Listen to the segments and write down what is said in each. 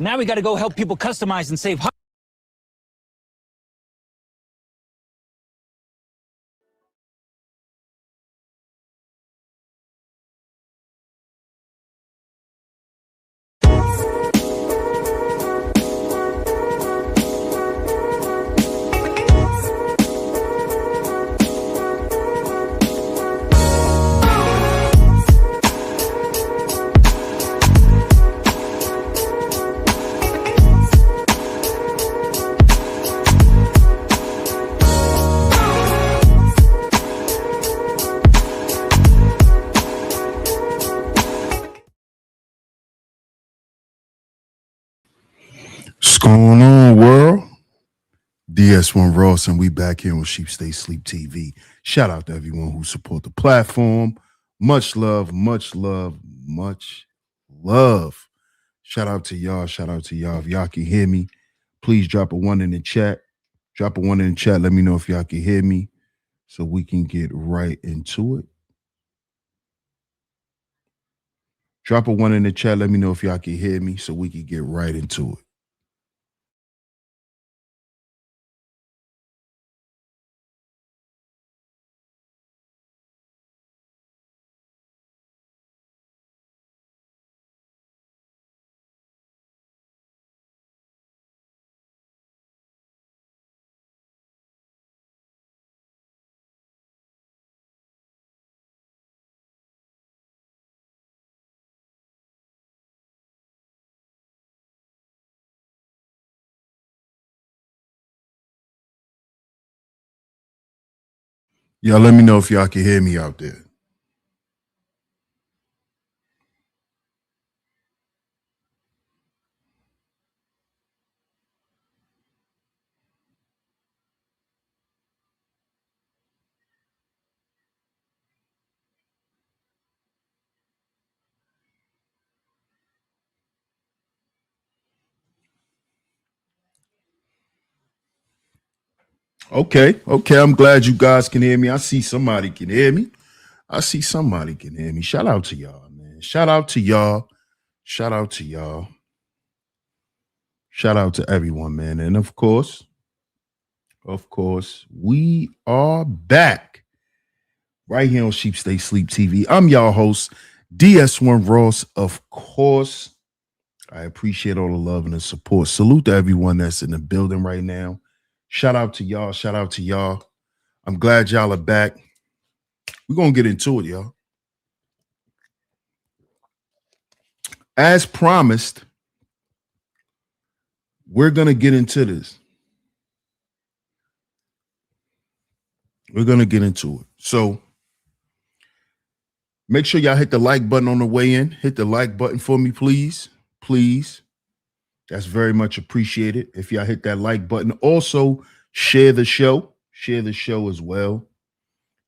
Now we got to go help people customize and save. What's going on, world? DS1 Ross, and we back here on Sheep Stay Sleep TV. Shout out to everyone who support the platform. Much love, much love, much love. Shout out to y'all. Shout out to y'all. If y'all can hear me, please drop a 1 in the chat. Drop a 1 in the chat. Let me know if y'all can hear me so we can get right into it. Drop a 1 in the chat. Let me know if y'all can hear me so we can get right into it. Y'all let me know if y'all can hear me out there. Okay. I'm glad you guys can hear me. I see somebody can hear me. Shout out to y'all, man. Shout out to y'all. Shout out to everyone, man. And of course, we are back right here on Sheep Stay Sleep TV. I'm y'all host, DS1 Ross. Of course, I appreciate all the love and the support. Salute to everyone that's in the building right now. Shout out to y'all. I'm glad y'all are back. We're going to get into it, y'all. As promised, we're going to get into this. We're going to get into it. So make sure y'all hit the like button on the way in. Hit the like button for me, please. Please. That's very much appreciated. If y'all hit that like button. Also, share the show. Share the show as well.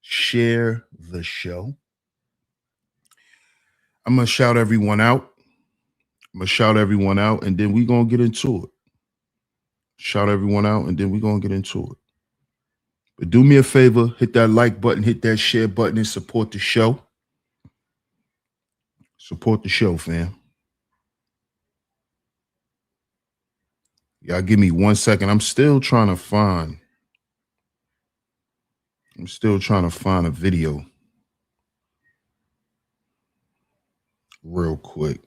Share the show. I'm going to shout everyone out. And then we're going to get into it. Shout everyone out, and then we're going to get into it. But do me a favor, hit that like button, hit that share button, and support the show. Support the show, fam. Y'all give me 1 second. I'm still trying to find a video real quick.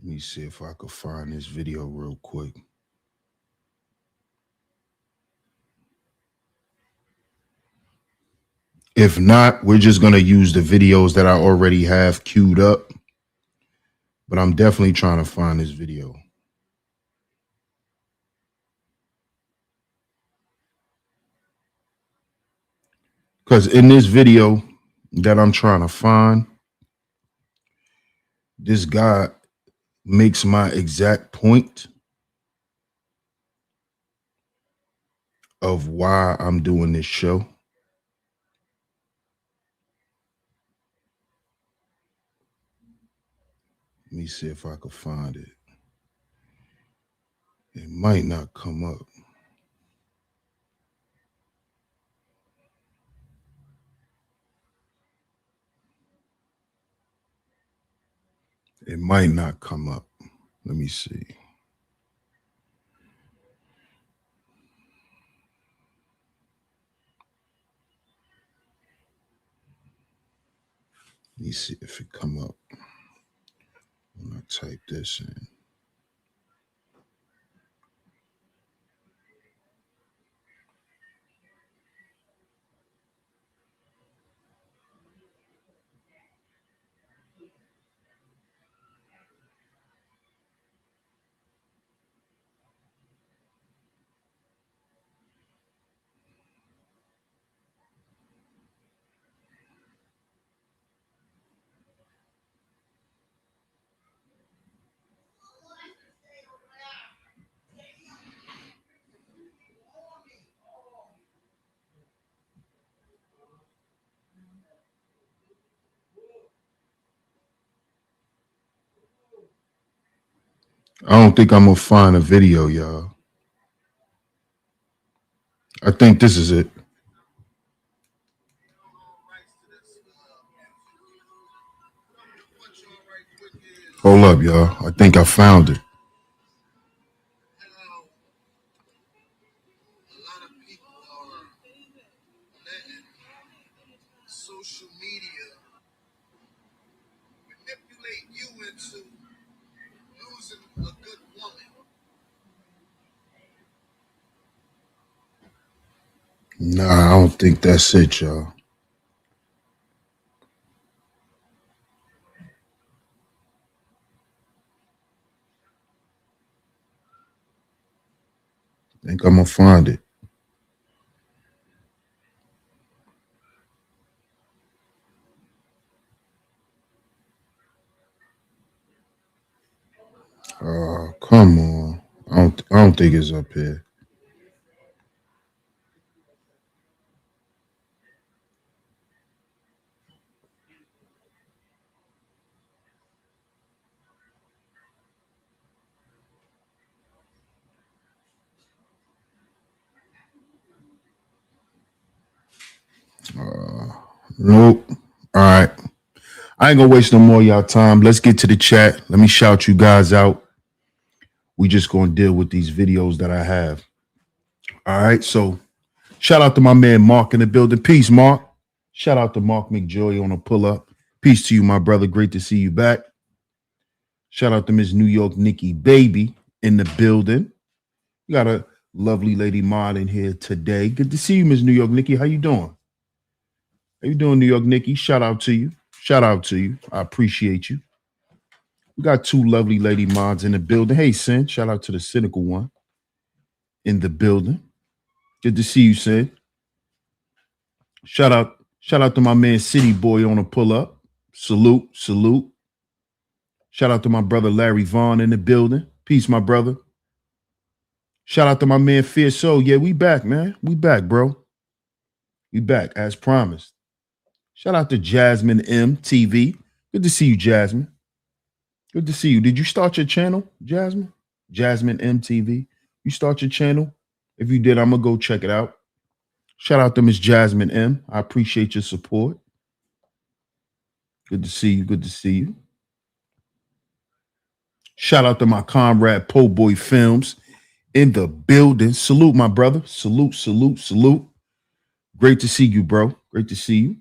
Let me see if I could find this video real quick. If not, we're just going to use the videos that I already have queued up. But I'm definitely trying to find this video. Because in this video that I'm trying to find, this guy makes my exact point of why I'm doing this show. Let me see if I can find it. It might not come up. It might not come up. Let me see. Let me see if it come up when I type this in. I don't think I'm gonna find a video, y'all. I think this is it. Hold up, y'all. I think I found it. Social media manipulate you into losing a good woman. Nah, I don't think that's it, y'all. I think I'm gonna find it. Come on. I don't think it's up here. Nope. All right. I ain't gonna waste no more of y'all time. Let's get to the chat. Let me shout you guys out. We just gonna deal with these videos that I have. All right. So shout out to my man Mark in the building. Peace, Mark. Shout out to Mark McJoy on a pull up. Peace to you, my brother. Great to see you back. Shout out to Miss New York Nikki Baby in the building. We got a lovely lady mod in here today. Good to see you, Miss New York Nikki. How you doing? How you doing, New York Nikki? Shout out to you. Shout out to you. I appreciate you. We got two lovely lady mods in the building. Hey, Sin. Shout out to the cynical one in the building. Good to see you, Sin. Shout out to my man City Boy on a pull up. Salute, salute. Shout out to my brother Larry Vaughn in the building. Peace, my brother. Shout out to my man Fierce Soul. Yeah, we back, man. We back, bro. We back as promised. Shout out to Jasmine M TV. Good to see you, Jasmine. Good to see you. Did you start your channel, Jasmine? Jasmine M TV. You start your channel? If you did, I'm gonna go check it out. Shout out to Miss Jasmine M. I appreciate your support. Good to see you. Good to see you. Shout out to my comrade Po Boy Films in the building. Salute, my brother. Salute, salute, salute. Great to see you, bro. Great to see you.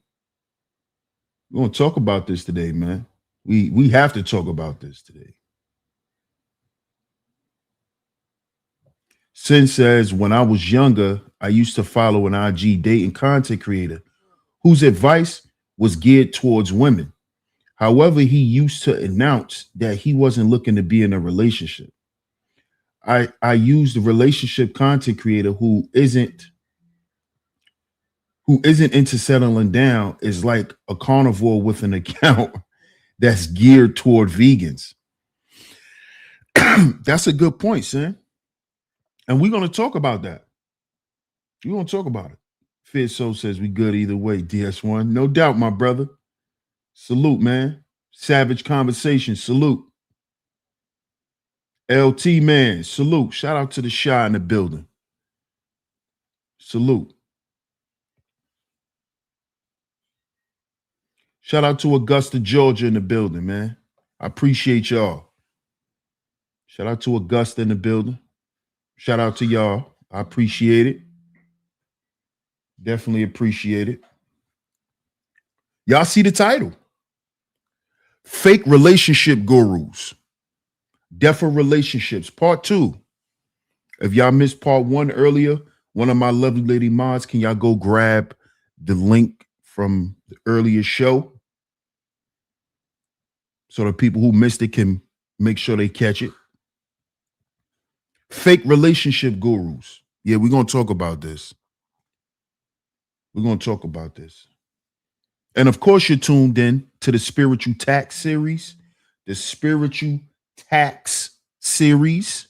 We're gonna talk about this today, man. We have to talk about this today. Sin says, when I was younger, I used to follow an IG dating content creator whose advice was geared towards women. However, he used to announce that he wasn't looking to be in a relationship. I use the relationship content creator who isn't into settling down is like a carnivore with an account that's geared toward vegans. That's a good point, Sam. And we're going to talk about that. We're going to talk about it. Fierce Soul says we good either way, DS1. No doubt, my brother. Salute, man. Savage Conversation, salute. LT, man, salute. Shout out to the Shy in the building. Salute. Shout out to Augusta, Georgia in the building, man. I appreciate y'all. Shout out to Augusta in the building. Shout out to y'all. I appreciate it. Definitely appreciate it. Y'all see the title. Fake Relationship Gurus. Deafer Relationships, Part 2. If y'all missed Part 1 earlier, one of my lovely lady mods, can y'all go grab the link from the earlier show so the people who missed it can make sure they catch it? Fake Relationship Gurus. Yeah, we're going to talk about this. We're going to talk about this. And of course, you're tuned in to the Spiritual Tax series. The Spiritual Tax series.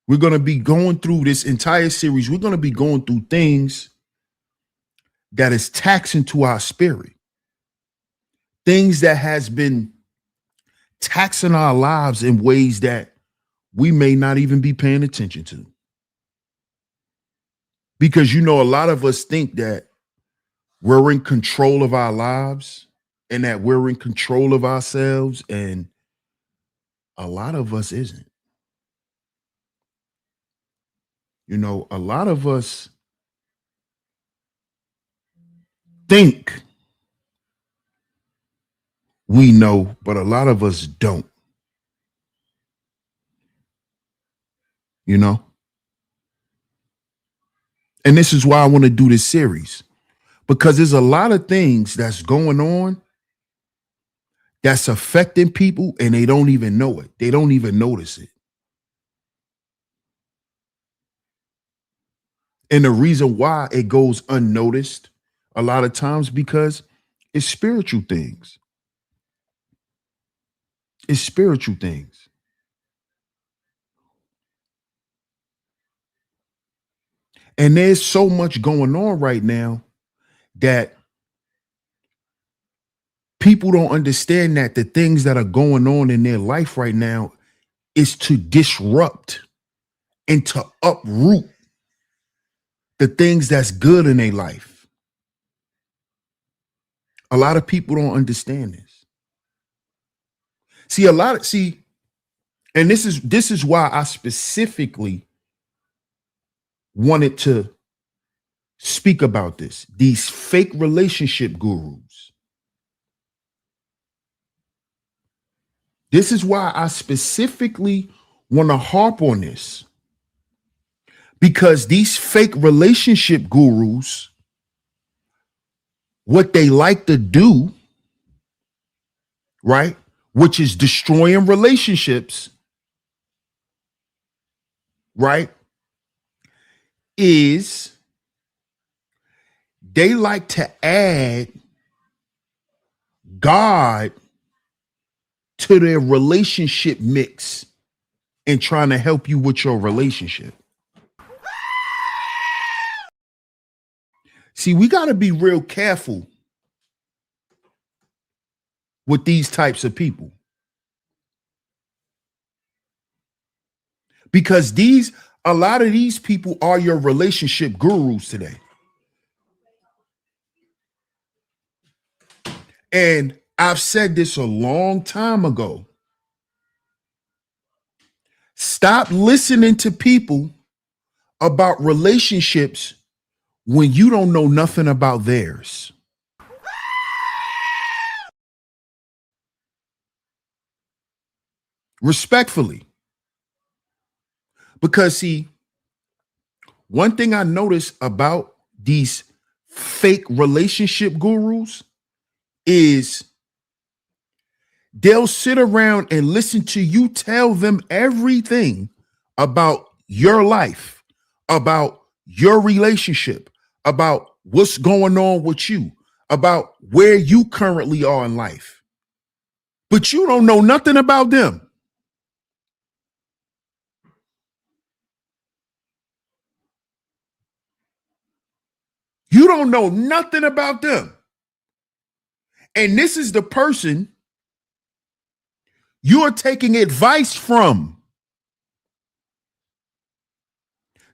We're going to be going through this entire series. We're going to be going through things that is taxing to our spirit. Things that has been taxing our lives in ways that we may not even be paying attention to. Because, you know, a lot of us think that we're in control of our lives and that we're in control of ourselves, and a lot of us isn't. You know, a lot of us think we know, but a lot of us don't. You know? And this is why I want to do this series, because there's a lot of things that's going on that's affecting people and they don't even know it. They don't even notice it. And the reason why it goes unnoticed a lot of times, because it's spiritual things. It's spiritual things. And there's so much going on right now that people don't understand that the things that are going on in their life right now is to disrupt and to uproot the things that's good in their life. A lot of people don't understand this. And this is why I specifically wanted to speak about this. These fake relationship gurus. This is why I specifically want to harp on this. Because these fake relationship gurus, what they like to do, right, which is destroying relationships, right, is they like to add God to their relationship mix and trying to help you with your relationship. See, we got to be real careful with these types of people. Because a lot of these people are your relationship gurus today. And I've said this a long time ago. Stop listening to people about relationships when you don't know nothing about theirs. Respectfully. Because see, one thing I notice about these fake relationship gurus is they'll sit around and listen to you tell them everything about your life, about your relationship, about what's going on with you, about where you currently are in life. But you don't know nothing about them. don't know nothing about them. And this is the person you're taking advice from.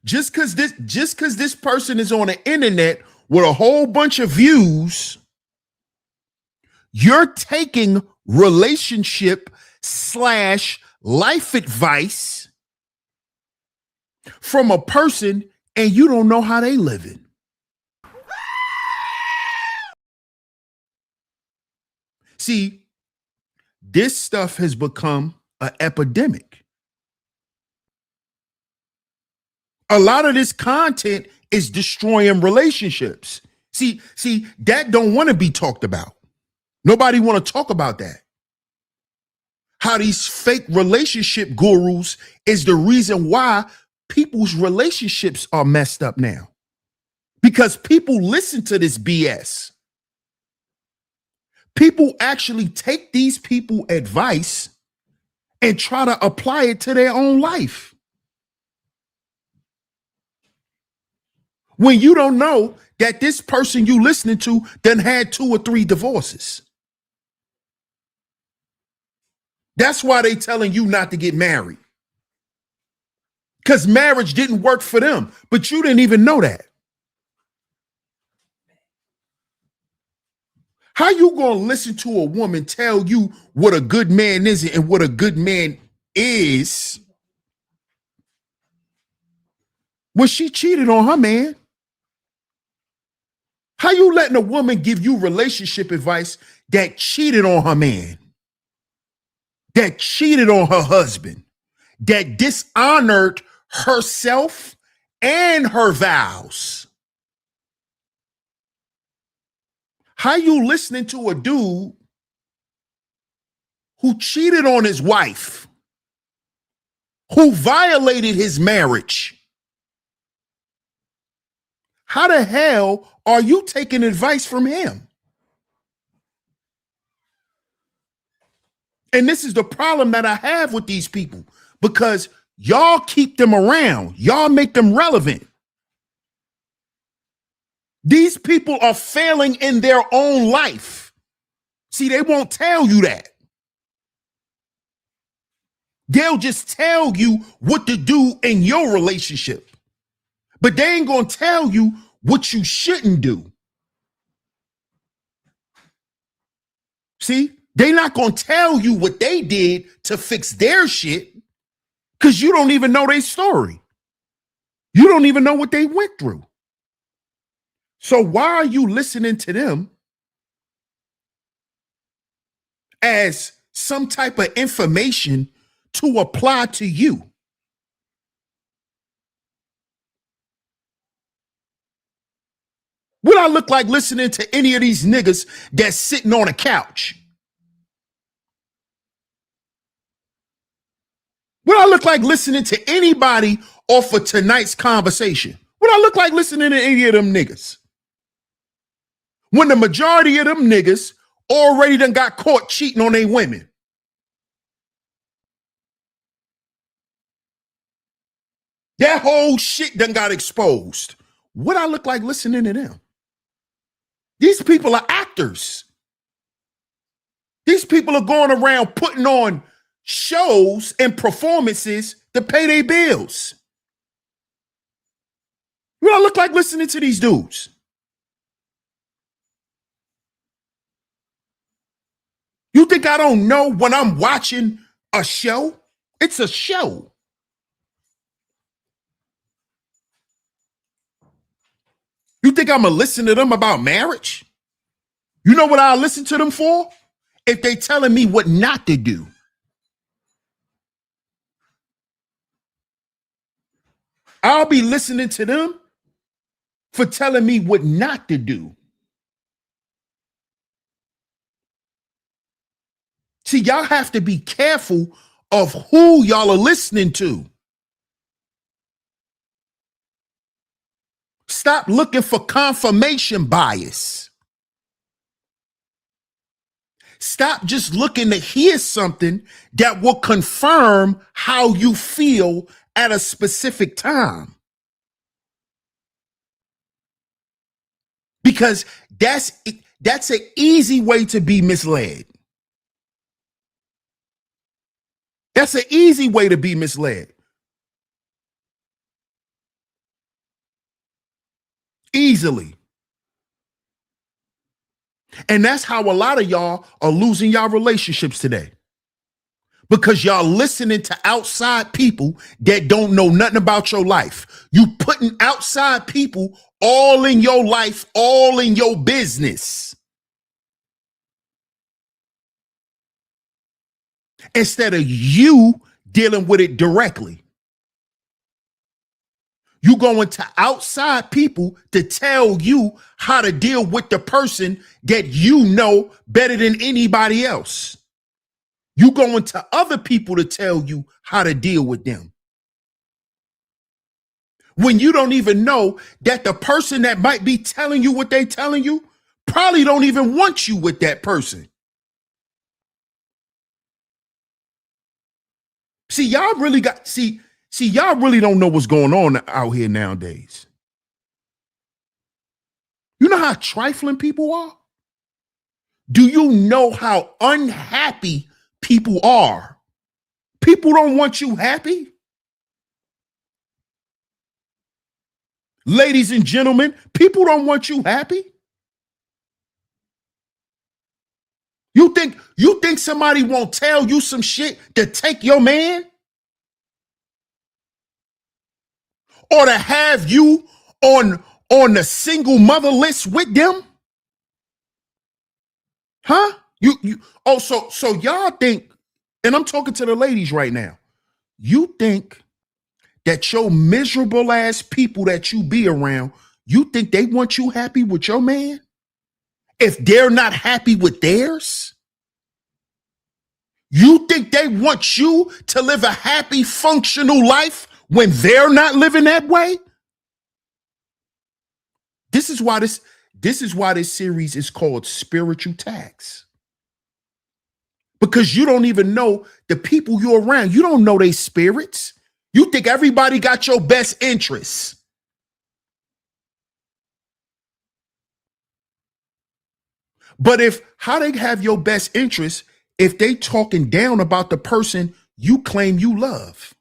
Just because this person is on the internet with a whole bunch of views, you're taking relationship / life advice from a person and you don't know how they living. See, this stuff has become an epidemic. A lot of this content is destroying relationships. See, that don't want to be talked about. Nobody want to talk about that. How these fake relationship gurus is the reason why people's relationships are messed up now. Because people listen to this BS. People actually take these people's advice and try to apply it to their own life. When you don't know that this person you listening to done had 2 or 3 divorces. That's why they telling you not to get married. Because marriage didn't work for them, but you didn't even know that. How you gonna listen to a woman tell you what a good man is and what a good man is when she cheated on her man? How you letting a woman give you relationship advice that cheated on her man, that cheated on her husband, that dishonored herself and her vows? How you listening to a dude who cheated on his wife, who violated his marriage? How the hell are you taking advice from him? And this is the problem that I have with these people, because y'all keep them around. Y'all make them relevant. These people are failing in their own life. See, they won't tell you that. They'll just tell you what to do in your relationship, but they ain't gonna tell you what you shouldn't do. See, they not gonna tell you what they did to fix their shit, because you don't even know their story. You don't even know what they went through. So why are you listening to them as some type of information to apply to you? What I look like listening to any of these niggas that's sitting on a couch? What I look like listening to anybody off of tonight's conversation? What I look like listening to any of them niggas? When the majority of them niggas already done got caught cheating on their women. That whole shit done got exposed. What I look like listening to them? These people are actors. These people are going around putting on shows and performances to pay their bills. What I look like listening to these dudes? You think I don't know when I'm watching a show? It's a show. You think I'm gonna listen to them about marriage? You know what I'll listen to them for? If they telling me what not to do. I'll be listening to them for telling me what not to do. See, y'all have to be careful of who y'all are listening to. Stop looking for confirmation bias. Stop just looking to hear something that will confirm how you feel at a specific time. because that's an easy way to be misled. That's an easy way to be misled. Easily. And that's how a lot of y'all are losing y'all relationships today. Because y'all listening to outside people that don't know nothing about your life. You putting outside people all in your life, all in your business. Instead of you dealing with it directly. You going to outside people to tell you how to deal with the person that you know better than anybody else. You going to other people to tell you how to deal with them. When you don't even know that the person that might be telling you what they telling you probably don't even want you with that person. See, y'all really y'all really don't know what's going on out here nowadays. You know how trifling people are? Do you know how unhappy people are? People don't want you happy. Ladies and gentlemen, people don't want you happy. You think somebody won't tell you some shit to take your man? Or to have you on the single mother list with them? Huh? So y'all think, and I'm talking to the ladies right now, you think that your miserable ass people that you be around, you think they want you happy with your man? If they're not happy with theirs? You think they want you to live a happy, functional life when they're not living that way? This is why this series is called Spiritual Tax. Because you don't even know the people you're around. You don't know their spirits. You think everybody got your best interests. But how they have your best interests if they talking down about the person you claim you love?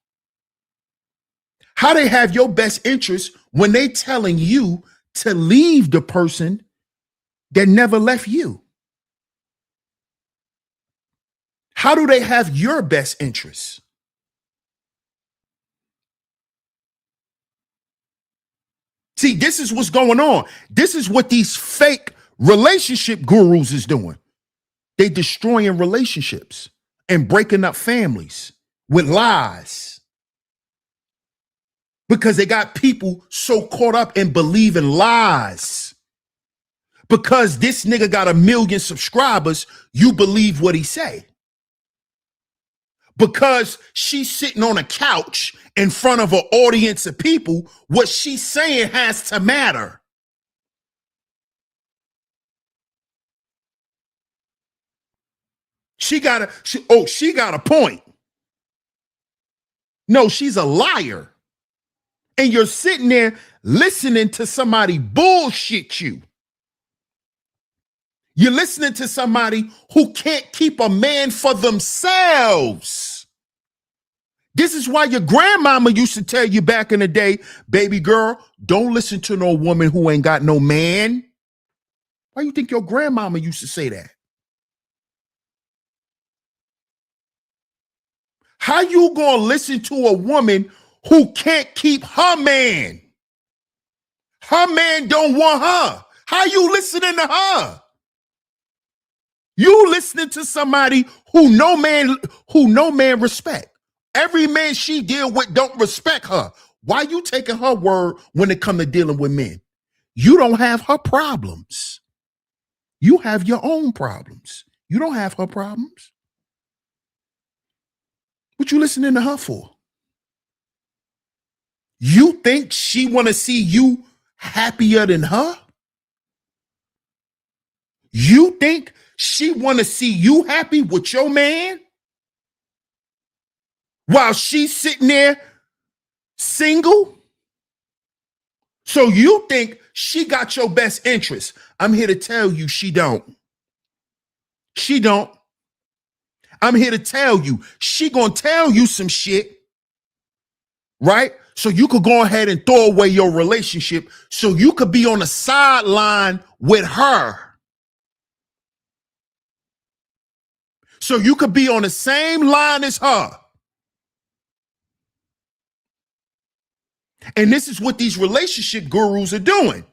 How they have your best interests when they telling you to leave the person that never left you? How do they have your best interests? See, this is what's going on. This is what these fake relationship gurus is doing. They destroying relationships and breaking up families with lies. Because they got people so caught up in believing lies. Because this nigga got 1 million subscribers, you believe what he say. Because she's sitting on a couch in front of an audience of people, what she's saying has to matter. She got a point. No, she's a liar. And you're sitting there listening to somebody bullshit you. You're listening to somebody who can't keep a man for themselves. This is why your grandmama used to tell you back in the day, baby girl, don't listen to no woman who ain't got no man. Why you think your grandmama used to say that? How you gonna listen to a woman who can't keep her man? Her man don't want her. How you listening to her? You listening to somebody who no man respect. Every man she deal with don't respect her. Why you taking her word when it come to dealing with men? You don't have her problems. You have your own problems. You don't have her problems. What you listening to her for? You think she want to see you happier than her? You think she want to see you happy with your man? While she's sitting there single? So you think she got your best interest. I'm here to tell you she don't. She don't. I'm here to tell you she gonna tell you some shit, right? So you could go ahead and throw away your relationship so you could be on the sideline with her. So you could be on the same line as her. And this is what these relationship gurus are doing.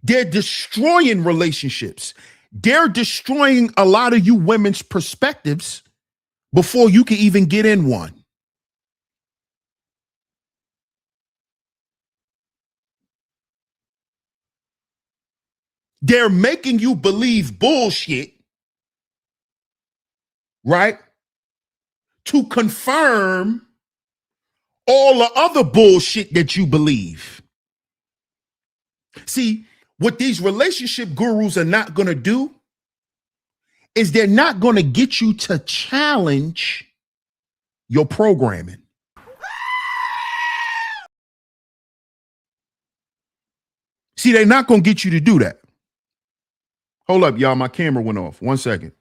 They're destroying relationships. They're destroying a lot of you women's perspectives before you can even get in one. They're making you believe bullshit, right? To confirm all the other bullshit that you believe. See, what these relationship gurus are not going to do is they're not going to get you to challenge your programming. See, they're not going to get you to do that. Hold up, y'all. My camera went off. 1 second.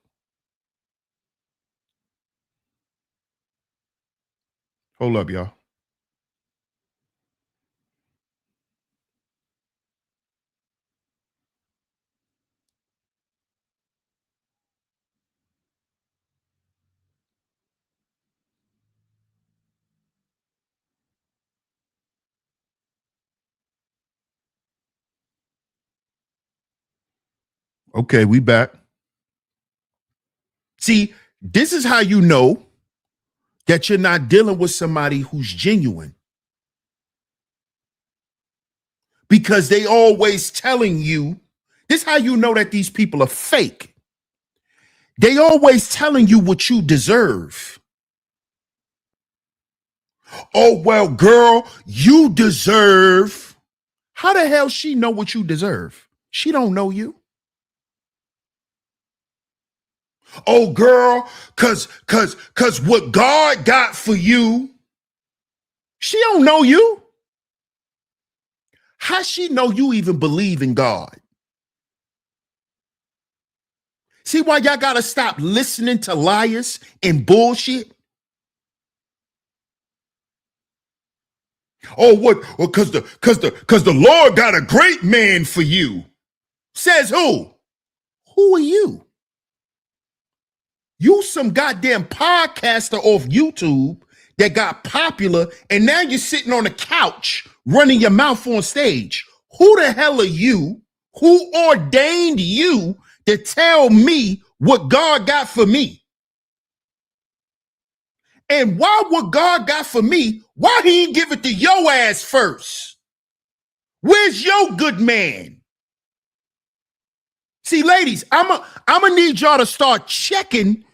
Hold up, y'all. Okay, we back. See, this is how you know that you're not dealing with somebody who's genuine. Because they always telling you, this is how you know that these people are fake. They always telling you what you deserve. Oh, well, girl, you deserve. How the hell she know what you deserve? She don't know you. Oh, girl, cause what God got for you, she don't know you. How she know you even believe in God? See why y'all gotta stop listening to liars and bullshit? Oh, what? Well, cause the Lord got a great man for you. Says who? Who are you? You some goddamn podcaster off YouTube that got popular, and now you're sitting on the couch running your mouth on stage. Who the hell are you? Who ordained you to tell me what God got for me? And why what God got for me, why he ain't give it to your ass first? Where's your good man? See, ladies, I'm gonna need y'all to start checking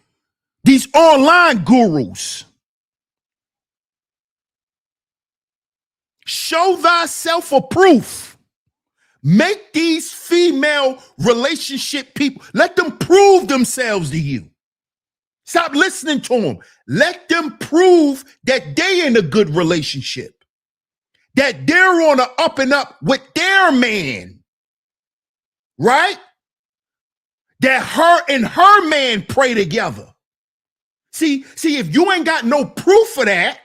these online gurus. Show thyself a proof. Make these female relationship people, let them prove themselves to you. Stop listening to them. Let them prove that they in a good relationship, that they're on an up and up with their man, right? That her and her man pray together. See, if you ain't got no proof of that,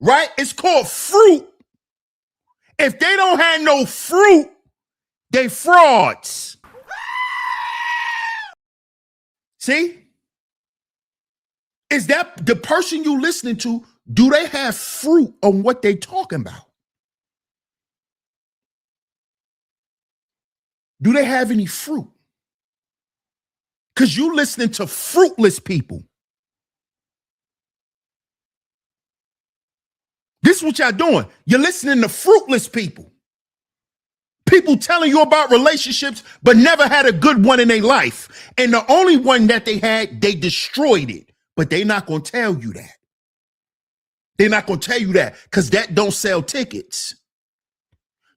right? It's called fruit. If they don't have no fruit, they frauds. See? Is that the person you listening to? Do they have fruit on what they talking about? Do they have any fruit? Because you listening to fruitless people. This is what y'all doing. You're listening to fruitless people. People telling you about relationships, but never had a good one in their life. And the only one that they had, they destroyed it. But they're not going to tell you that. They're not going to tell you that because that don't sell tickets.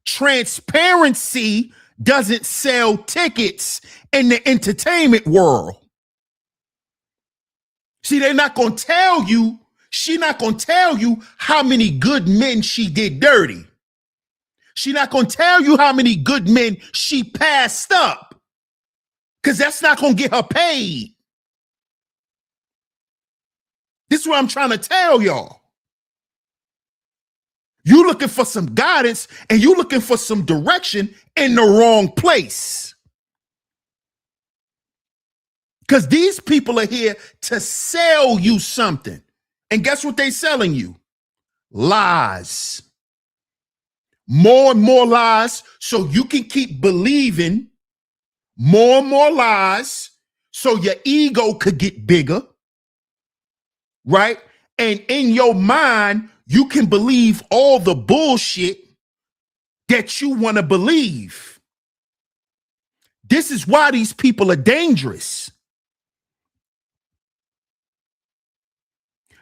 Transparency doesn't sell tickets in the entertainment world. See, they're not going to tell you, she's not going to tell you how many good men she did dirty. She's not going to tell you how many good men she passed up, because that's not going to get her paid. This is what I'm trying to tell y'all. You looking for some guidance and you looking for some direction in the wrong place. Because these people are here to sell you something. And guess what they selling you? Lies. More and more lies, so you can keep believing more and more lies, so your ego could get bigger, right? And in your mind, you can believe all the bullshit that you want to believe. This is why these people are dangerous.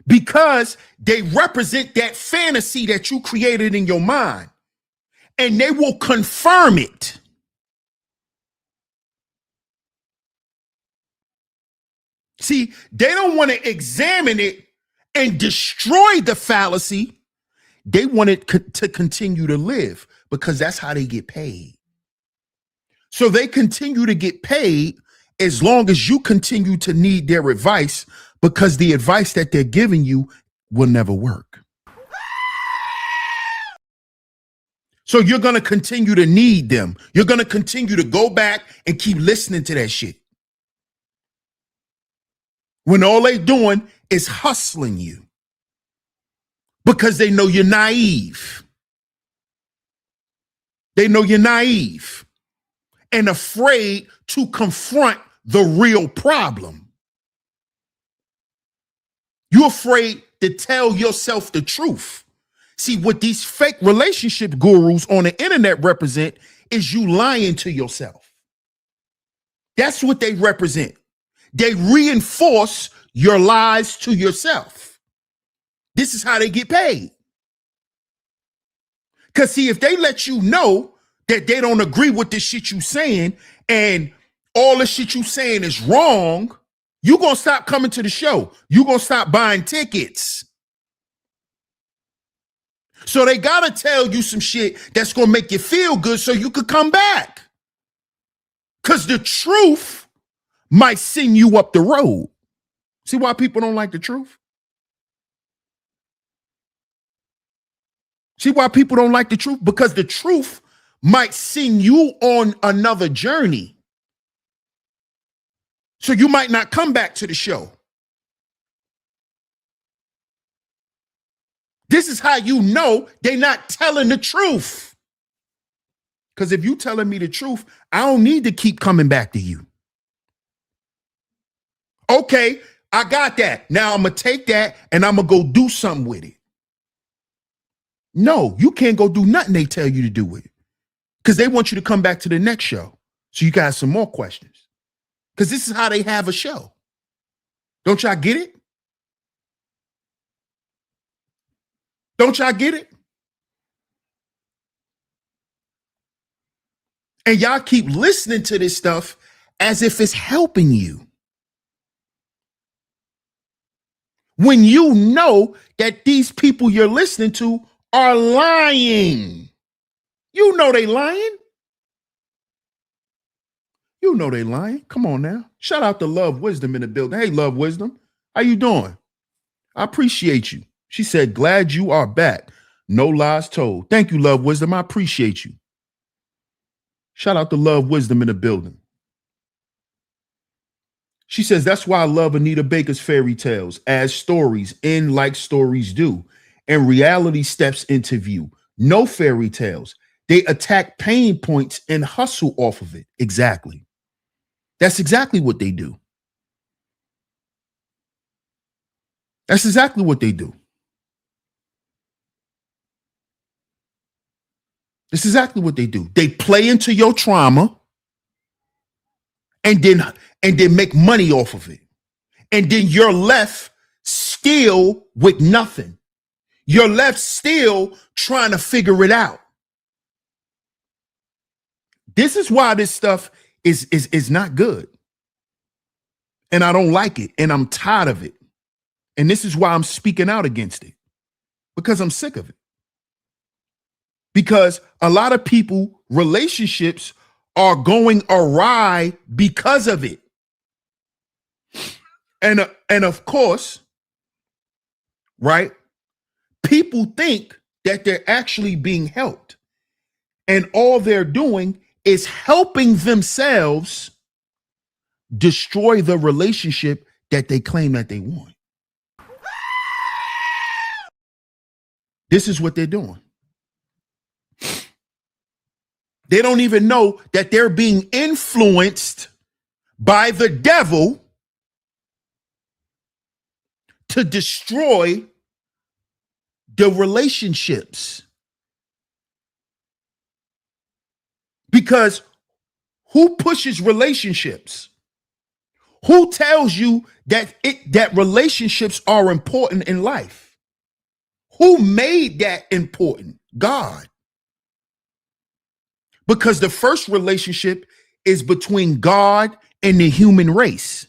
Because they represent that fantasy that you created in your mind, and they will confirm it. See, they don't want to examine it and destroy the fallacy. They want it to continue to live, because that's how they get paid. So they continue to get paid as long as you continue to need their advice, because the advice that they're giving you will never work. So you're going to continue to need them. You're going to continue to go back and keep listening to that shit, when all they doing is hustling you, because they know you're naive. They know you're naive and afraid to confront the real problem. You're afraid to tell yourself the truth. See, what these fake relationship gurus on the internet represent is you lying to yourself. That's what they represent. They reinforce your lies to yourself. This is how they get paid. Because see, if they let you know that they don't agree with the shit you saying, and all the shit you saying is wrong, you're going to stop coming to the show. You're going to stop buying tickets. So they got to tell you some shit that's going to make you feel good so you could come back. Because the truth might send you up the road. See why people don't like the truth? See why people don't like the truth? Because the truth might send you on another journey. So you might not come back to the show. This is how you know they're not telling the truth. Because if you telling me the truth, I don't need to keep coming back to you. Okay, I got that. Now I'm going to take that and I'm going to go do something with it. No, you can't go do nothing they tell you to do with it, because they want you to come back to the next show so you got some more questions. Because this is how they have a show. Don't y'all get it? Don't y'all get it? And y'all keep listening to this stuff as if it's helping you, when you know that these people you're listening to are lying. You know they lying. You know they lying. Come on now. Shout out to Love Wisdom in the building. Hey, Love Wisdom. How you doing? I appreciate you. She said, glad you are back. No lies told. Thank you, Love Wisdom. I appreciate you. Shout out to Love Wisdom in the building. She says, that's why I love Anita Baker's fairy tales, as stories end like stories do, and reality steps into view. No fairy tales. They attack pain points and hustle off of it. Exactly. That's exactly what they do. That's exactly what they do. That's exactly what they do. They play into your trauma and then make money off of it. And then you're left still with nothing. You're left still trying to figure it out. This is why this stuff is not good. And I don't like it. And I'm tired of it. And this is why I'm speaking out against it. Because I'm sick of it. because a lot of people, relationships are going awry because of it. And of course, right? People think that they're actually being helped. And all they're doing is helping themselves destroy the relationship that they claim that they want. This is what they're doing. They don't even know that they're being influenced by the devil to destroy the relationships. Because who pushes relationships? Who tells you that relationships are important in life? Who made that important? God. Because the first relationship is between God and the human race.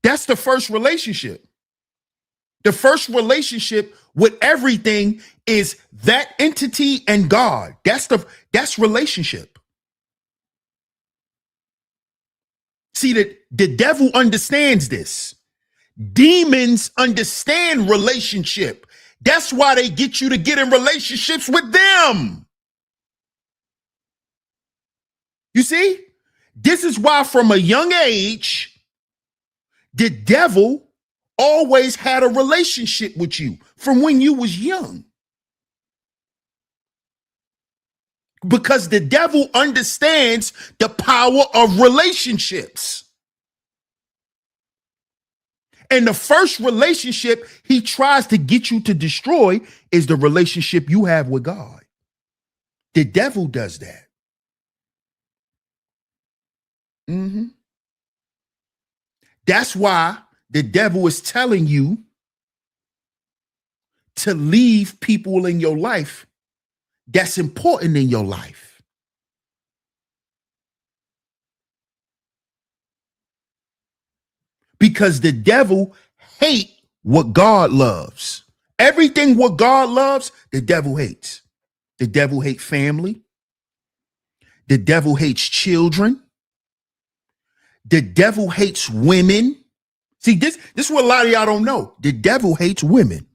That's the first relationship. The first relationship with everything is that entity and God. That's relationship. See, that the devil understands this. Demons understand relationship. That's why they get you to get in relationships with them. You see? This is why from a young age, the devil always had a relationship with you from when you was young. Because the devil understands the power of relationships. And the first relationship he tries to get you to destroy is the relationship you have with God. The devil does that. That's why the devil is telling you to leave people in your life that's important in your life. Because the devil hates what God loves. Everything what God loves, the devil hates. The devil hates family. The devil hates children. The devil hates women. See, this is what a lot of y'all don't know. The devil hates women.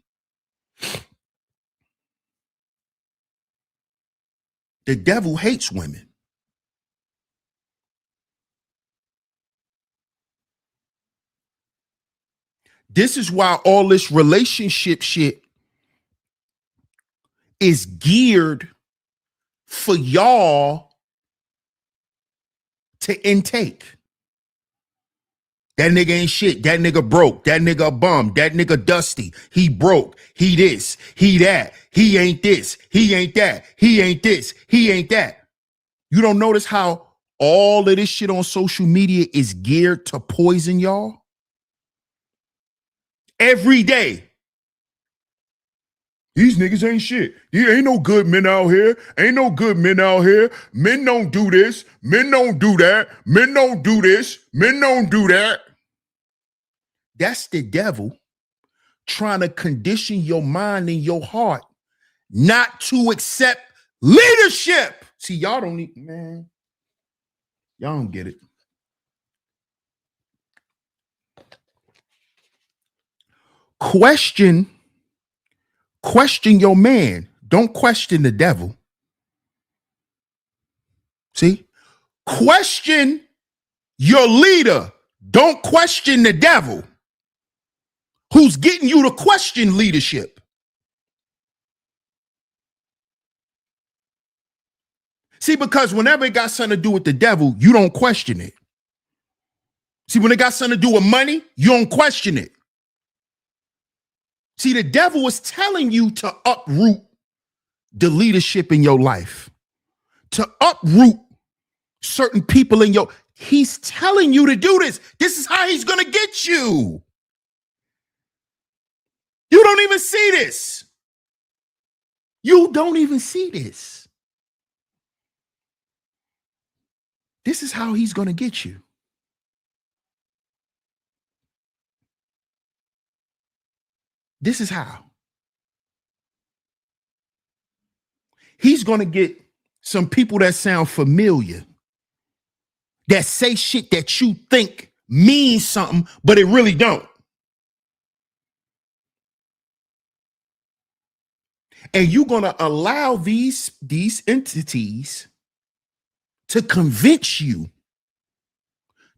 The devil hates women. This is why all this relationship shit is geared for y'all to intake. That nigga ain't shit. That nigga broke. That nigga a bum. That nigga dusty. He broke. He this. He that. He ain't this. He ain't that. He ain't this. He ain't that. You don't notice how all of this shit on social media is geared to poison y'all? Every day. These niggas ain't shit. There ain't no good men out here. Ain't no good men out here. Men don't do this. Men don't do that. Men don't do this. Men don't do that. That's the devil trying to condition your mind and your heart not to accept leadership. See, y'all don't need, man. Y'all don't get it. Question your man. Don't question the devil. See? Question your leader. Don't question the devil who's getting you to question leadership. See, because whenever it got something to do with the devil, you don't question it. See, when it got something to do with money, you don't question it. See, the devil is telling you to uproot the leadership in your life, to uproot certain people in your, he's telling you to do this. This is how he's going to get you. You don't even see this. You don't even see this. This is how he's going to get you. This is how. he's going to get some people that sound familiar, that say shit that you think means something, but it really don't. And you're going to allow these entities to convince you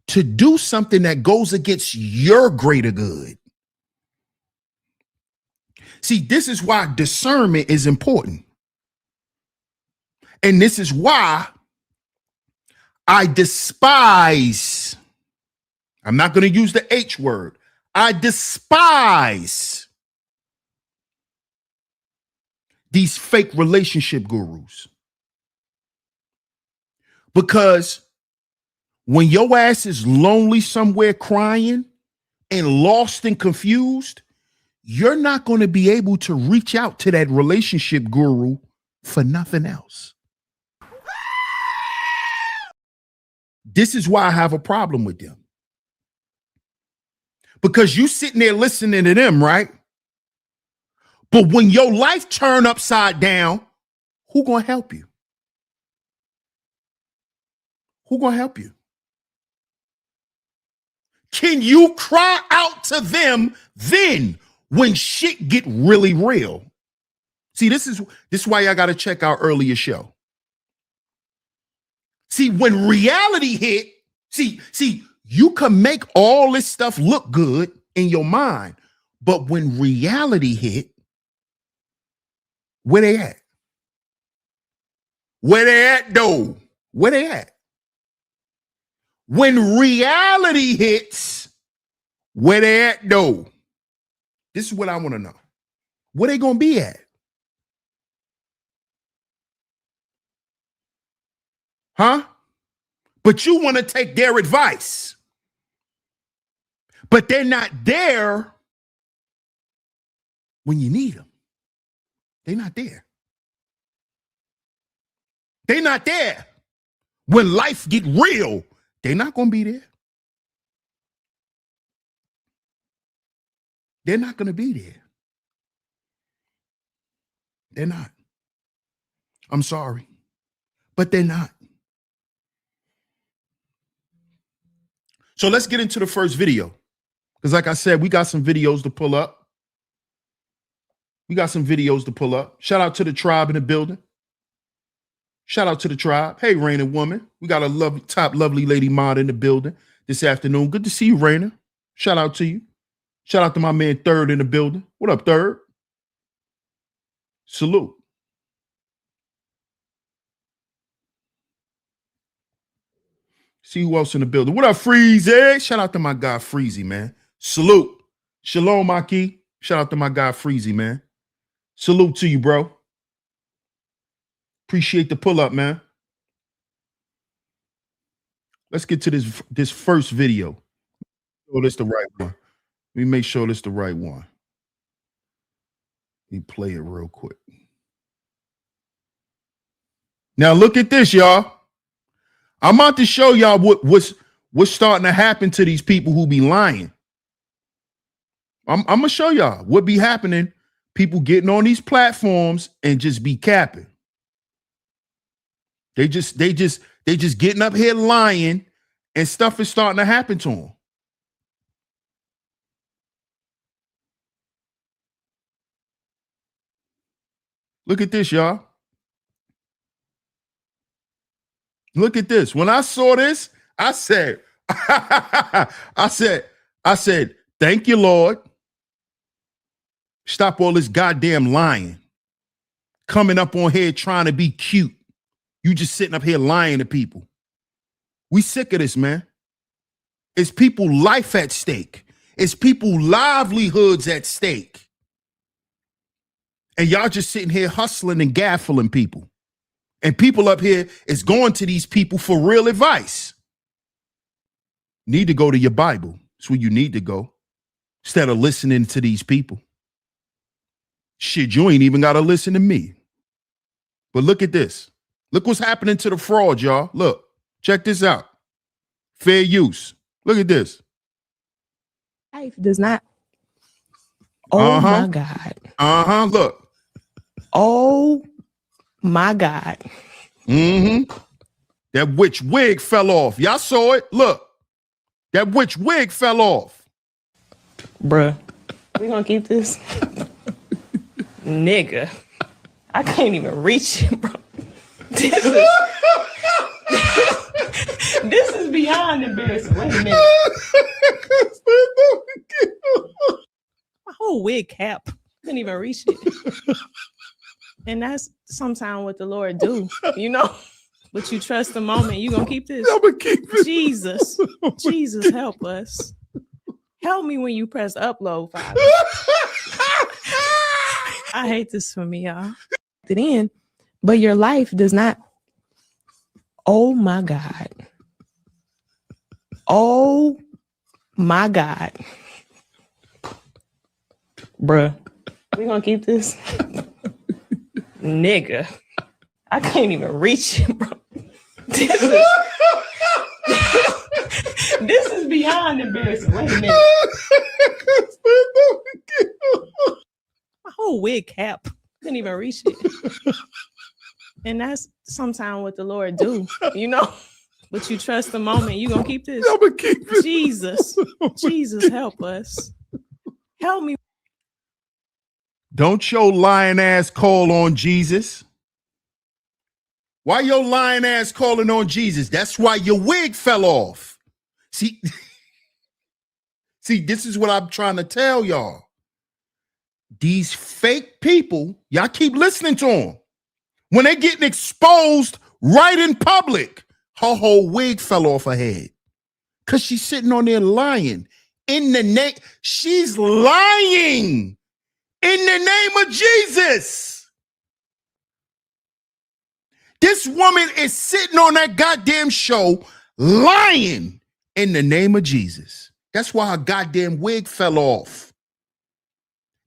to do something that goes against your greater good. See, this is why discernment is important. And this is why I despise, I'm not going to use the H word, I despise these fake relationship gurus. Because when your ass is lonely somewhere crying and lost and confused, you're not going to be able to reach out to that relationship guru for nothing else. This is why I have a problem with them. Because you sitting there listening to them, right? But when your life turn upside down, who gonna help you? Who gonna help you? Can you cry out to them then when shit get really real? See, this is why y'all gotta check our earlier show. See, when reality hit, see, you can make all this stuff look good in your mind, but when reality hit, where they at? Where they at though? Where they at? When reality hits, where they at though? This is what I want to know. Where they gonna be at? Huh? But you want to take their advice. But they're not there when you need them. They're not there. They're not there when life get real. They're not going to be there. They're not going to be there. They're not. I'm sorry, but they're not. So let's get into the first video. Because like I said, we got some videos to pull up. We got some videos to pull up. Shout out to the tribe in the building. Shout out to the tribe. Hey, Raina woman. We got a lovely lady mod in the building this afternoon. Good to see you, Raina. Shout out to you. Shout out to my man Third in the building. What up, Third? Salute. See who else in the building. What up, Freezy? Shout out to my guy Freezy, man. Salute. Shalom, Maki. Shout out to my guy Freezy, man. Salute to you, bro. Appreciate the pull up, man. Let's get to this first video. Oh, this the right one. Let me make sure this the right one. Let me play it real quick. Now look at this, y'all. I'm about to show y'all what's starting to happen to these people who be lying. I'm gonna show y'all what be happening. People getting on these platforms and just be capping. They just getting up here lying, and stuff is starting to happen to them. Look at this, y'all. Look at this. When I saw this, I said, I said, thank you, Lord. Stop all this goddamn lying. Coming up on here trying to be cute. You just sitting up here lying to people. We sick of this, man. It's people's life at stake. It's people's livelihoods at stake. And y'all just sitting here hustling and gaffling people. And people up here is going to these people for real advice. Need to go to your Bible. That's where you need to go. Instead of listening to these people. Shit, you ain't even got to listen to me. But look at this. Look what's happening to the fraud, y'all. Look, check this out. Fair use. Look at this. Life does not. Oh my God. Look. Oh my God. Mm-hmm. That witch wig fell off. Y'all saw it. Look. That witch wig fell off. Bruh. We gonna keep this? Nigga. I can't even reach it, bro. This is beyond embarrassing. Wait a minute. My whole wig cap. Couldn't even reach it. And that's sometimes what the Lord do, you know? But you trust the moment. You gonna keep this? I'm gonna keep it. Jesus. Jesus, help us. Help me when you press upload, Father. I hate this for me, y'all. It in, but your life does not. Oh my God. Oh my God. Bruh. We gonna keep this? Nigga. I can't even reach it, bro. This is beyond embarrassing. Wait a minute. My whole wig cap. Couldn't even reach it. And that's sometimes what the Lord do, you know? But you trust the moment. You gonna keep this? I'm gonna keep it. Jesus. Jesus, help us. Help me. Don't your lying ass call on Jesus. Why your lying ass calling on Jesus? That's why your wig fell off. See, this is what I'm trying to tell y'all. These fake people, y'all keep listening to them. When they getting exposed right in public, her whole wig fell off her head. Because she's sitting on there lying. She's lying in the name of Jesus. This woman is sitting on that goddamn show lying in the name of Jesus. That's why her goddamn wig fell off.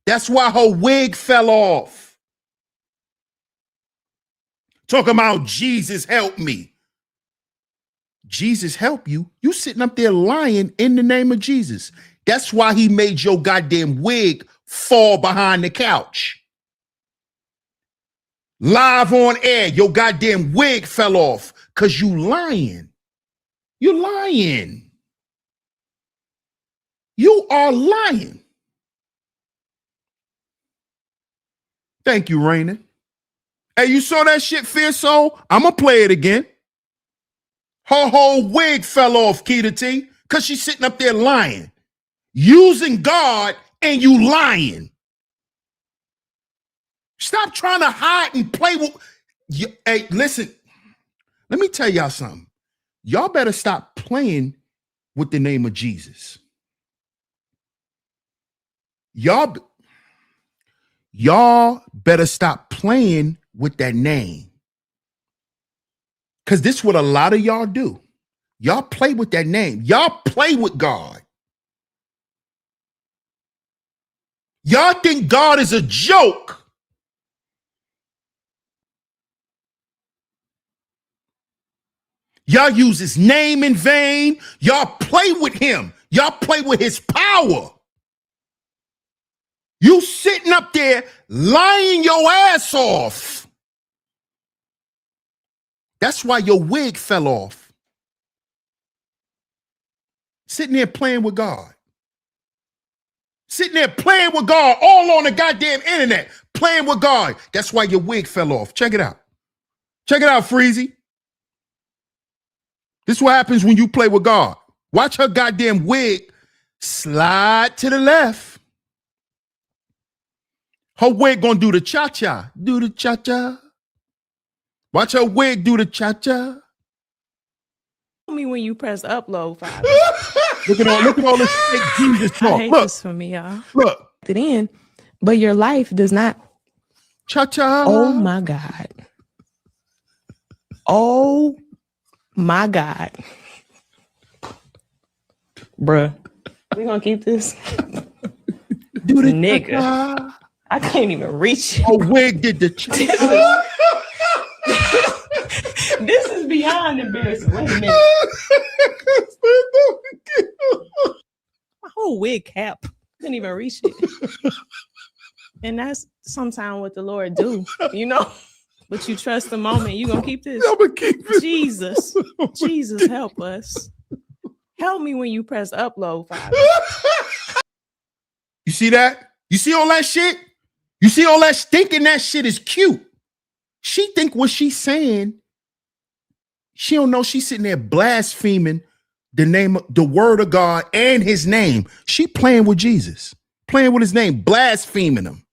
That's why her wig fell off. Talking about Jesus help me. Jesus help you? You sitting up there lying in the name of Jesus. That's why he made your goddamn wig fall behind the couch. Live on air, your goddamn wig fell off because you lying. You're lying. You are lying. Thank you, Raina. Hey, you saw that shit, Fierce Soul? I'm going to play it again. Her whole wig fell off, Keita T, because she's sitting up there lying. Using God and you lying. Stop trying to hide and play with. Hey, listen, let me tell y'all something. Y'all better stop playing with the name of Jesus. Y'all better stop playing with that name. Because this is what a lot of y'all do. Y'all play with that name. Y'all play with God. Y'all think God is a joke. Y'all use his name in vain. Y'all play with him. Y'all play with his power. You sitting up there lying your ass off. That's why your wig fell off. Sitting there playing with God. Sitting there playing with God all on the goddamn internet. Playing with God. That's why your wig fell off. Check it out. Check it out, Freezy. This is what happens when you play with God. Watch her goddamn wig slide to the left. Her wig gonna do the cha-cha. Do the cha-cha. Watch her wig do the cha-cha. Tell me when you press upload, Father. Look at all this fake Jesus talk. I hate Look, this for me, y'all. look. It in, but your life does not. Cha-cha. Oh my God. Oh my God. Bruh. We gonna keep this? Do the Nigga. cha-cha. I can't even reach it. Her wig did the cha-cha. This is beyond embarrassing. Wait a minute. My whole wig cap. Couldn't even reach it. And that's sometimes what the Lord do, you know? But you trust the moment. You gonna keep this? I'm gonna keep it. Jesus. Jesus, help us. Help me when you press upload, Father. You see that? You see all that shit? You see all that thinking that shit is cute. She think what she's saying, she don't know she's sitting there blaspheming the name, the word of God and his name. She playing with Jesus, playing with his name, blaspheming him.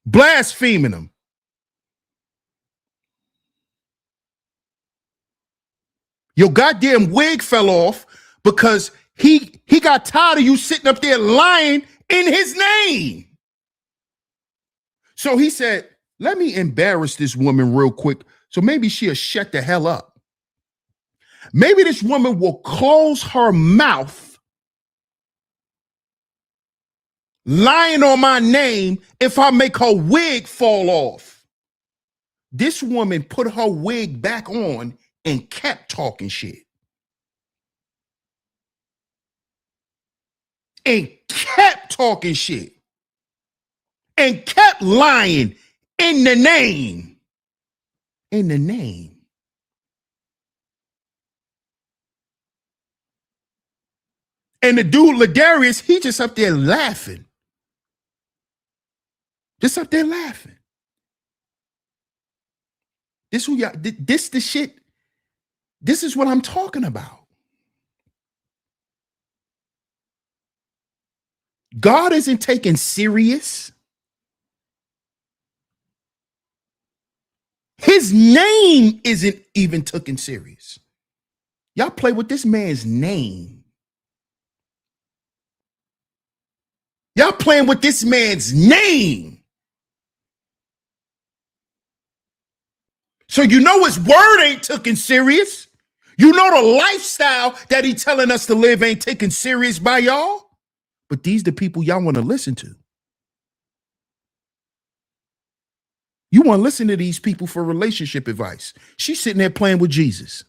Blaspheming him. Your goddamn wig fell off because he got tired of you sitting up there lying in his name. So he said, let me embarrass this woman real quick so maybe she'll shut the hell up. Maybe this woman will close her mouth lying on my name if I make her wig fall off. This woman put her wig back on and kept talking shit. And kept talking shit. And kept lying in the name. In the name. And the dude, Ladarius, he just up there laughing. Just up there laughing. This who y'all, this the shit. This is what I'm talking about. God isn't taken serious. His name isn't even taken serious. Y'all play with this man's name. Y'all playing with this man's name. So you know his word ain't taken serious. You know the lifestyle that he telling us to live ain't taken serious by y'all. But these the people y'all want to listen to. You want to listen to these people for relationship advice. She's sitting there playing with Jesus.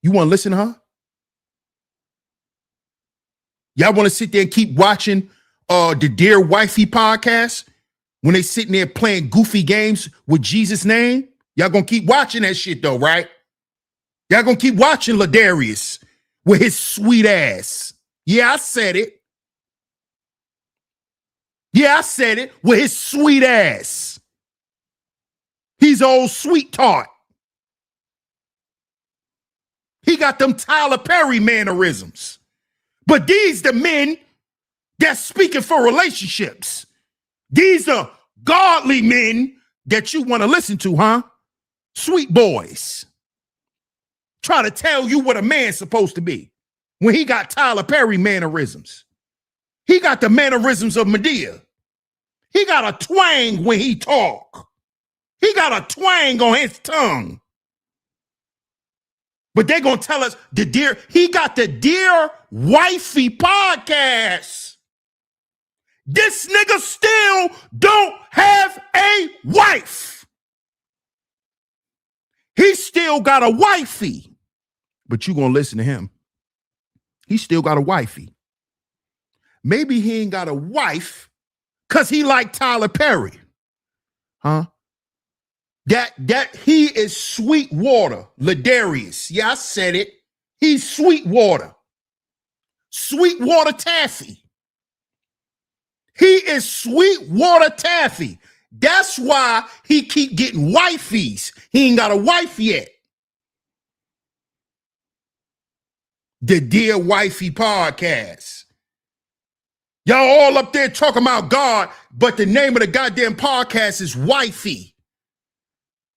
You want to listen to her? Y'all want to sit there and keep watching the Dear Wifey podcast when they sitting there playing goofy games with Jesus' name? Y'all gonna keep watching that shit though, right? Y'all gonna keep watching Ladarius with his sweet ass. Yeah, I said it. Yeah, I said it, with his sweet ass. He's old sweet tart. He got them Tyler Perry mannerisms. But these the men that's speaking for relationships. These are godly men that you want to listen to, huh? Sweet boys. Try to tell you what a man's supposed to be when he got Tyler Perry mannerisms. He got the mannerisms of Medea. He got a twang when he talk. He got a twang on his tongue. But they're going to tell us he got the Dear Wifey podcast. This nigga still don't have a wife. He still got a wifey. But you going to listen to him. He still got a wifey. Maybe he ain't got a wife because he like Tyler Perry. Huh? That he is sweet water, Ladarius. Yeah, I said it. He's sweet water. Sweet water taffy. He is sweet water taffy. That's why he keep getting wifeys. He ain't got a wife yet. The Dear Wifey podcast. Y'all all up there talking about God, but the name of the goddamn podcast is Wifey.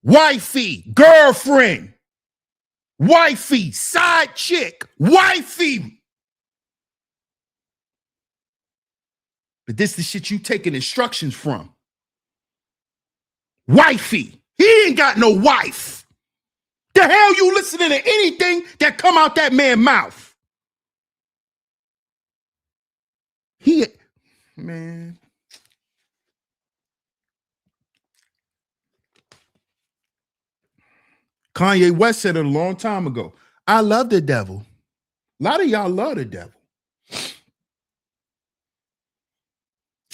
Wifey, girlfriend. Wifey, side chick. Wifey. But this is the shit you taking instructions from. Wifey. He ain't got no wife. The hell you listening to anything that come out that man's mouth? Man. Kanye West said it a long time ago. I love the devil. A lot of y'all love the devil.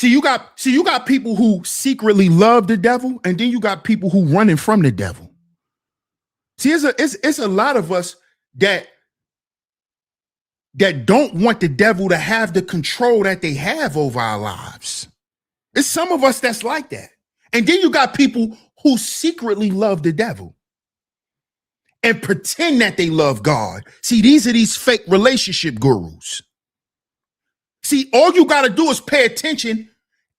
you got people who secretly love the devil, and then you got people who running from the devil. See, it's a lot of us that don't want the devil to have the control that they have over our lives. It's some of us that's like that. And then you got people who secretly love the devil and pretend that they love God. See, these are these fake relationship gurus. See, all you got to do is pay attention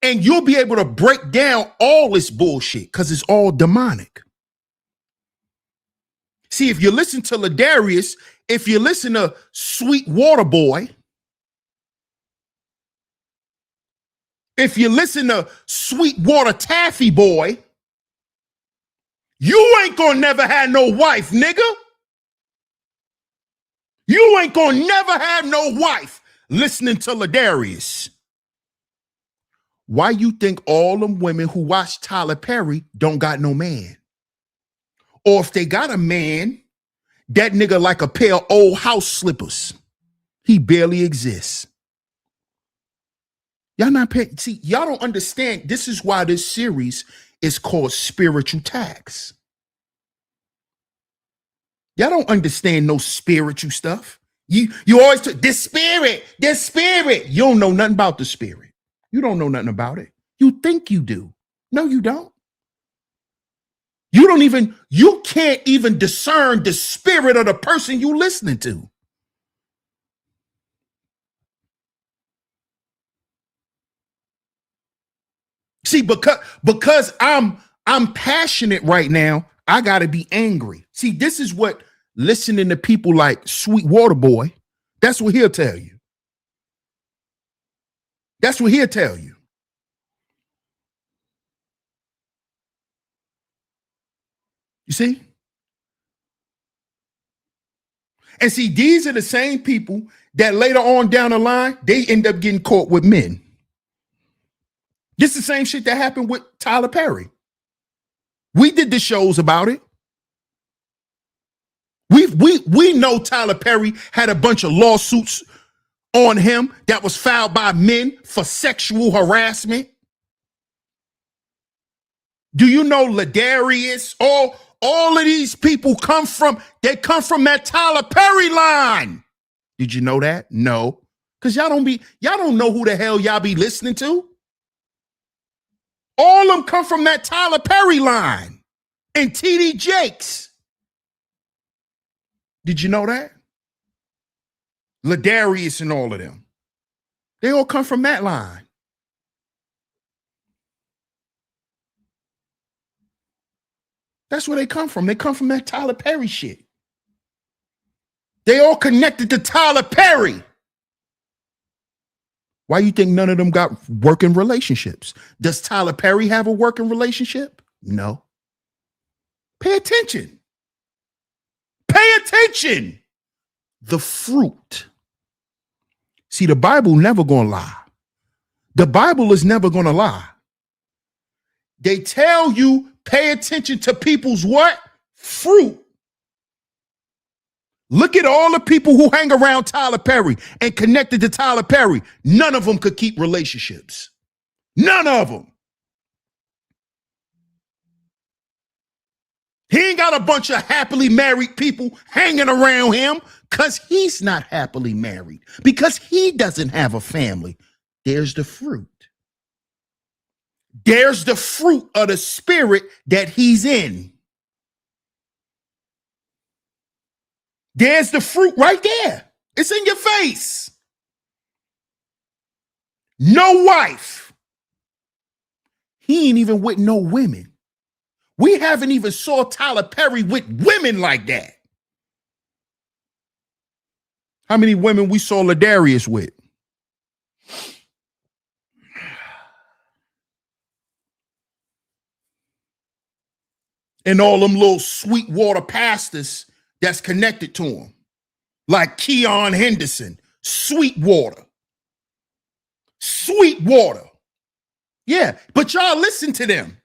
and you'll be able to break down all this bullshit because it's all demonic. See, if you listen to Ladarius, if you listen to Sweet Water Boy, if you listen to Sweet Water Taffy Boy, you ain't gonna never have no wife, nigga. You ain't gonna never have no wife listening to Ladarius. Why you think all them women who watch Tyler Perry don't got no man? Or if they got a man, that nigga like a pair of old house slippers. He barely exists. Y'all not paying. See, y'all don't understand. This is why this series is called Spiritual Tax. Y'all don't understand no spiritual stuff. You always talk, this spirit. You don't know nothing about the spirit. You don't know nothing about it. You think you do. No, you don't. You can't even discern the spirit of the person you listening to. See, because I'm passionate right now, I gotta be angry. See, this is what listening to people like Sweet Water Boy, that's what he'll tell you. That's what he'll tell you. You see? And see, these are the same people that later on down the line, they end up getting caught with men. This is the same shit that happened with Tyler Perry. We did the shows about it. We know Tyler Perry had a bunch of lawsuits on him that was filed by men for sexual harassment. Do you know Ladarius? All of these people come from that Tyler Perry line. Did you know that? No. Because y'all don't know who the hell y'all be listening to. All of them come from that Tyler Perry line and TD Jakes. Did you know that? Ladarius and all of them. They all come from that line. That's where they come from. They come from that Tyler Perry shit. They all connected to Tyler Perry. Why you think none of them got working relationships? Does Tyler Perry have a working relationship? No. Pay attention. Pay attention. The fruit. See, the Bible never gonna lie. The Bible is never gonna lie. They tell you pay attention to people's what? Fruit. Look at all the people who hang around Tyler Perry and connected to Tyler Perry. None of them could keep relationships. None of them. He ain't got a bunch of happily married people hanging around him because he's not happily married, because he doesn't have a family. There's the fruit. There's the fruit of the spirit that he's in. There's the fruit right there. It's in your face. No wife. He ain't even with no women. We haven't even saw Tyler Perry with women like that. How many women we saw Ladarius with? And all them little Sweetwater pastors that's connected to him. Like Keon Henderson, Sweetwater. Sweetwater. Yeah, but y'all listen to them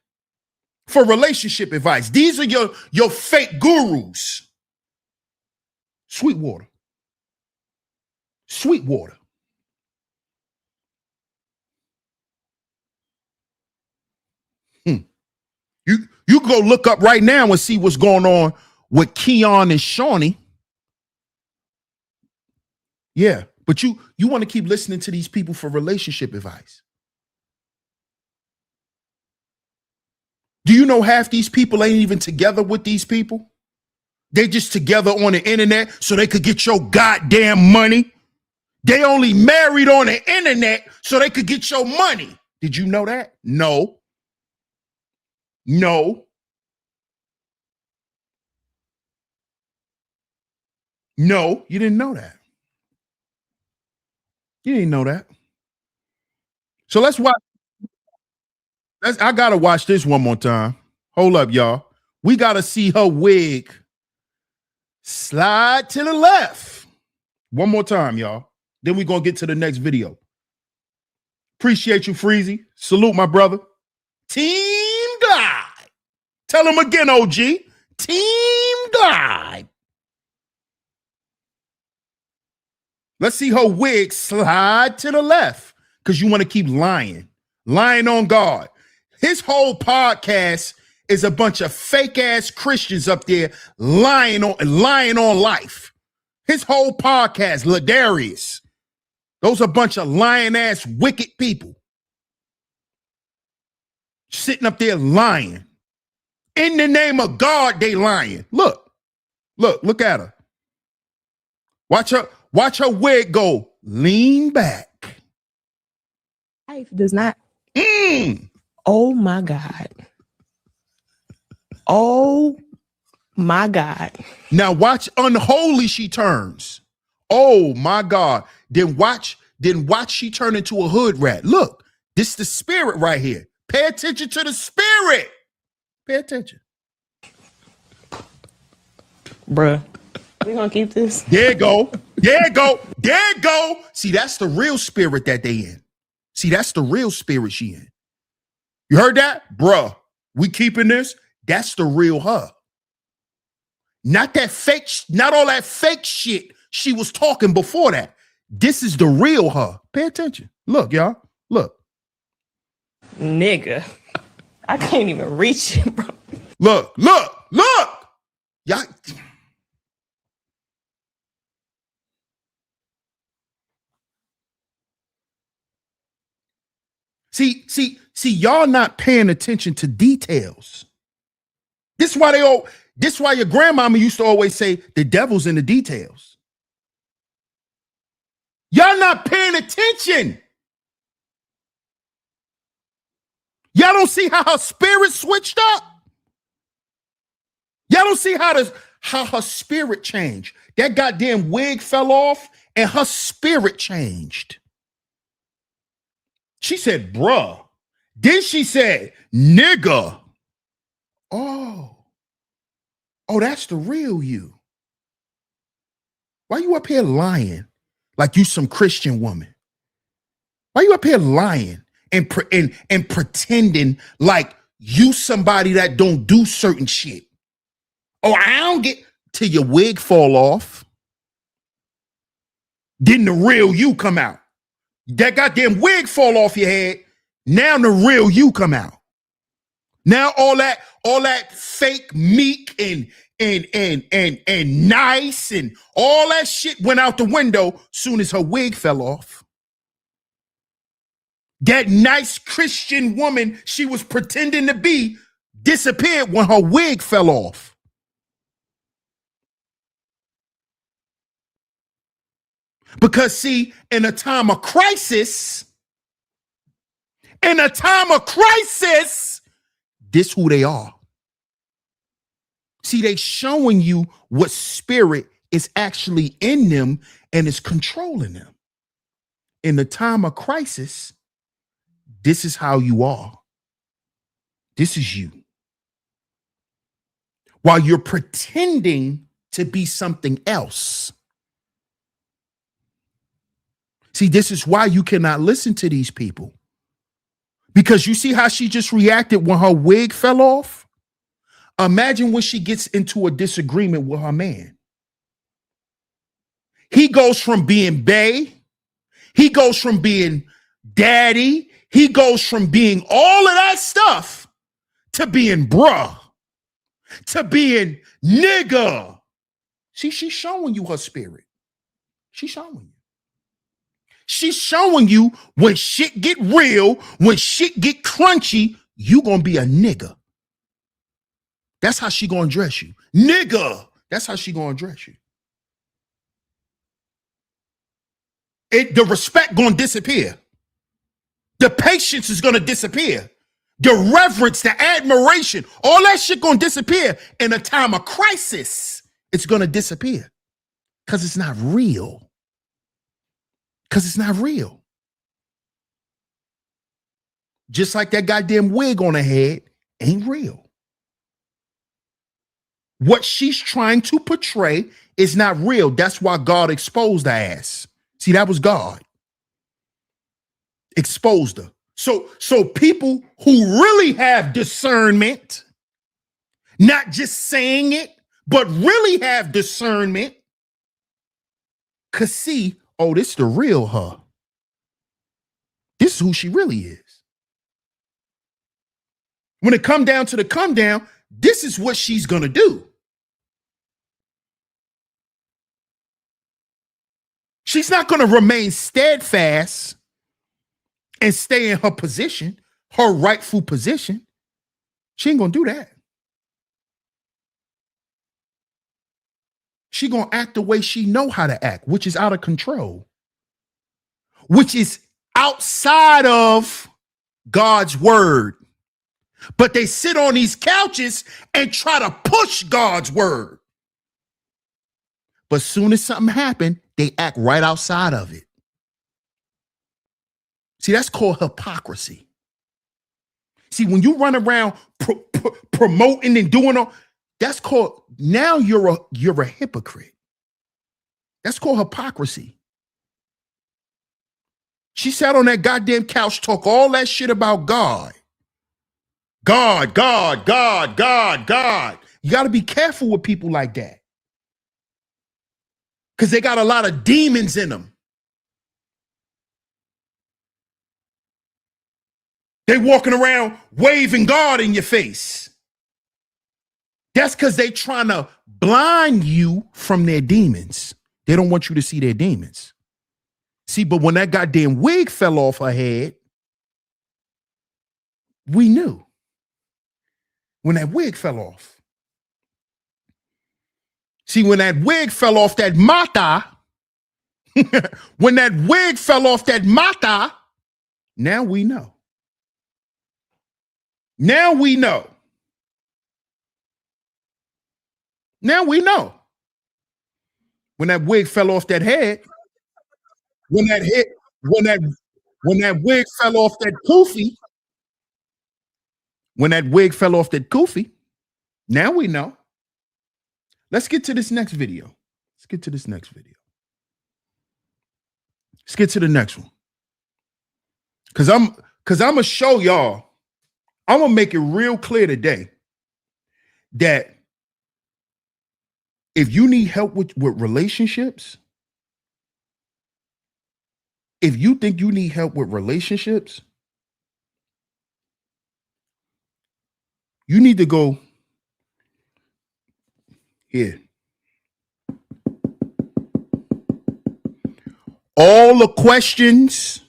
for relationship advice. These are your fake gurus. Sweetwater. Sweetwater. You go look up right now and see what's going on with Keon and Shawnee. Yeah, but you want to keep listening to these people for relationship advice. Do you know half these people ain't even together with these people? They just together on the internet so they could get your goddamn money. They only married on the internet so they could get your money. Did you know that? No. No. No, you didn't know that. You didn't know that. So let's watch. I gotta watch this one more time. Hold up, y'all. We gotta see her wig slide to the left. One more time, y'all. Then we're gonna get to the next video. Appreciate you, Freezy. Salute, my brother. Team Glide. Tell him again, OG. Team Glide. Let's see her wig slide to the left because you want to keep lying on God. His whole podcast is a bunch of fake ass Christians up there lying on life. His whole podcast, Ladarius. Those are a bunch of lying ass wicked people sitting up there lying. In the name of God, they lying. Look at her. Watch her wig go lean back. Life does not. Oh my God. Oh my God. Now watch unholy she turns. Oh my God. Then watch she turn into a hood rat. Look, this is the spirit right here. Pay attention to the spirit. Pay attention. Bruh. We're gonna keep this. There you go. There you go. There you go. See, that's the real spirit that they in. See, that's the real spirit she in. You heard that? Bruh, we keeping this. That's the real her. Not that fake, not all that fake shit she was talking before that. This is the real her. Pay attention. Look, y'all. Look. Nigga. I can't even reach it, bro. Look. Y'all. See, y'all not paying attention to details. This is why your grandmama used to always say the devil's in the details. Y'all not paying attention. Y'all don't see how her spirit switched up. Y'all don't see how her spirit changed. That goddamn wig fell off and her spirit changed. She said, bruh. Then she said, nigga. Oh, that's the real you. Why you up here lying like you some Christian woman? Why you up here lying and pretending like you somebody that don't do certain shit? Oh, I don't get till your wig fall off. Then the real you come out. That goddamn wig fall off your head. Now the real you come out. Now all that fake meek and nice and all that shit went out the window soon as her wig fell off. That nice Christian woman she was pretending to be disappeared when her wig fell off. Because see, in a time of crisis, this who they are. See, they showing you what spirit is actually in them and is controlling them. In the time of crisis, this is how you are. This is you. While you're pretending to be something else. See, this is why you cannot listen to these people. Because you see how she just reacted when her wig fell off? Imagine when she gets into a disagreement with her man. He goes from being bae, he goes from being daddy, he goes from being all of that stuff to being bruh, to being nigga. See, she's showing you her spirit. She's showing you. She's showing you when shit get real, when shit get crunchy, you gonna be a nigga. That's how she gonna dress you. Nigga. That's how she gonna dress you. The respect gonna disappear. The patience is gonna disappear. The reverence, the admiration, all that shit gonna disappear. In a time of crisis, it's gonna disappear. Because it's not real. Because it's not real. Just like that goddamn wig on her head ain't real. What she's trying to portray is not real. That's why God exposed her ass. See, that was God. Exposed her. So people who really have discernment, not just saying it, but really have discernment, could see, oh, this is the real her. This is who she really is. When it come down to the come down, this is what she's gonna do. She's not gonna remain steadfast and stay in her position, her rightful position. She ain't gonna do that. She gonna act the way she know how to act, which is out of control, which is outside of God's word. But they sit on these couches and try to push God's word. But soon as something happened, they act right outside of it. See, that's called hypocrisy. See, when you run around promoting and doing all, that's called, now you're a hypocrite. That's called hypocrisy. She sat on that goddamn couch, talk all that shit about God. God. You got to be careful with people like that. Because they got a lot of demons in them. They walking around waving God in your face. That's because they trying to blind you from their demons. They don't want you to see their demons. See, but when that goddamn wig fell off her head, we knew. When that wig fell off. See, when that wig fell off that mata, when that wig fell off that mata, now we know. Now we know. Now we know. When that wig fell off that head, when that wig fell off that kufi, when that wig fell off that kufi, now we know. Let's get to this next video. Let's get to this next video. Let's get to the next one. Cause I'm gonna show y'all, I'm gonna make it real clear today that if you need help with relationships, if you think you need help with relationships, you need to go here. All the questions,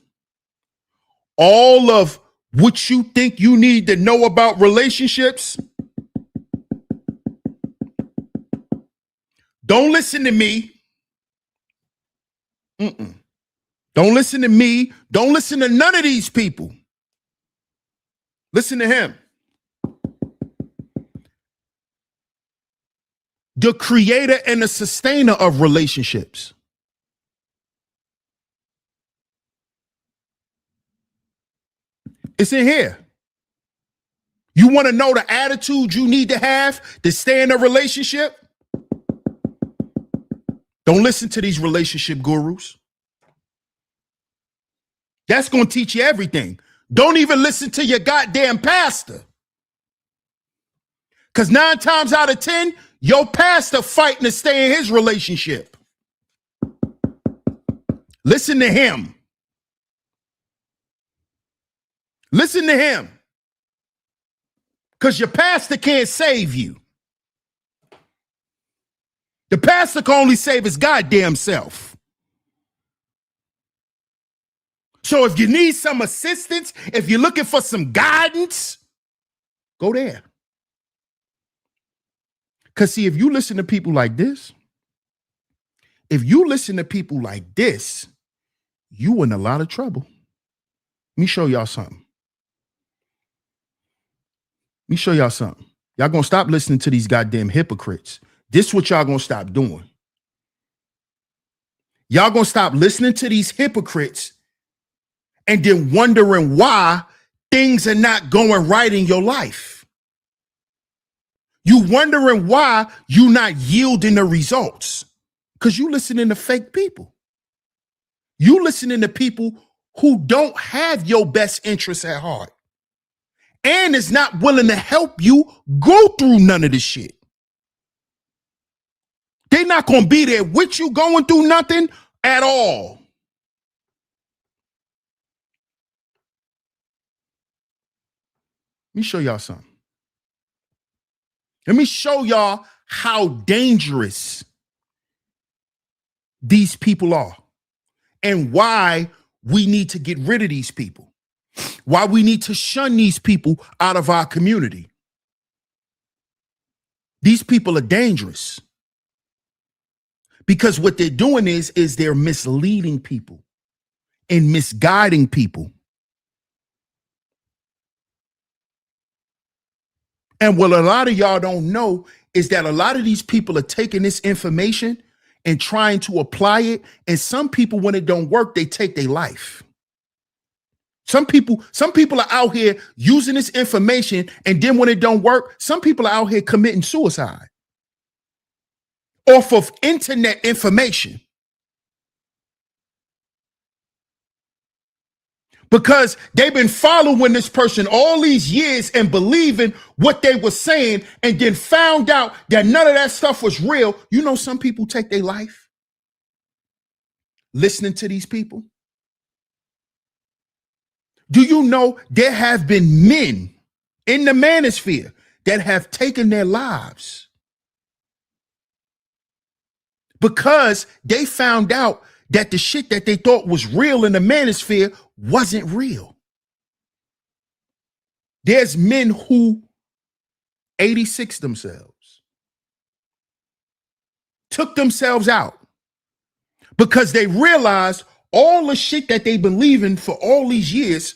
all of what you think you need to know about relationships, don't listen to me. Don't listen to me. Don't listen to none of these people. Listen to him. The creator and the sustainer of relationships. It's in here. You want to know the attitude you need to have to stay in a relationship? Don't listen to these relationship gurus. That's going to teach you everything. Don't even listen to your goddamn pastor. Because 9 times out of 10, your pastor fighting to stay in his relationship. Listen to him. Listen to him. Because your pastor can't save you. The pastor can only save his goddamn self. So if you need some assistance, if you're looking for some guidance, go there. Because see, if you listen to people like this, you in a lot of trouble. Let me show y'all something. Y'all gonna stop listening to these goddamn hypocrites. This is what y'all gonna stop doing. Y'all gonna stop listening to these hypocrites and then wondering why things are not going right in your life. You wondering why you not yielding the results. Because you listening to fake people. You listening to people who don't have your best interests at heart and is not willing to help you go through none of this shit. They're not going to be there with you going through nothing at all. Let me show y'all something. Let me show y'all how dangerous these people are and why we need to get rid of these people, why we need to shun these people out of our community. These people are dangerous because what they're doing is they're misleading people and misguiding people. And what a lot of y'all don't know is that a lot of these people are taking this information and trying to apply it. And some people, when it don't work, they take their life. Some people are out here using this information, and then when it don't work, some people are out here committing suicide off of internet information. Because they've been following this person all these years and believing what they were saying, and then found out that none of that stuff was real. You know, some people take their life listening to these people. Do you know there have been men in the manosphere that have taken their lives because they found out that the shit that they thought was real in the manosphere wasn't real? There's men who 86 themselves, took themselves out because they realized all the shit that they've been believing for all these years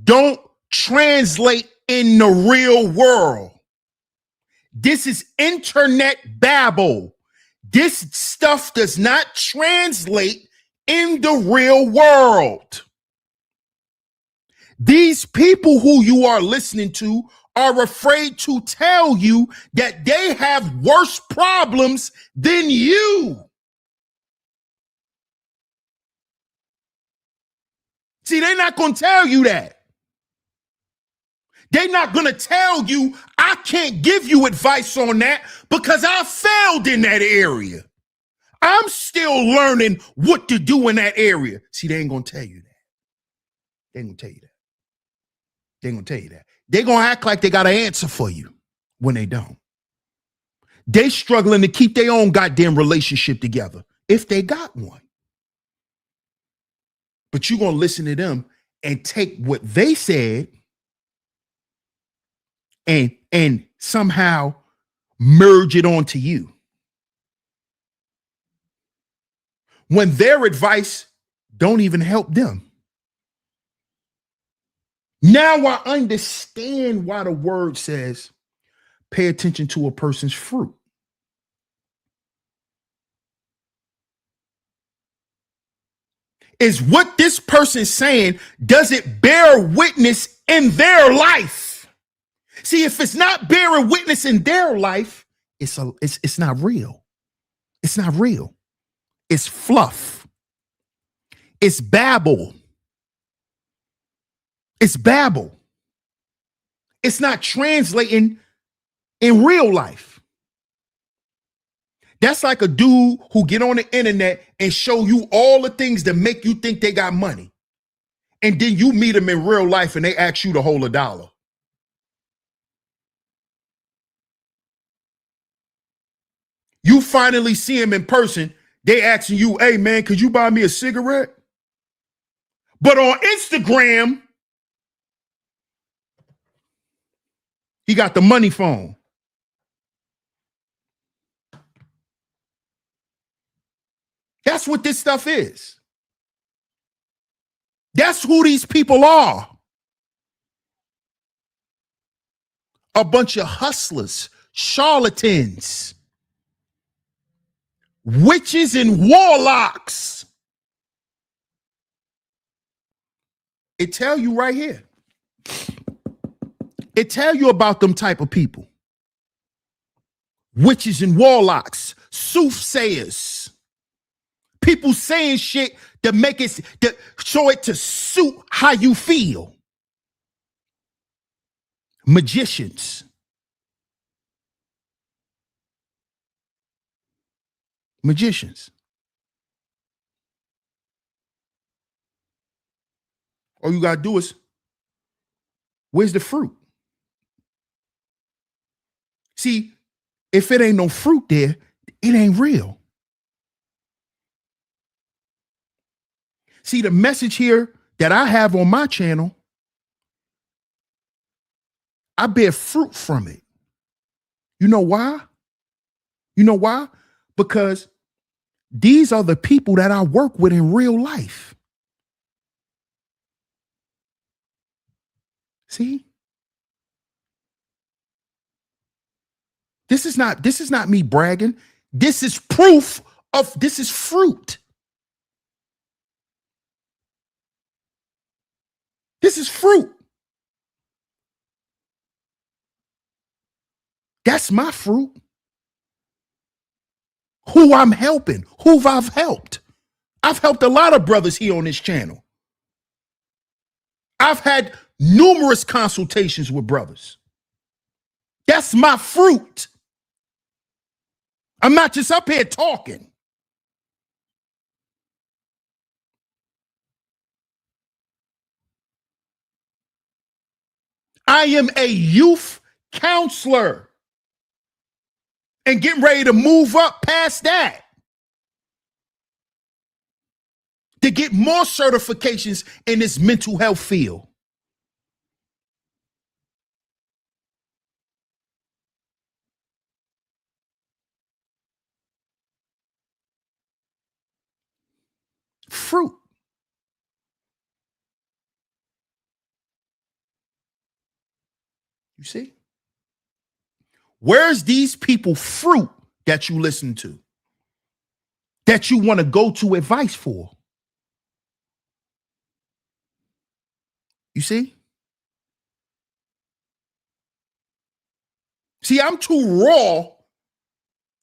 don't translate in the real world. This is internet babble. This stuff does not translate in the real world. These people who you are listening to are afraid to tell you that they have worse problems than you. See, they're not going to tell you that. They're not going to tell you, I can't give you advice on that because I failed in that area. I'm still learning what to do in that area. See, they ain't going to tell you that. They ain't going to tell you that. They ain't going to tell you that. They're going to act like they got an answer for you when they don't. They struggling to keep their own goddamn relationship together if they got one. But you're going to listen to them and take what they said and somehow merge it onto you, when their advice don't even help them. Now I understand why the word says, pay attention to a person's fruit. Is what this person's saying, does it bear witness in their life? See, if it's not bearing witness in their life, it's not real. It's not real. It's fluff. It's babble. It's babble. It's not translating in real life. That's like a dude who get on the internet and show you all the things that make you think they got money. And then you meet them in real life and they ask you to hold $1. You finally see him in person, they asking you, hey man, could you buy me a cigarette? But on Instagram, he got the money phone. That's what this stuff is. That's who these people are. A bunch of hustlers, charlatans, witches and warlocks. It tell you right here. It tell you about them type of people. Witches and warlocks, soothsayers, people saying shit to make it, to show it to suit how you feel. Magicians. Magicians. All you got to do is, where's the fruit? See, if it ain't no fruit there, it ain't real. See, the message here that I have on my channel, I bear fruit from it. You know why? You know why? Because these are the people that I work with in real life. See? This is not me bragging. This is proof of this is fruit. This is fruit. That's my fruit. Who I'm helping, who I've helped. I've helped a lot of brothers here on this channel. I've had numerous consultations with brothers. That's my fruit. I'm not just up here talking. I am a youth counselor and getting ready to move up past that to get more certifications in this mental health field. Fruit. You see? Where's these people fruit that you listen to? That you want to go to advice for? You see? See, I'm too raw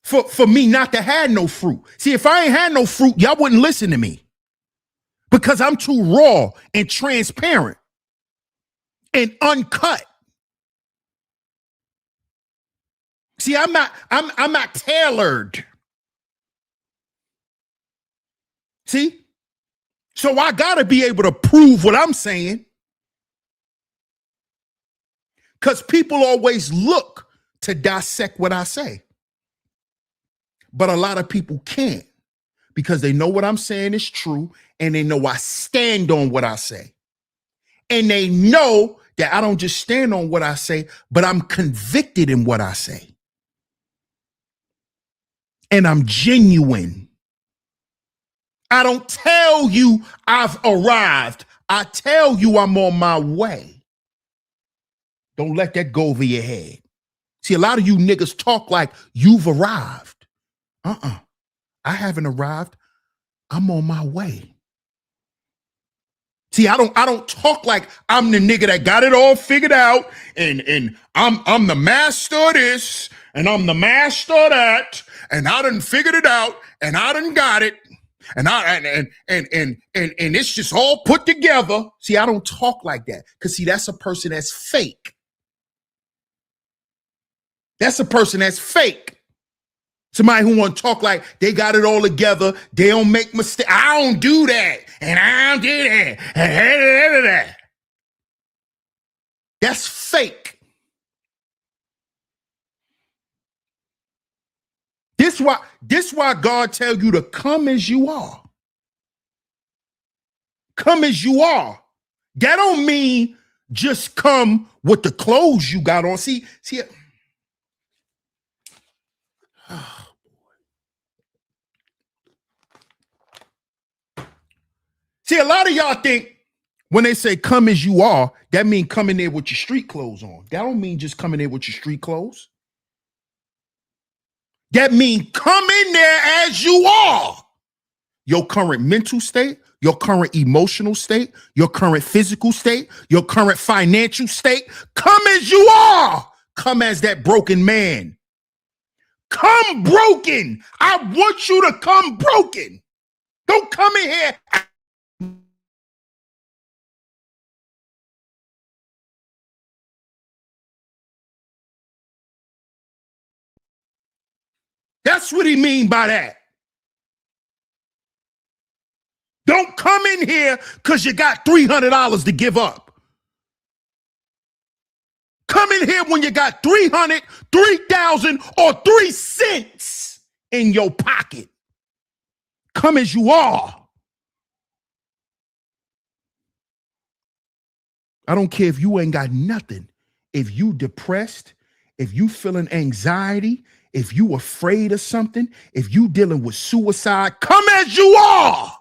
for me not to have no fruit. See, if I ain't had no fruit, y'all wouldn't listen to me. Because I'm too raw and transparent and uncut. See, I'm not tailored. See? So I gotta be able to prove what I'm saying. Because people always look to dissect what I say. But a lot of people can't because they know what I'm saying is true and they know I stand on what I say. And they know that I don't just stand on what I say, but I'm convicted in what I say. And I'm genuine. I don't tell you I've arrived. I tell you I'm on my way. Don't let that go over your head. See, a lot of you niggas talk like you've arrived. I haven't arrived. I'm on my way. See, I don't talk like I'm the nigga that got it all figured out and I'm the master of this and I'm the master of that and I done figured it out and I done got it and it's just all put together. See, I don't talk like that because see, that's a person that's fake. That's a person that's fake. Somebody who want to talk like they got it all together. They don't make mistakes. I don't do that. And I don't do that. That's fake. This why God tell you to come as you are. Come as you are. That don't mean just come with the clothes you got on. See. See, a lot of y'all think when they say come as you are, that mean come in there with your street clothes on. That don't mean just come in there with your street clothes. That mean come in there as you are. Your current mental state, your current emotional state, your current physical state, your current financial state. Come as you are. Come as that broken man. Come broken. I want you to come broken. Don't come in here. That's what he mean by that. Don't come in here because you got $300 to give up. Come in here when you got 300, 3,000, or 3 cents in your pocket. Come as you are. I don't care if you ain't got nothing. If you depressed, if you feeling anxiety, if you afraid of something, if you dealing with suicide, come as you are.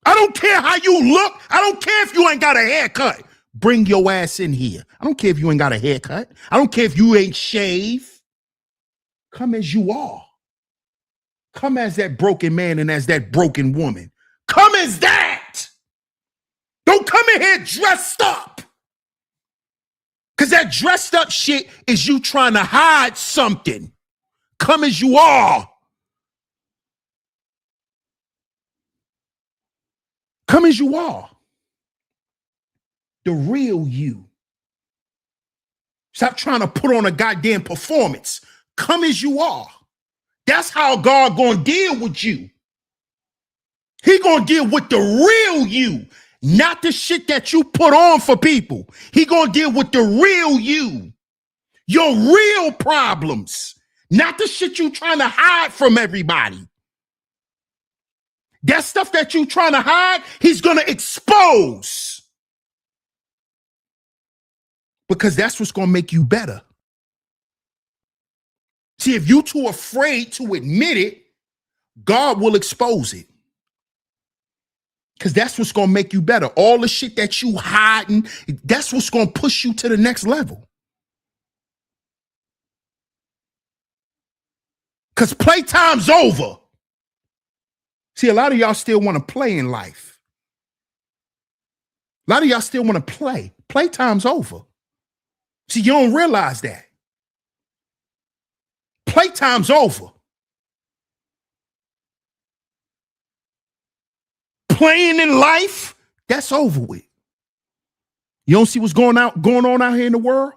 I don't care how you look. I don't care if you ain't got a haircut. Bring your ass in here. I don't care if you ain't got a haircut. I don't care if you ain't shaved. Come as you are. Come as that broken man and as that broken woman. Come as that. Don't come in here dressed up. Because that dressed up shit is you trying to hide something. Come as you are. Come as you are. The real you. Stop trying to put on a goddamn performance. Come as you are. That's how God gonna deal with you. He gonna deal with the real you, not the shit that you put on for people. He gonna deal with the real you. Your real problems, not the shit you trying to hide from everybody. That stuff that you trying to hide, he's going to expose. Because that's what's going to make you better. See, if you're too afraid to admit it, God will expose it. Because that's what's going to make you better. All the shit that you hiding, that's what's going to push you to the next level. Because playtime's over. See, a lot of y'all still want to play in life. A lot of y'all still want to play. Playtime's over. See, you don't realize that. Playtime's over. Playing in life, that's over with. You don't see what's going on out here in the world?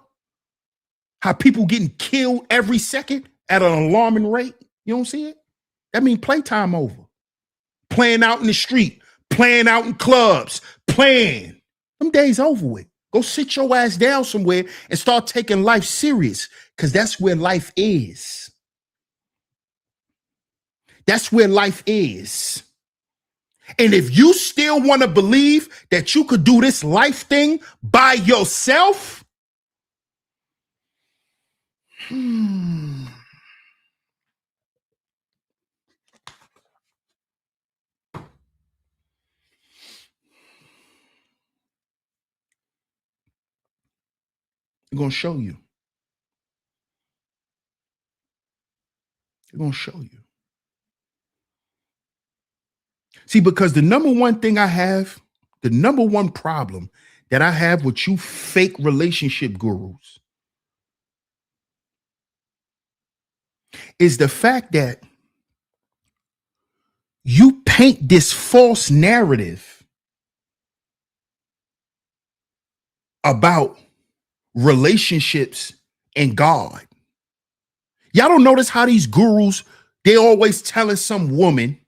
How people getting killed every second at an alarming rate? You don't see it? That means playtime over. Playing out in the street, playing out in clubs, playing. Them days over with. Go sit your ass down somewhere and start taking life serious, because that's where life is. That's where life is. And if you still want to believe that you could do this life thing by yourself, I'm going to show you. I'm going to show you. See, because the number one thing I have, the number one problem that I have with you fake relationship gurus is the fact that you paint this false narrative about relationships and God. Y'all don't notice how these gurus, they always telling some woman,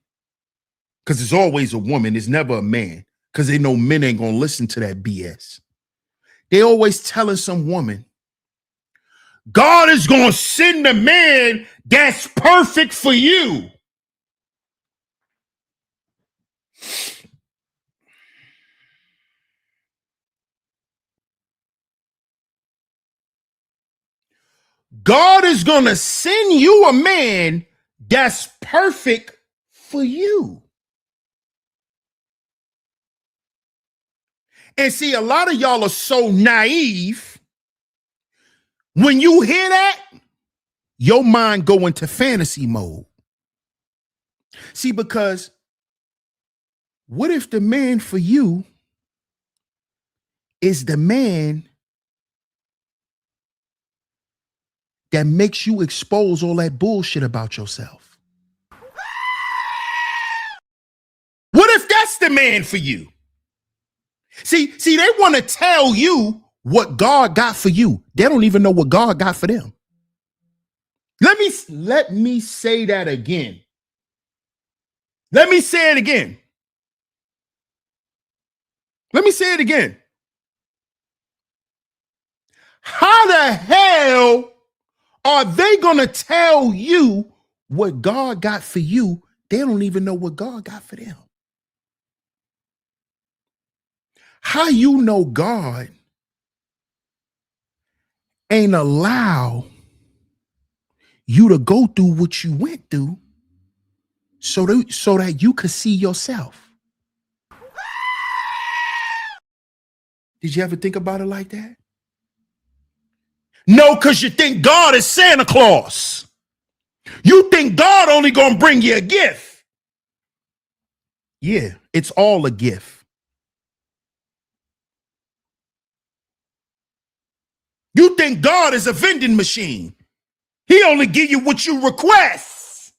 because it's always a woman, it's never a man, because they know men ain't gonna listen to that BS. They always telling some woman, God is going to send a man that's perfect for you. God is going to send you a man that's perfect for you. And see, a lot of y'all are so naive. When you hear that, your mind go into fantasy mode. See, because what if the man for you is the man that makes you expose all that bullshit about yourself? What if that's the man for you? See, they want to tell you what God got for you. They don't even know what God got for them. Let me say that again. Let me say it again. Let me say it again. How the hell are they going to tell you what God got for you? They don't even know what God got for them. How you know God ain't allow you to go through what you went through so that you could see yourself? Did you ever think about it like that? No, because you think God is Santa Claus. You think God only gonna bring you a gift. Yeah, it's all a gift. You think God is a vending machine. He only give you what you request.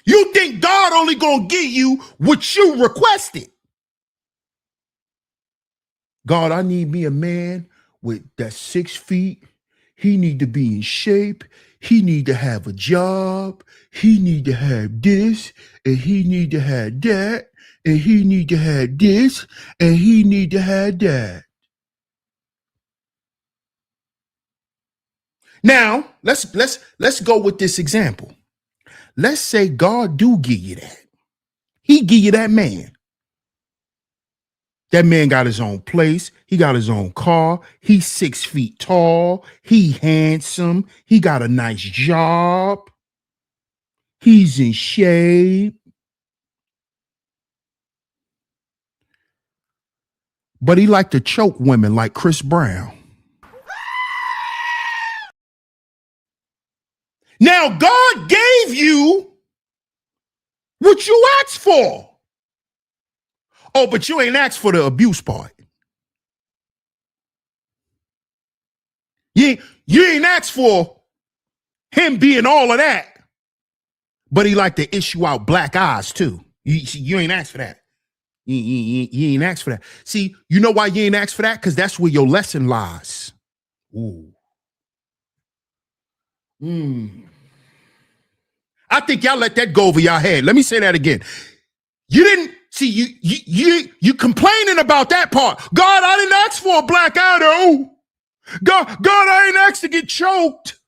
You think God only gonna give you what you requested. God, I need me a man with that's 6 feet. He need to be in shape. He need to have a job. He need to have this, and he need to have that, and he need to have this, and he need to have that. Now, let's go with this example. Let's say God do give you that. He give you that man. That man got his own place. He got his own car. He's 6 feet tall. He handsome. He got a nice job. He's in shape. But he like to choke women like Chris Brown. Now, God gave you what you asked for. Oh, but you ain't asked for the abuse part. You ain't asked for him being all of that. But he like to issue out black eyes too. You ain't asked for that. You ain't asked for that. See, you know why you ain't asked for that? Because that's where your lesson lies. Ooh. I think y'all let that go over your head. Let me say that again. You didn't see you complaining about that part. God, I didn't ask for a black eye though. God, I ain't asked to get choked.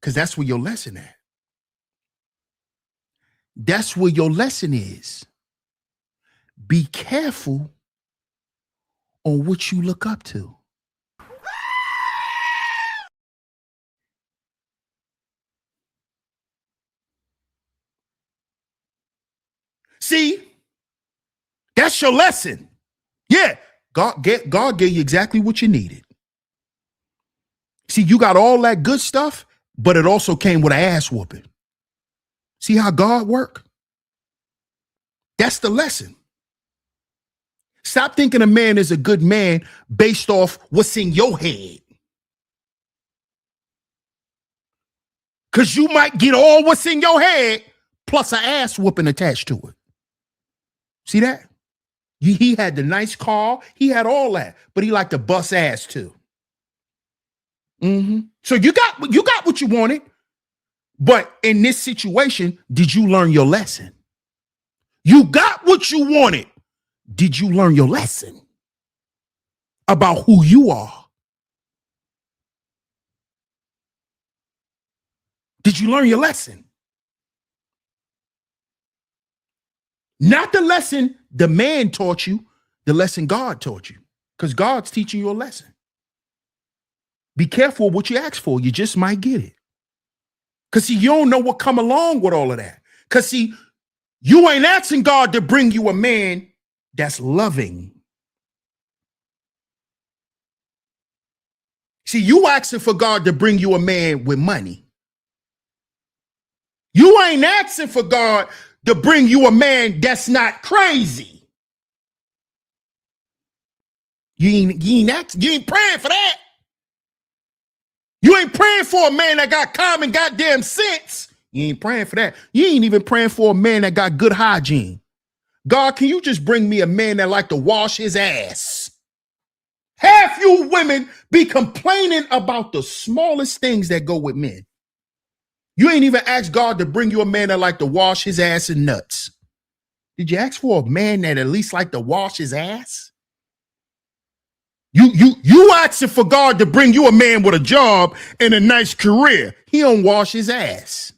Because that's where your lesson at. That's where your lesson is. Be careful on what you look up to. See, that's your lesson. Yeah, God gave you exactly what you needed. See, you got all that good stuff, but it also came with an ass whooping. See how God work? That's the lesson. Stop thinking a man is a good man based off what's in your head. Because you might get all what's in your head plus an ass whooping attached to it. See that? He had the nice car. He had all that. But he liked to bust ass too. So you got what you wanted. But in this situation, did you learn your lesson? You got what you wanted. Did you learn your lesson about who you are? Did you learn your lesson? Not the lesson the man taught you, the lesson God taught you. Because God's teaching you a lesson. Be careful what you ask for. You just might get it. Because see, you don't know what come along with all of that. Because see, you ain't asking God to bring you a man that's loving. See, you asking for God to bring you a man with money. You ain't asking for God to bring you a man that's not crazy. You ain't praying for that. You ain't praying for a man that got common goddamn sense. You ain't praying for that. You ain't even praying for a man that got good hygiene. God, can you just bring me a man that like to wash his ass? Half you women be complaining about the smallest things that go with men. You ain't even asked God to bring you a man that like to wash his ass and nuts. Did you ask for a man that at least like to wash his ass? You asking for God to bring you a man with a job and a nice career. He don't wash his ass.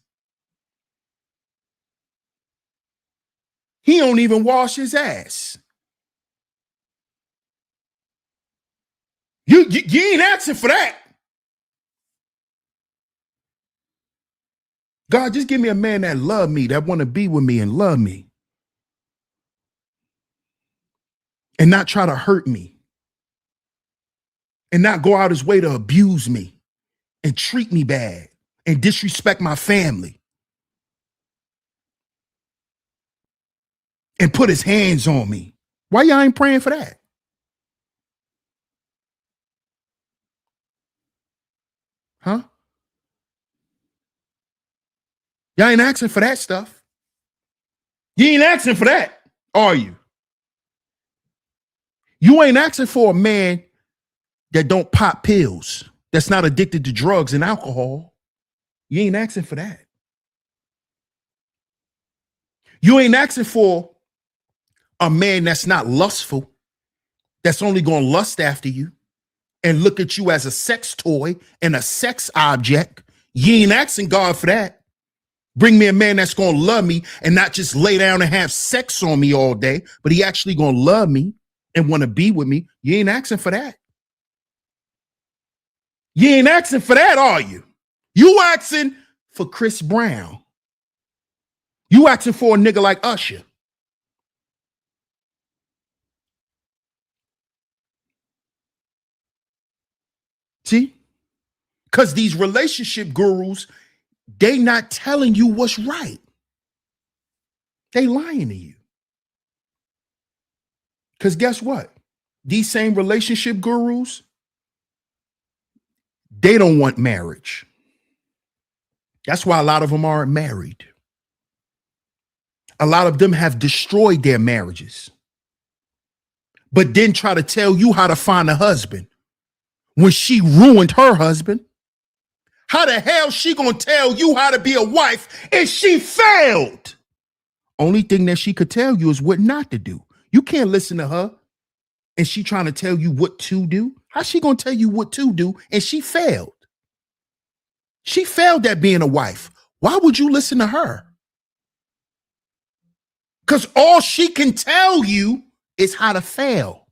He don't even wash his ass. You ain't asking for that. God, just give me a man that love me, that want to be with me and love me. And not try to hurt me. And not go out his way to abuse me and treat me bad and disrespect my family. And put his hands on me. Why y'all ain't praying for that? Huh? Y'all ain't asking for that stuff. You ain't asking for that, are you? You ain't asking for a man that don't pop pills, that's not addicted to drugs and alcohol. You ain't asking for that. You ain't asking for a man that's not lustful, that's only going to lust after you and look at you as a sex toy and a sex object. You ain't asking God for that. Bring me a man that's going to love me and not just lay down and have sex on me all day, but he actually going to love me and want to be with me. You ain't asking for that. You ain't asking for that, are you? You asking for Chris Brown. You asking for a nigga like Usher. See? Because these relationship gurus, they not telling you what's right. They lying to you. Because guess what? These same relationship gurus, they don't want marriage. That's why a lot of them aren't married. A lot of them have destroyed their marriages, but then try to tell you how to find a husband when she ruined her husband. How the hell she gonna tell you how to be a wife if she failed? Only thing that she could tell you is what not to do. You can't listen to her and she trying to tell you what to do. How's she gonna tell you what to do and she failed? She failed at being a wife. Why would you listen to her? Because all she can tell you is how to fail.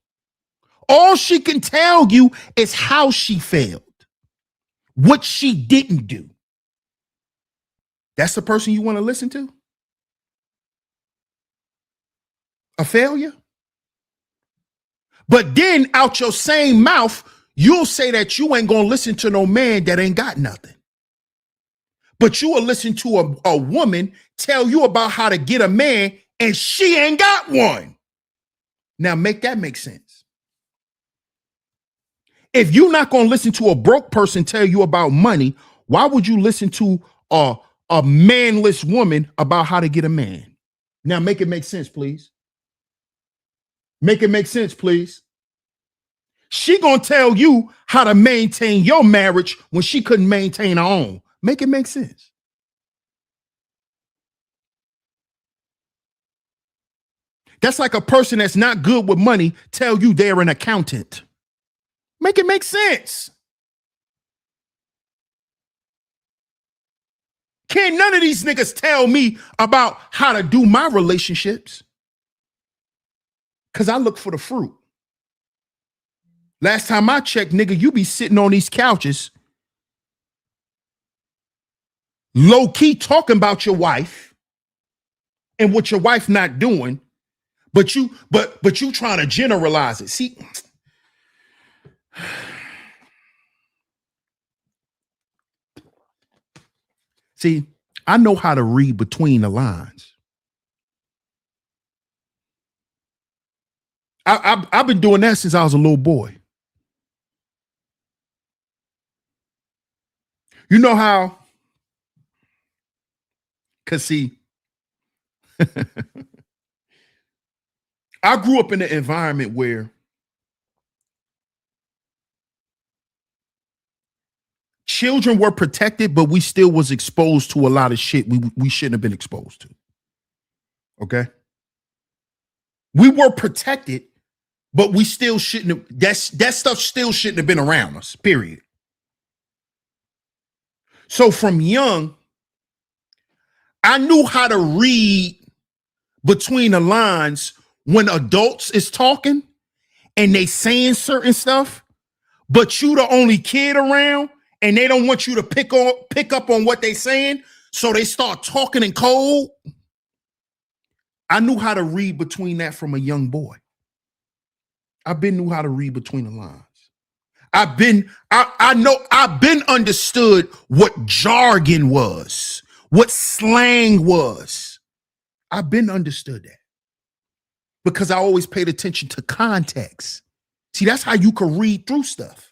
All she can tell you is how she failed, what she didn't do. That's the person you want to listen to? A failure? But then out your same mouth, you'll say that you ain't going to listen to no man that ain't got nothing. But you will listen to a woman tell you about how to get a man and she ain't got one. Now make that make sense. If you're not going to listen to a broke person tell you about money, why would you listen to a manless woman about how to get a man? Now make it make sense, please. Make it make sense, please. She going to tell you how to maintain your marriage when she couldn't maintain her own. Make it make sense. That's like a person that's not good with money tell you they're an accountant. Make it make sense. Can't none of these niggas tell me about how to do my relationships. Because I look for the fruit. Last time I checked, nigga, you be sitting on these couches, low key talking about your wife and what your wife not doing, but you trying to generalize it. See, I know how to read between the lines. I've been doing that since I was a little boy. You know how? Because see, I grew up in an environment where children were protected, but we still was exposed to a lot of shit we shouldn't have been exposed to. Okay? We were protected, but we still shouldn't have, that stuff still shouldn't have been around us, period. So from young, I knew how to read between the lines when adults is talking and they saying certain stuff, but you the only kid around and they don't want you to pick up on what they saying, so they start talking in code. I knew how to read between that from a young boy. I've been knew how to read between the lines. I've been understood what jargon was, what slang was. I've been understood that because I always paid attention to context. See, that's how you can read through stuff.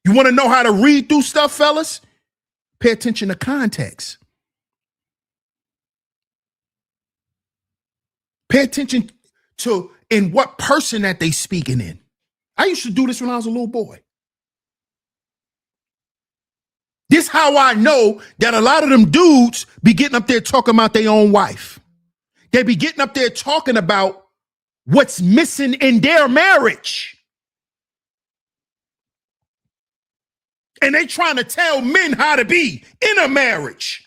You want to know how to read through stuff, fellas? Pay attention to context. Pay attention to in what person that they speaking in. I used to do this when I was a little boy. This how I know that a lot of them dudes be getting up there talking about their own wife. They be getting up there talking about what's missing in their marriage. And they trying to tell men how to be in a marriage.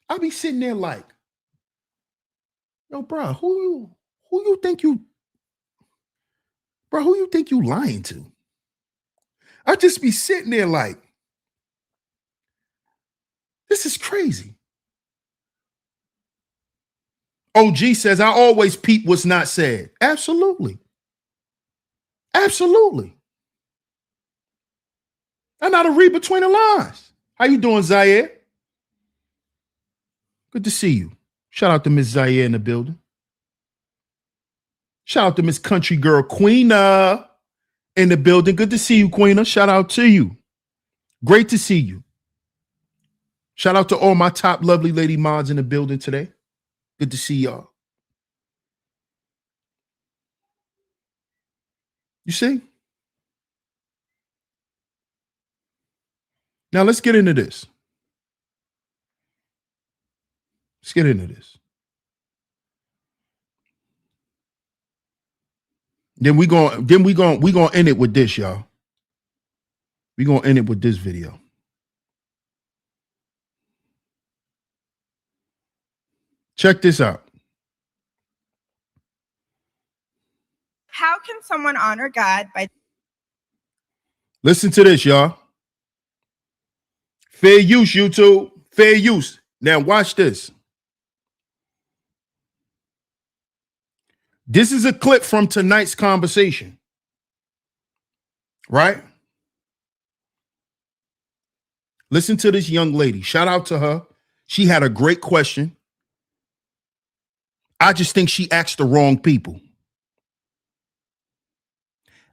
I be sitting there like, yo, bro, who you think you lying to? I just be sitting there like, this is crazy. OG says, I always peep what's not said. Absolutely. Absolutely. I know how to read between the lines. How you doing, Zaire? Good to see you. Shout out to Miss Zaire in the building. Shout out to Miss Country Girl Queena in the building. Good to see you, Queena. Shout out to you. Great to see you. Shout out to all my top lovely lady mods in the building today. Good to see y'all. You see? Now let's get into this. Let's get into this. Then we gonna end it with this, y'all. We gonna end it with this video. Check this out. How can someone honor God by... Listen to this, y'all. Fair use, YouTube. Fair use. Now watch this. This is a clip from tonight's conversation. Right? Listen to this young lady. Shout out to her. She had a great question. I just think she asked the wrong people.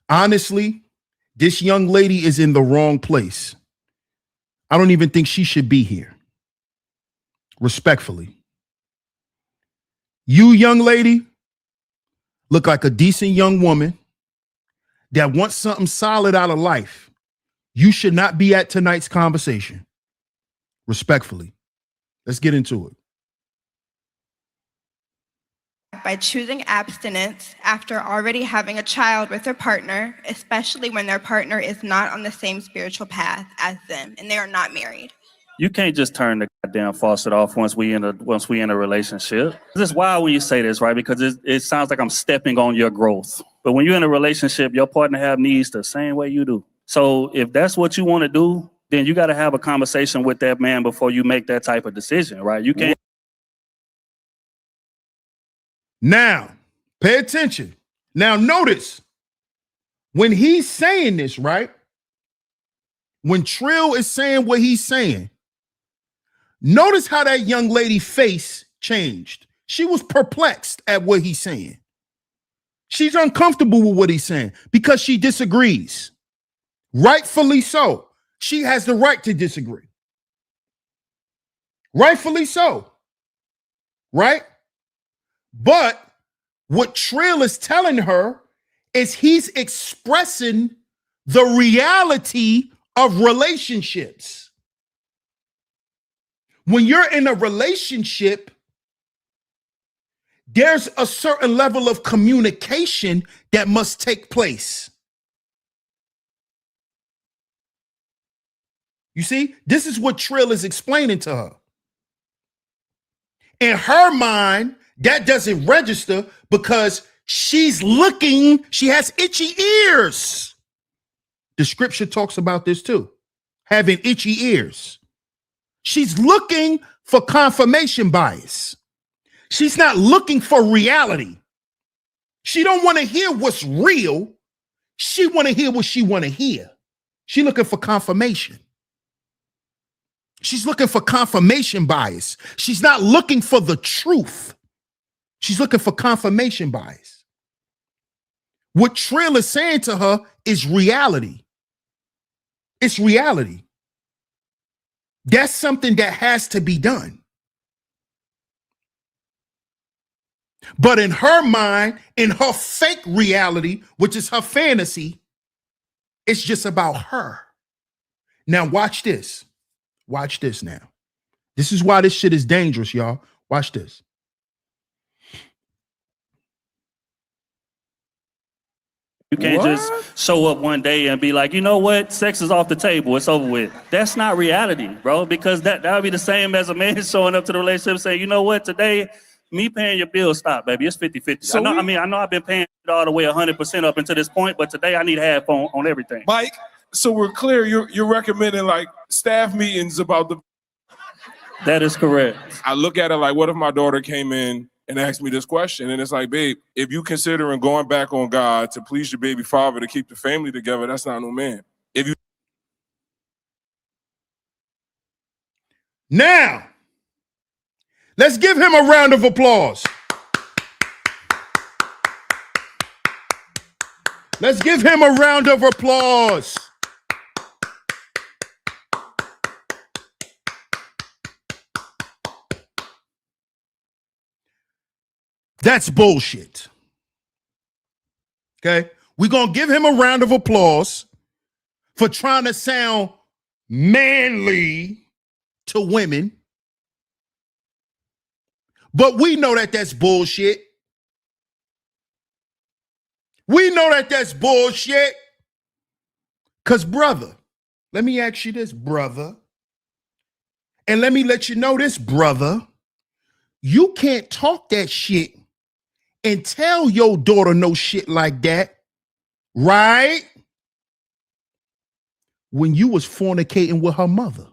Honestly, this young lady is in the wrong place. I don't even think she should be here. Respectfully. You, young lady, look like a decent young woman that wants something solid out of life. You should not be at tonight's conversation. Respectfully. Let's get into it. by choosing abstinence after already having a child with their partner, especially when their partner is not on the same spiritual path as them and they are not married? You can't just turn the goddamn faucet off once we in a relationship. It's wild when you say this, right? Because it sounds like I'm stepping on your growth. But when you're in a relationship, your partner have needs the same way you do. So if that's what you want to do, then you got to have a conversation with that man before you make that type of decision, right? You can't. Now, pay attention. Now, notice when he's saying this, right? When Trill is saying what he's saying, notice how that young lady's face changed. She was perplexed at what he's saying. She's uncomfortable with what he's saying because she disagrees. Rightfully so. She has the right to disagree. Rightfully so. Right? But what Trill is telling her is he's expressing the reality of relationships. When you're in a relationship, there's a certain level of communication that must take place. You see, this is what Trill is explaining to her. In her mind, that doesn't register because she's looking, she has itchy ears. The scripture talks about this too, having itchy ears. She's looking for confirmation bias. She's not looking for reality. She don't want to hear what's real. She want to hear what she want to hear. She's looking for confirmation. She's looking for confirmation bias. She's not looking for the truth. She's looking for confirmation bias. What Trill is saying to her is reality. It's reality. That's something that has to be done. But in her mind, in her fake reality, which is her fantasy, it's just about her. Now watch this. Watch this now. This is why this shit is dangerous, y'all. Watch this. You can't just show up one day and be like, you know what? Sex is off the table. It's over with. That's not reality, bro, because that would be the same as a man showing up to the relationship saying, you know what? Today, me paying your bill, stop, baby. It's 50-50. So I know I've been paying it all the way 100% up until this point, but today I need half on everything. Mike, so we're clear. You're recommending like staff meetings about the. That is correct. I look at it like, what if my daughter came in and asked me this question? And it's like, babe, if you considering going back on God to please your baby father to keep the family together, that's not no man. If you now, let's give him a round of applause. Let's give him a round of applause. That's bullshit. Okay? We're going to give him a round of applause for trying to sound manly to women. But we know that that's bullshit. We know that that's bullshit. Because, brother, let me ask you this, brother. And let me let you know this, brother. You can't talk that shit and tell your daughter no shit like that, right? When you was fornicating with her mother.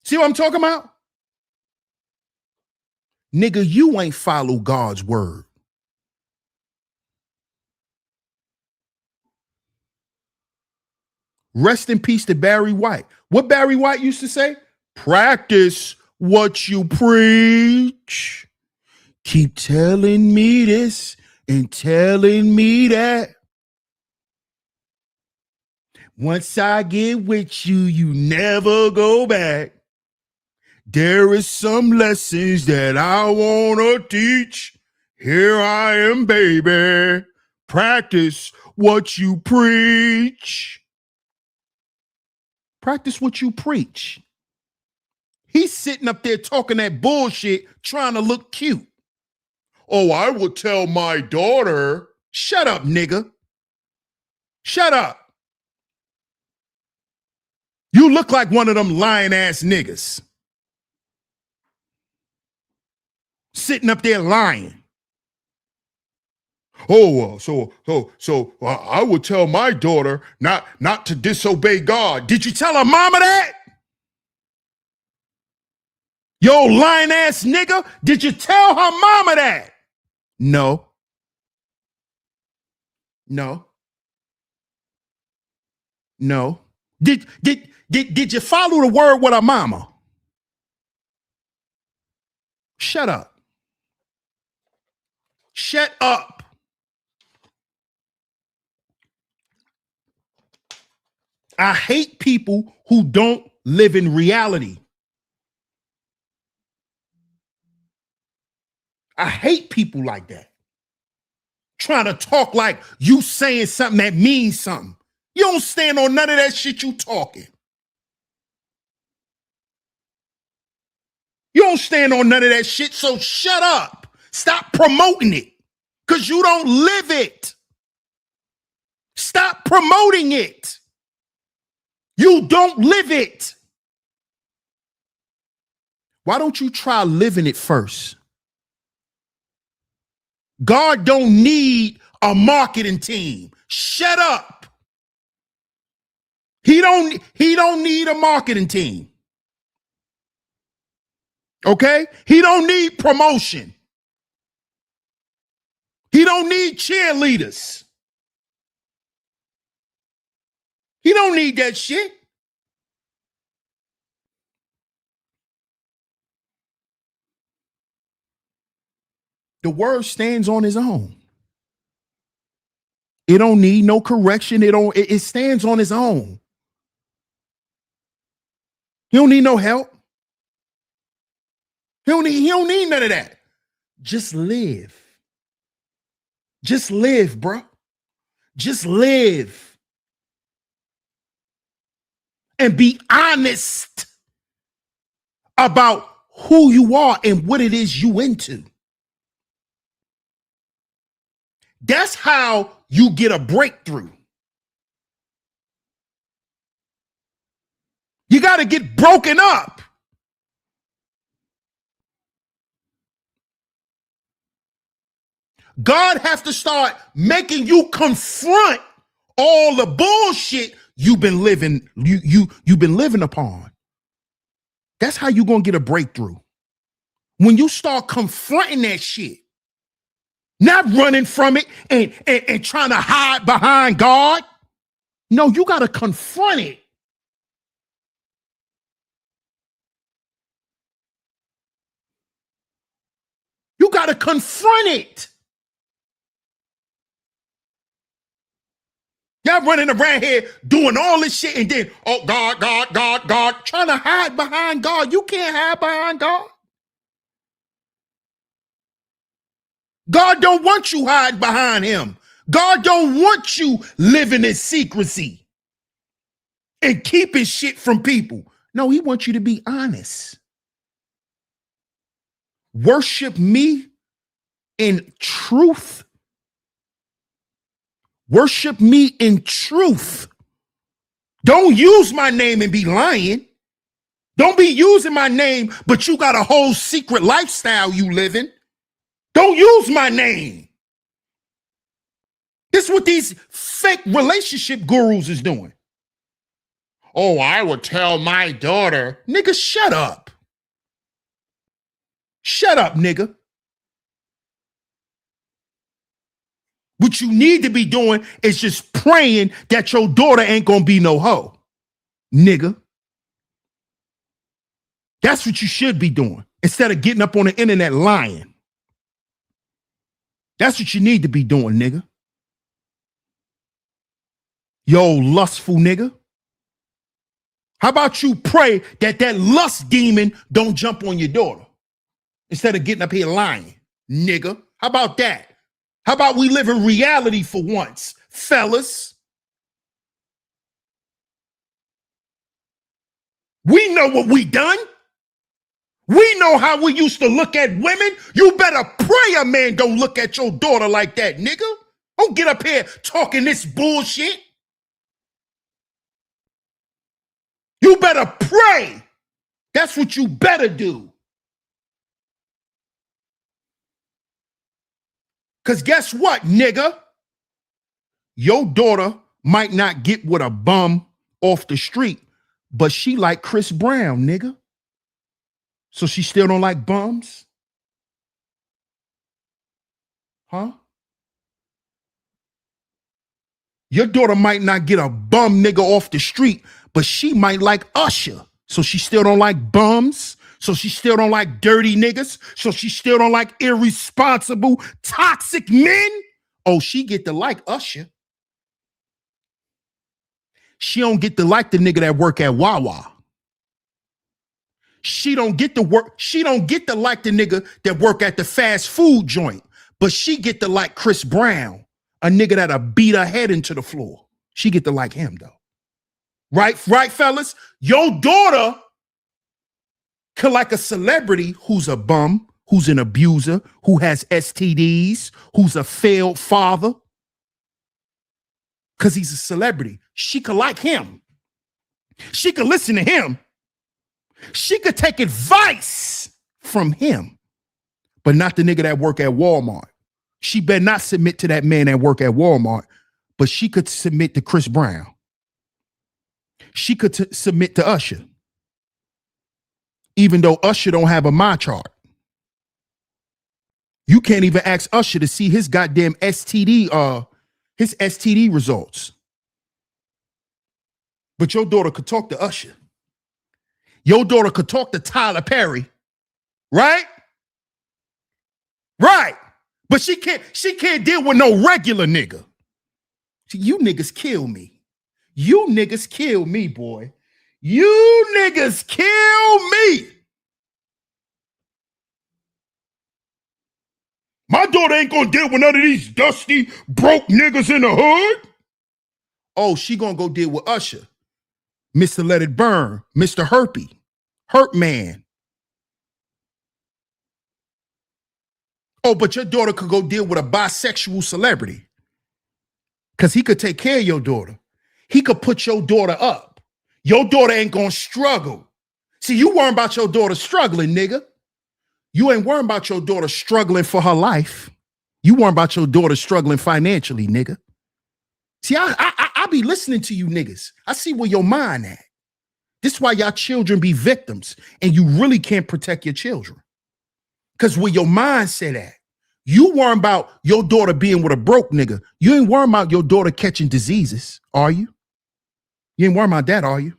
See what I'm talking about? Nigga, you ain't follow God's word. Rest in peace to Barry White. What Barry White used to say? Practice what you preach. Keep telling me this and telling me that. Once I get with you, you never go back. There is some lessons that I want to teach. Here I am, baby. Practice what you preach. Practice what you preach. He's sitting up there talking that bullshit, trying to look cute. Oh, I will tell my daughter. Shut up, nigga. Shut up. You look like one of them lying ass niggas. Sitting up there lying. Oh, so I would tell my daughter not to disobey God. Did you tell her mama that? Yo, lying ass nigga, did you tell her mama that? No. No. No. Did you follow the word with her mama? Shut up. Shut up. I hate people who don't live in reality. I hate people like that. Trying to talk like you saying something that means something. You don't stand on none of that shit you talking. You don't stand on none of that shit, so shut up. Stop promoting it, because you don't live it. Stop promoting it. You don't live it. Why don't you try living it first? God don't need a marketing team. Shut up. He don't need a marketing team. Okay? He don't need promotion. He don't need cheerleaders. He don't need that shit. The word stands on its own. It don't need no correction. It stands on its own. He don't need no help. He don't need none of that. Just live. Just live, bro. Just live. And be honest about who you are and what it is you into. That's how you get a breakthrough. You got to get broken up. God has to start making you confront all the bullshit you've been living, you've been living upon. That's how you're going to get a breakthrough. When you start confronting that shit, not running from it and trying to hide behind God. No, you got to confront it. You got to confront it. Y'all running around here doing all this shit and then, oh, God, trying to hide behind God. You can't hide behind God. God don't want you hiding behind him. God don't want you living in secrecy and keeping shit from people. No, he wants you to be honest. Worship me in truth. Worship me in truth. Don't use my name and be lying. Don't be using my name, but you got a whole secret lifestyle you living. Don't use my name. This is what these fake relationship gurus is doing. Oh, I would tell my daughter. Nigga, shut up. Shut up, nigga. What you need to be doing is just praying that your daughter ain't gonna be no hoe, nigga. That's what you should be doing instead of getting up on the internet lying. That's what you need to be doing, nigga. Yo, lustful nigga. How about you pray that lust demon don't jump on your daughter instead of getting up here lying, nigga? How about that? How about we live in reality for once, fellas? We know what we done. We know how we used to look at women. You better pray a man don't look at your daughter like that, nigga. Don't get up here talking this bullshit. You better pray. That's what you better do. Because guess what, nigga? Your daughter might not get with a bum off the street, but she like Chris Brown, nigga. So she still don't like bums? Huh? Your daughter might not get a bum nigga off the street, but she might like Usher. So she still don't like bums? So she still don't like dirty niggas? So she still don't like irresponsible, toxic men? Oh, she get to like Usher. She don't get to like the nigga that work at Wawa. She don't get to like the nigga that work at the fast food joint, but she get to like Chris Brown, a nigga that'll beat her head into the floor. She get to like him though. Right, fellas? Your daughter could like a celebrity who's a bum, who's an abuser, who has STDs, who's a failed father. Because he's a celebrity. She could like him. She could listen to him. She could take advice from him, but not the nigga that work at Walmart. She better not submit to that man that work at Walmart, but she could submit to Chris Brown. She could submit to Usher, even though Usher don't have a my chart. You can't even ask Usher to see his goddamn STD, his STD results. But your daughter could talk to Usher. Your daughter could talk to Tyler Perry, right? Right. But she can't deal with no regular nigga. See, you niggas kill me. You niggas kill me, boy. You niggas kill me. My daughter ain't gonna deal with none of these dusty, broke niggas in the hood. Oh, she gonna go deal with Usher. Mr. Let It Burn, Mr. Herpy, Hurt Man. Oh, but your daughter could go deal with a bisexual celebrity because he could take care of your daughter. He could put your daughter up. Your daughter ain't gonna struggle. See, you worrying about your daughter struggling, nigga. You ain't worrying about your daughter struggling for her life. You worrying about your daughter struggling financially, nigga. See, I be listening to you niggas. I see where your mind at. This is why y'all children be victims and you really can't protect your children. Because where your mindset at, you worrying about your daughter being with a broke nigga. You ain't worrying about your daughter catching diseases, are you? You ain't worrying about that, are you?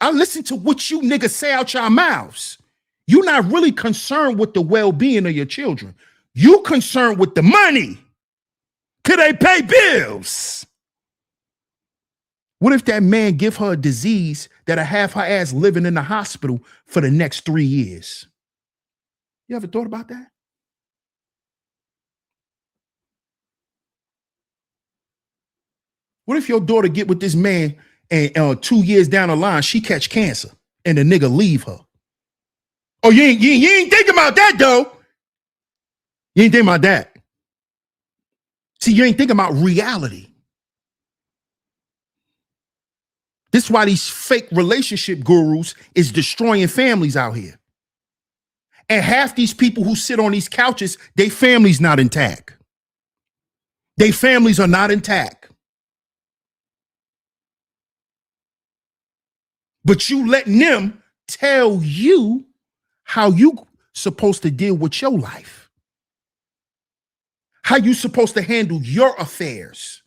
I listen to what you niggas say out your mouths. You're not really concerned with the well-being of your children. You concerned with the money. Could they pay bills? What if that man give her a disease that'll have her ass living in the hospital for the next 3 years? You ever thought about that? What if your daughter get with this man and 2 years down the line, she catch cancer and the nigga leave her? Oh, you ain't thinking about that, though. You ain't thinking about that. See, you ain't thinking about reality. This is why these fake relationship gurus is destroying families out here. And half these people who sit on these couches, their family's not intact. Their families are not intact. But you letting them tell you how you supposed to deal with your life. How you supposed to handle your affairs.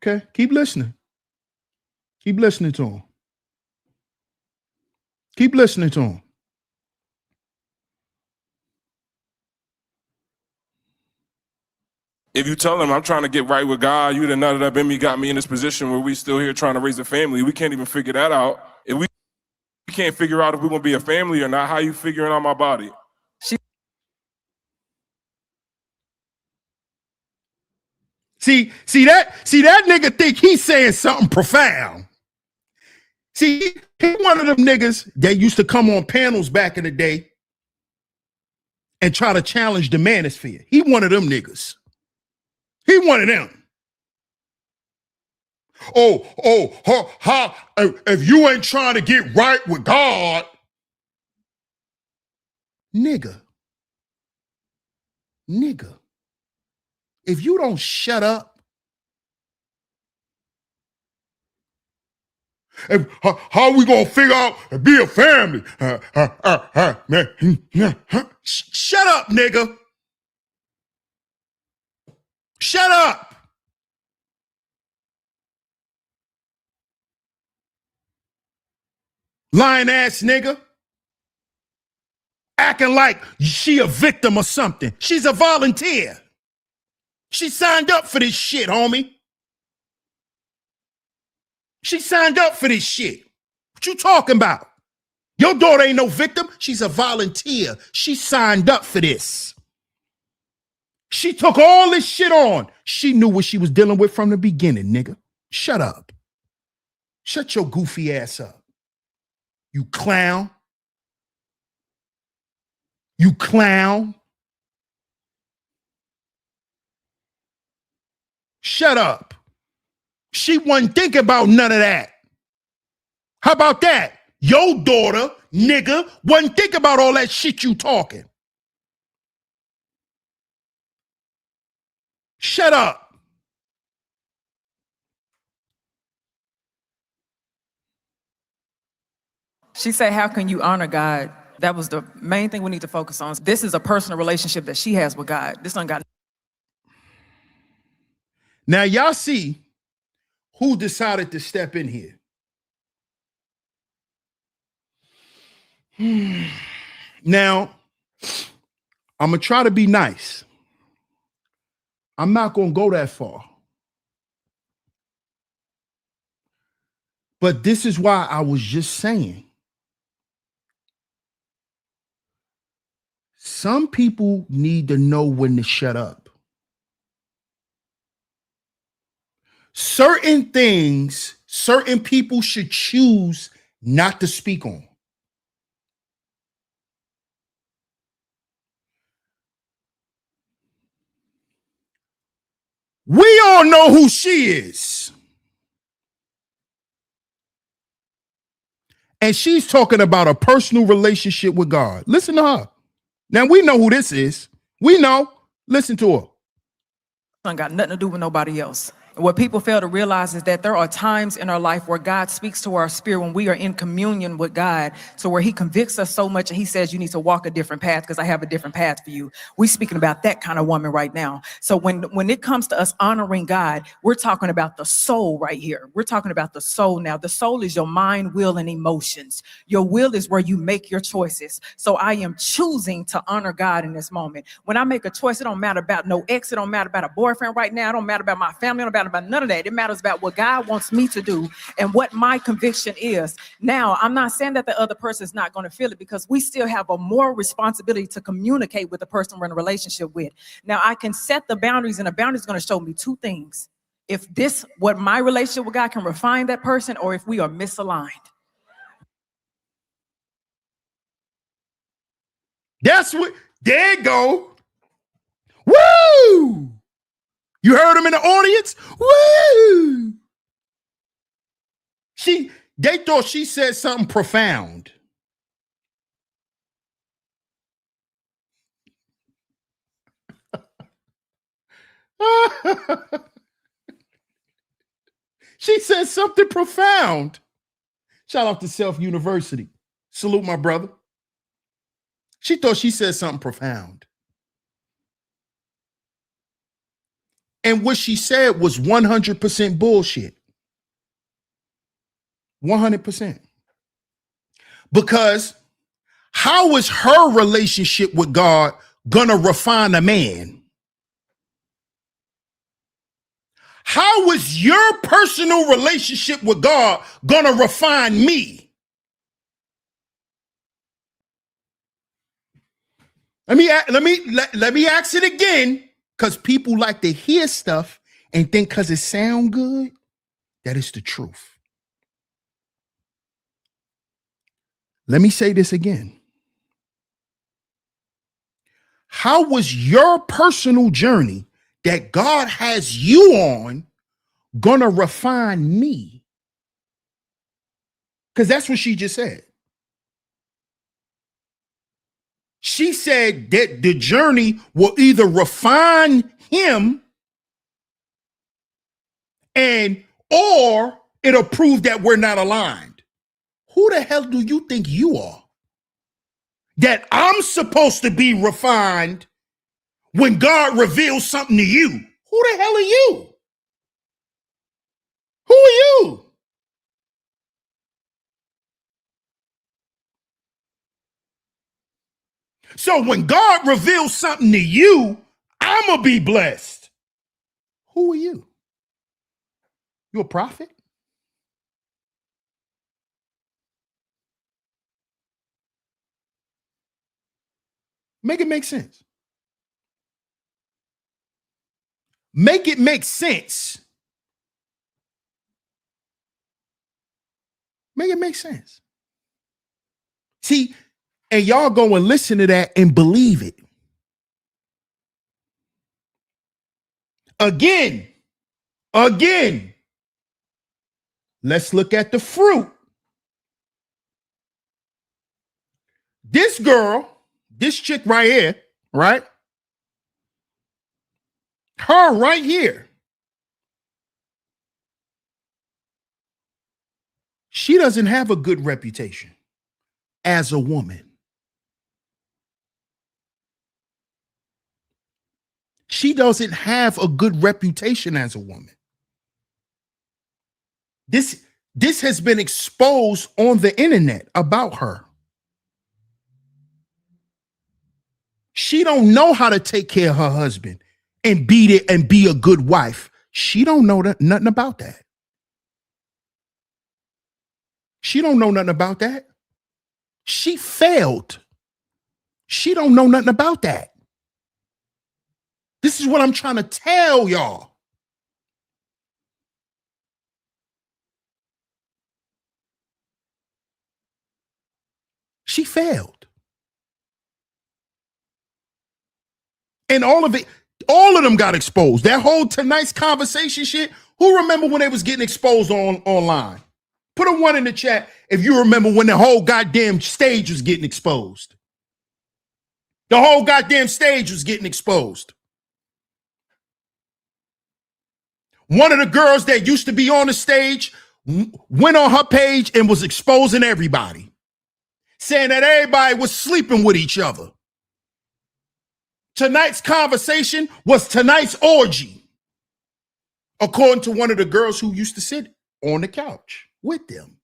Okay, keep listening. Keep listening to him. Keep listening to him. If you tell them I'm trying to get right with God, you the nut up in me got me in this position where we still here trying to raise a family. We can't even figure that out. If we can't figure out if we're gonna be a family or not, how you figuring out my body? See that nigga think he's saying something profound. See, he one of them niggas that used to come on panels back in the day and try to challenge the manosphere. He one of them niggas. He one of them. If you ain't trying to get right with God, nigga, if you don't shut up, how are we gonna figure out and be a family? Shut up, nigga. Shut up. Lying ass nigga. Acting like she a victim or something. She's a volunteer. She signed up for this shit, homie. She signed up for this shit. What you talking about? Your daughter ain't no victim. She's a volunteer. She signed up for this. She took all this shit on. She knew what she was dealing with from the beginning, nigga. Shut up. Shut your goofy ass up. You clown. You clown. Shut up. She wasn't thinking about none of that. How about that? Your daughter, nigga, wasn't thinking about all that shit you talking. Shut up. She said, how can you honor God? That was the main thing we need to focus on. This is a personal relationship that she has with God. This don't got. Now y'all see who decided to step in here. Now, I'm going to try to be nice. I'm not going to go that far. But this is why I was just saying. Some people need to know when to shut up. Certain things, certain people should choose not to speak on. We all know who she is. And she's talking about a personal relationship with God. Listen to her. Now we know who this is. We know. Listen to her. Ain't got nothing to do with nobody else. What people fail to realize is that there are times in our life where God speaks to our spirit when we are in communion with God, so where he convicts us so much and he says you need to walk a different path because I have a different path for you. We're speaking about that kind of woman right now. So when it comes to us honoring God, we're talking about the soul right here. We're talking about the soul now. The soul is your mind, will, and emotions. Your will is where you make your choices. So I am choosing to honor God in this moment. When I make a choice, it don't matter about no ex. It don't matter about a boyfriend right now. It don't matter about my family. It don't matter about none of that. It matters about what God wants me to do and what my conviction is. Now, I'm not saying that the other person is not going to feel it, because we still have a moral responsibility to communicate with the person we're in a relationship with. Now, I can set the boundaries, and the boundary is going to show me two things. If what my relationship with God can refine that person, or if we are misaligned. That's what, there you go. Woo! You heard him in the audience? Woo! They thought she said something profound. She said something profound. Shout out to Self University. Salute my brother. She thought she said something profound. And what she said was 100% bullshit. 100%. Because how is her relationship with God gonna refine a man? How is your personal relationship with God gonna refine me? Let me ask it again, because people like to hear stuff and think because it sound good, that is the truth. Let me say this again. How was your personal journey that God has you on gonna refine me? Because that's what she just said. She said that the journey will either refine him or it'll prove that we're not aligned. Who the hell do you think you are? That I'm supposed to be refined when God reveals something to you. Who the hell are you? Who are you? So when God reveals something to you, I'm going to be blessed. Who are you? You a prophet? Make it make sense. Make it make sense. Make it make sense. See, and y'all go and listen to that and believe it. Again, let's look at the fruit. This girl, this chick right here, right? Her right here. She doesn't have a good reputation as a woman. She doesn't have a good reputation as a woman. This has been exposed on the internet about her. She don't know how to take care of her husband and be a good wife. She don't know nothing about that. She don't know nothing about that. She failed. She don't know nothing about that. This is what I'm trying to tell y'all. She failed. And all of them got exposed. That whole tonight's conversation shit. Who remember when they was getting exposed online? Put a 1 in the chat if you remember when the whole goddamn stage was getting exposed. The whole goddamn stage was getting exposed. One of the girls that used to be on the stage went on her page and was exposing everybody, saying that everybody was sleeping with each other. Tonight's conversation was tonight's orgy, according to one of the girls who used to sit on the couch with them.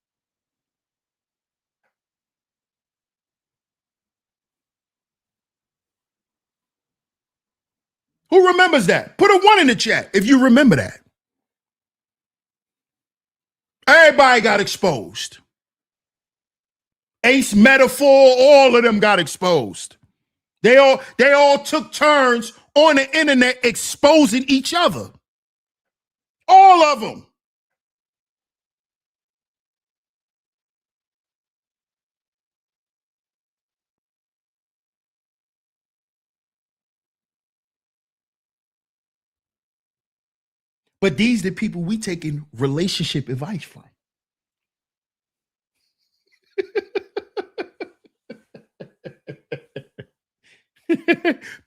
Who remembers that? Put a 1 in the chat if you remember that. Everybody got exposed. Ace Metaphor, all of them got exposed. They all took turns on the internet exposing each other. All of them. But these are the people we taking relationship advice from.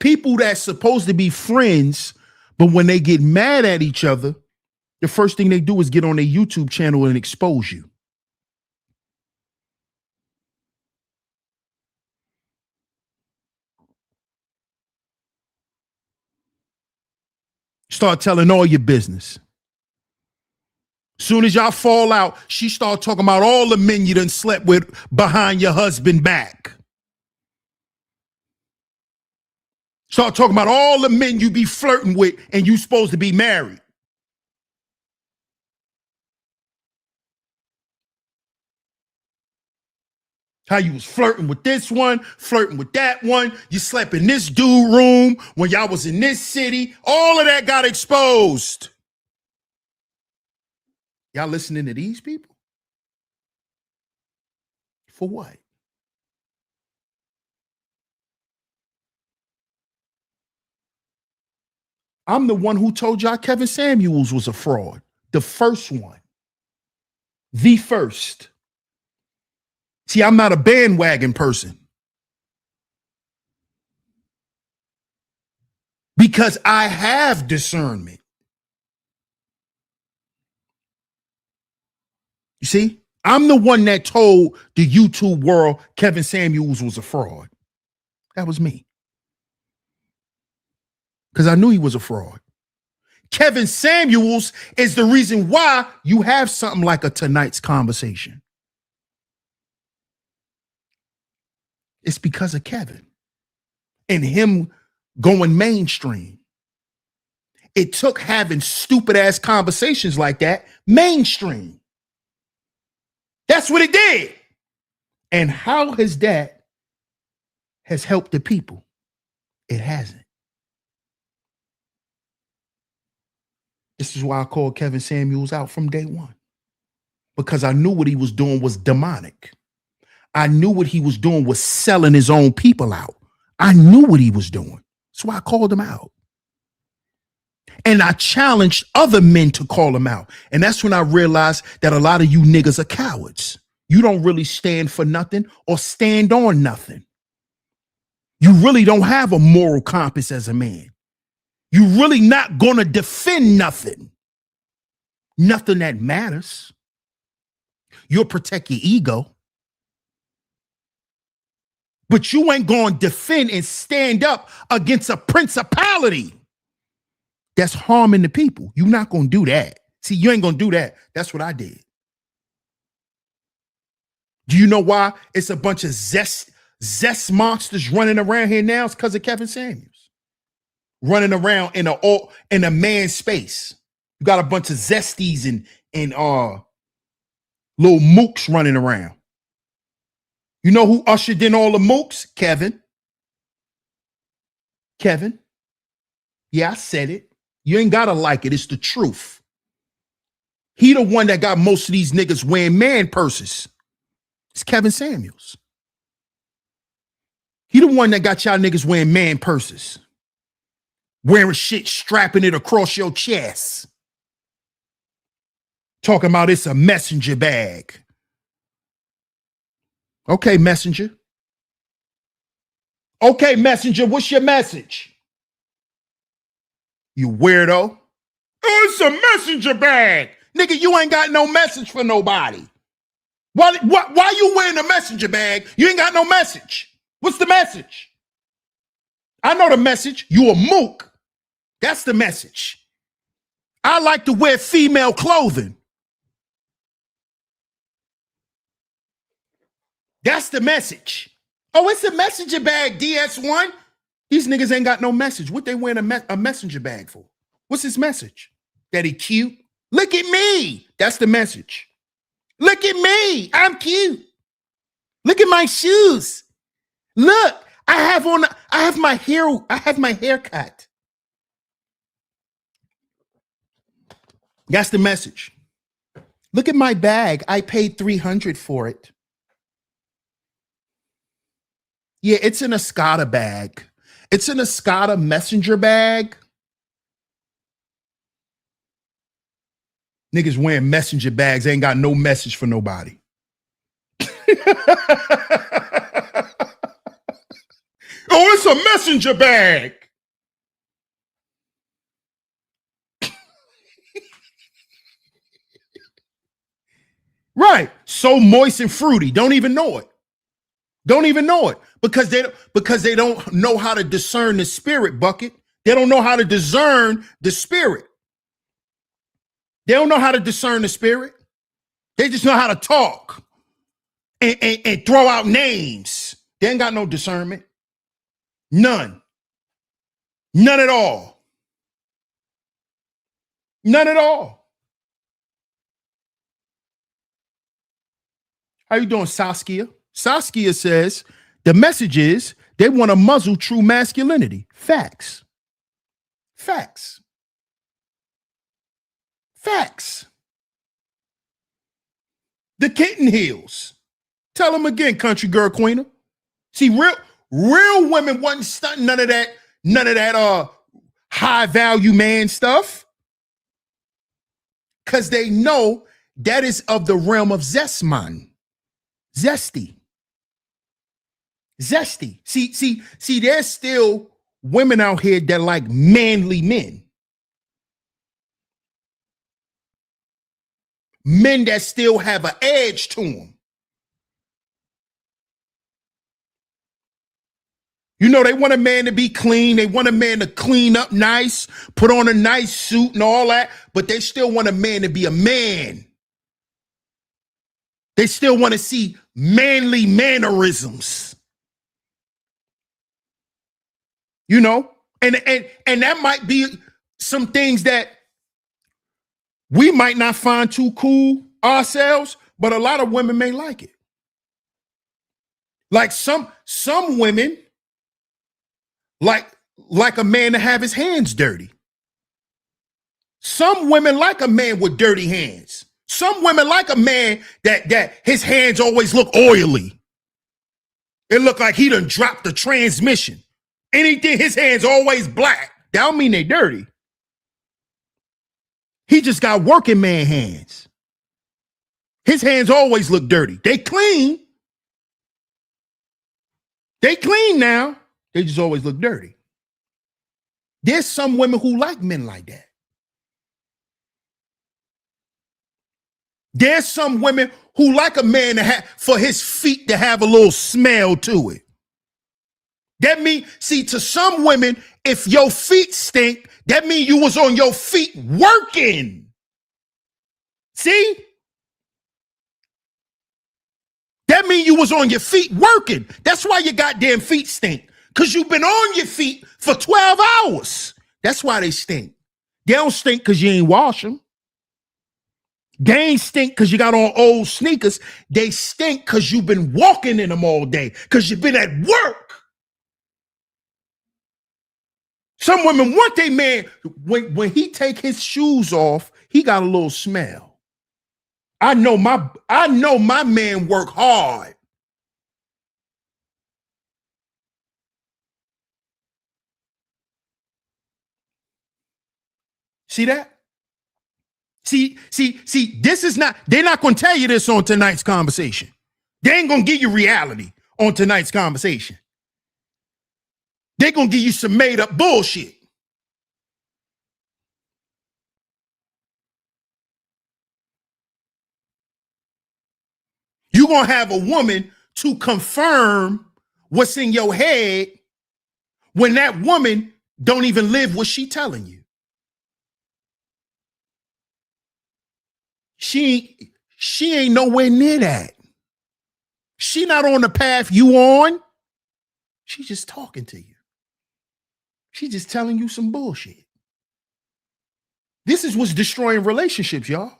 People that's supposed to be friends, but when they get mad at each other, the first thing they do is get on their YouTube channel and expose you. Start telling all your business. Soon as y'all fall out, she start talking about all the men you done slept with behind your husband back. Start talking about all the men you be flirting with and you supposed to be married. How you was flirting with this one, flirting with that one. You slept in this dude room when y'all was in this city. All of that got exposed. Y'all listening to these people? For what? I'm the one who told y'all Kevin Samuels was a fraud. The first one. The first. See, I'm not a bandwagon person. Because I have discernment. You see? I'm the one that told the YouTube world Kevin Samuels was a fraud. That was me. Because I knew he was a fraud. Kevin Samuels is the reason why you have something like a tonight's conversation. It's because of Kevin and him going mainstream. It took having stupid ass conversations like that mainstream. That's what it did. And how has that helped the people? It hasn't. This is why I called Kevin Samuels out from day one. Because I knew what he was doing was demonic. I knew what he was doing was selling his own people out. I knew what he was doing. That's why I called him out. And I challenged other men to call him out. And that's when I realized that a lot of you niggas are cowards. You don't really stand for nothing or stand on nothing. You really don't have a moral compass as a man. You're really not going to defend nothing. Nothing that matters. You'll protect your ego. But you ain't going to defend and stand up against a principality that's harming the people. You're not going to do that. See, you ain't going to do that. That's what I did. Do you know why it's a bunch of zest monsters running around here now? It's because of Kevin Samuels. Running around in a man's space. You got a bunch of zesties and little mooks running around. You know who ushered in all the mooks? Kevin. Kevin. Yeah, I said it. You ain't gotta like it. It's the truth. He the one that got most of these niggas wearing man purses. It's Kevin Samuels. He the one that got y'all niggas wearing man purses. Wearing shit, strapping it across your chest. Talking about it's a messenger bag. Okay, messenger. Okay, messenger, what's your message? You weirdo. Oh, it's a messenger bag. Nigga, you ain't got no message for nobody. Why you wearing a messenger bag? You ain't got no message. What's the message? I know the message. You a mook. That's the message. I like to wear female clothing. That's the message. Oh, it's a messenger bag, DS1. These niggas ain't got no message. What they wearing a messenger bag for? What's his message? That he cute? Look at me. That's the message. Look at me. I'm cute. Look at my shoes. Look, I have my hair cut. That's the message. Look at my bag. I paid $300 for it. Yeah, it's an Escada bag. It's an Escada messenger bag. Niggas wearing messenger bags ain't got no message for nobody. Oh, it's a messenger bag. Right. So moist and fruity. Don't even know it. Don't even know it. Because they don't know how to discern the spirit, Bucket. They don't know how to discern the spirit. They don't know how to discern the spirit. They just know how to talk and throw out names. They ain't got no discernment. None. None at all. None at all. How you doing, Saskia? Saskia says, the message is they want to muzzle true masculinity. Facts. Facts. Facts. The kitten heels. Tell them again, country girl queener. See, real women wasn't stunting none of that high value man stuff. Cause they know that is of the realm of zestman. Zesty. See, there's still women out here that like manly men. Men that still have an edge to them. You know, they want a man to be clean. They want a man to clean up nice, put on a nice suit and all that, but they still want a man to be a man. They still want to see manly mannerisms. You know, and that might be some things that we might not find too cool ourselves, but a lot of women may like it. Like some women like a man to have his hands dirty. Some women like a man with dirty hands. Some women like a man that his hands always look oily. It look like he done dropped the transmission. Anything, his hands always black. That don't mean they dirty. He just got working man hands. His hands always look dirty. They clean. They clean now. They just always look dirty. There's some women who like men like that. There's some women who like a man to have, for his feet to have a little smell to it. That means, see, to some women, if your feet stink, that means you was on your feet working. See? That means you was on your feet working. That's why your goddamn feet stink. Because you've been on your feet for 12 hours. That's why they stink. They don't stink because you ain't wash them. They ain't stink because you got on old sneakers. They stink because you've been walking in them all day. Because you've been at work. Some women want their man, when he take his shoes off, he got a little smell. I know my man work hard. See that? See, this is not, they're not going to tell you this on tonight's conversation. They ain't going to give you reality on tonight's conversation. They're going to give you some made up bullshit. You're going to have a woman to confirm what's in your head when that woman don't even live what she telling you. She ain't nowhere near that. She not on the path you on. She's just talking to you. She's just telling you some bullshit. This is what's destroying relationships, y'all.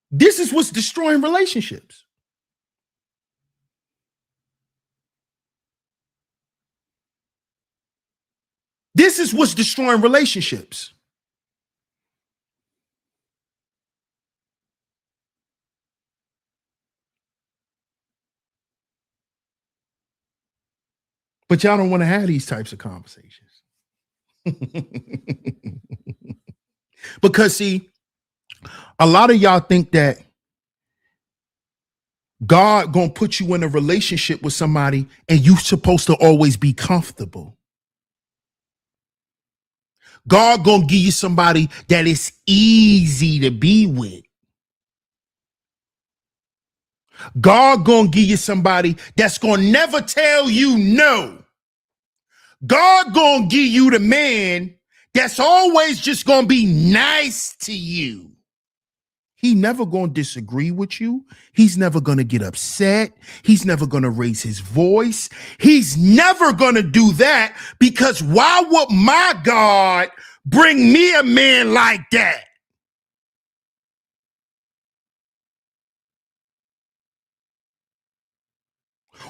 This is what's destroying relationships. This is what's destroying relationships. But y'all don't want to have these types of conversations. Because see, a lot of y'all think that God gonna put you in a relationship with somebody and you supposed to always be comfortable. God gonna give you somebody that is easy to be with. God gonna give you somebody that's gonna never tell you no. God gonna give you the man that's always just gonna be nice to you. He never gonna disagree with you. He's never gonna get upset. He's never gonna raise his voice. He's never gonna do that, because why would my God bring me a man like that?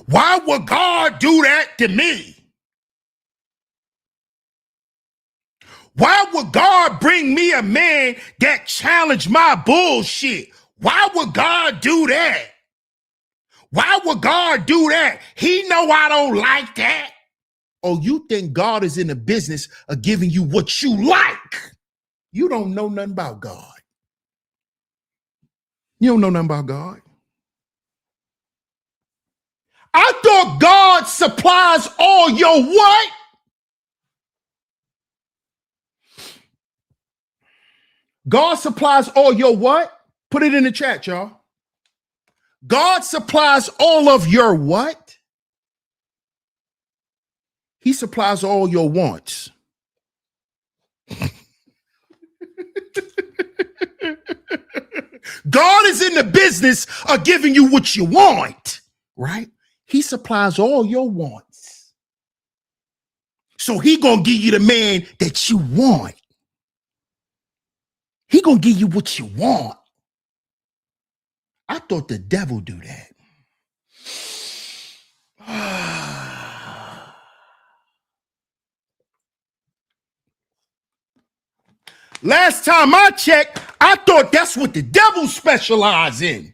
Why would God do that to me? Why would God bring me a man that challenged my bullshit? Why would God do that? Why would God do that? He know I don't like that. Oh, you think God is in the business of giving you what you like? You don't know nothing about God. You don't know nothing about God. I thought God supplies all your what? God supplies all your what? Put it in the chat, y'all. God supplies all of your what? He supplies all your wants. God is in the business of giving you what you want, right? He supplies all your wants. So he gonna give you the man that you want. He gonna give you what you want. I thought the devil do that. Last time I checked, I thought that's what the devil specializes in.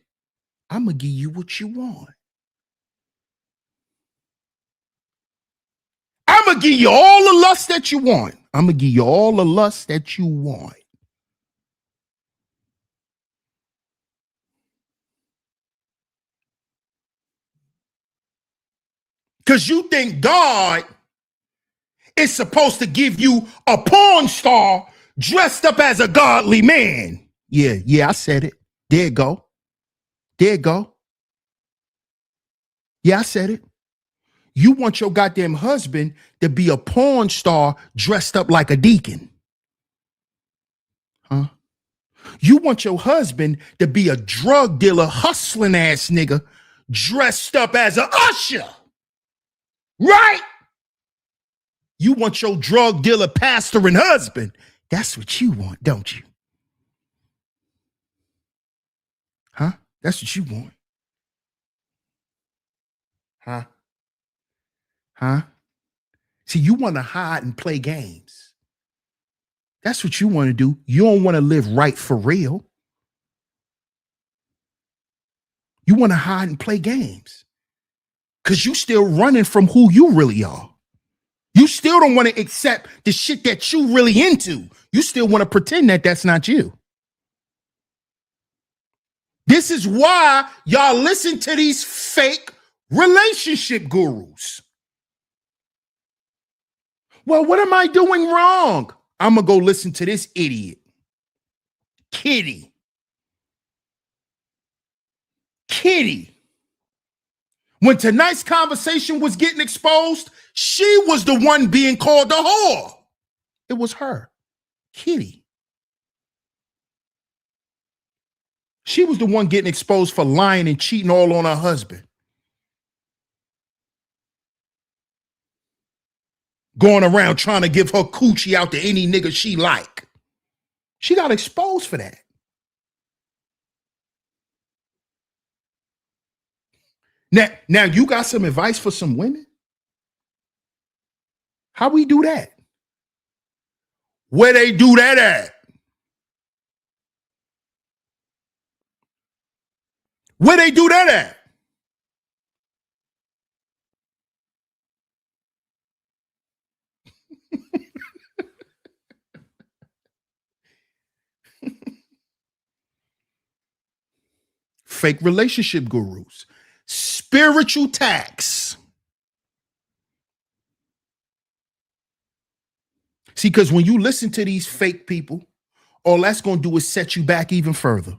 I'm gonna give you what you want. I'm gonna give you all the lust that you want. I'm gonna give you all the lust that you want. Because you think God is supposed to give you a porn star dressed up as a godly man. Yeah, I said it. There you go. There you go. Yeah, I said it. You want your goddamn husband to be a porn star dressed up like a deacon. Huh? You want your husband to be a drug dealer, hustling ass nigga dressed up as an usher. Right? You want your drug dealer, pastor, and husband. That's what you want, don't you? Huh? That's what you want. Huh? Huh? See, you want to hide and play games. That's what you want to do. You don't want to live right for real. You want to hide and play games because you still running from who you really are. You still don't want to accept the shit that you really into. You still want to pretend that that's not you. This is why y'all listen to these fake relationship gurus. Well, what am I doing wrong? I'm going to go listen to this idiot. Kitty. When tonight's conversation was getting exposed, she was the one being called a whore. It was her, Kitty. She was the one getting exposed for lying and cheating all on her husband. Going around trying to give her coochie out to any nigga she like. She got exposed for that. Now you got some advice for some women? How we do that? Where they do that at? Where they do that at? Fake relationship gurus. Spiritual tax. See, because when you listen to these fake people, all that's going to do is set you back even further.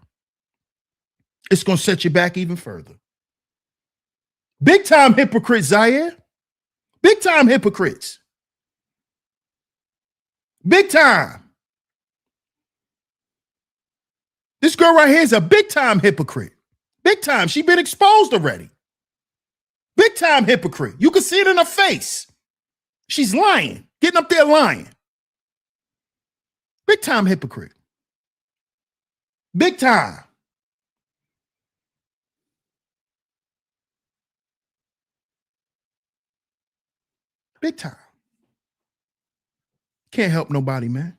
It's going to set you back even further. Big time hypocrites, Zaire. Big time hypocrites. Big time. This girl right here is a big time hypocrite. Big time. She been exposed already. Big time hypocrite. You can see it in her face. She's lying. Getting up there lying. Big time hypocrite. Big time. Big time. Can't help nobody, man.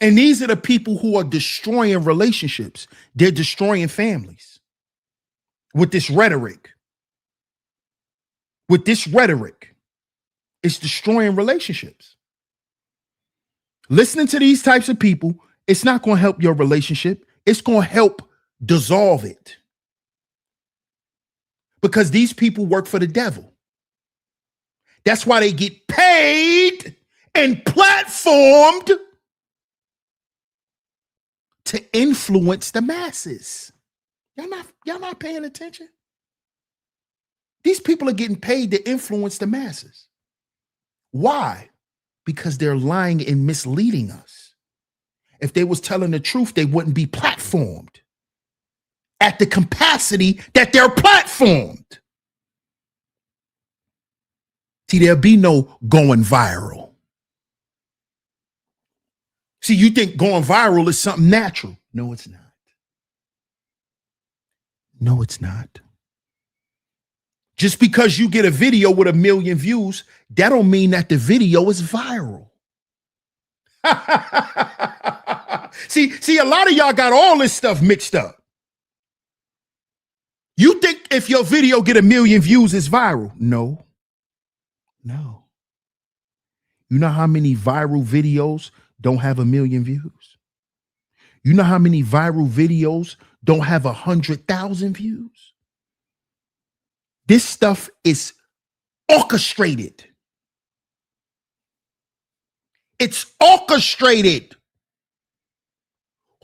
And these are the people who are destroying relationships. They're destroying families with this rhetoric. With this rhetoric, it's destroying relationships. Listening to these types of people, it's not going to help your relationship. It's going to help dissolve it. Because these people work for the devil. That's why they get paid and platformed to influence the masses. Y'all not paying attention? These people are getting paid to influence the masses. Why? Because they're lying and misleading us. If they was telling the truth, they wouldn't be platformed at the capacity that they're platformed. See, there'll be no going viral. See, you think going viral is something natural. No, it's not. No, it's not. Just because you get a video with 1 million views, that don't mean that the video is viral. See, a lot of y'all got all this stuff mixed up. You think if your video get 1 million views, it's viral? No. You know how many viral videos don't have 1 million views? You know how many viral videos don't have 100,000 views? This stuff is orchestrated. It's orchestrated.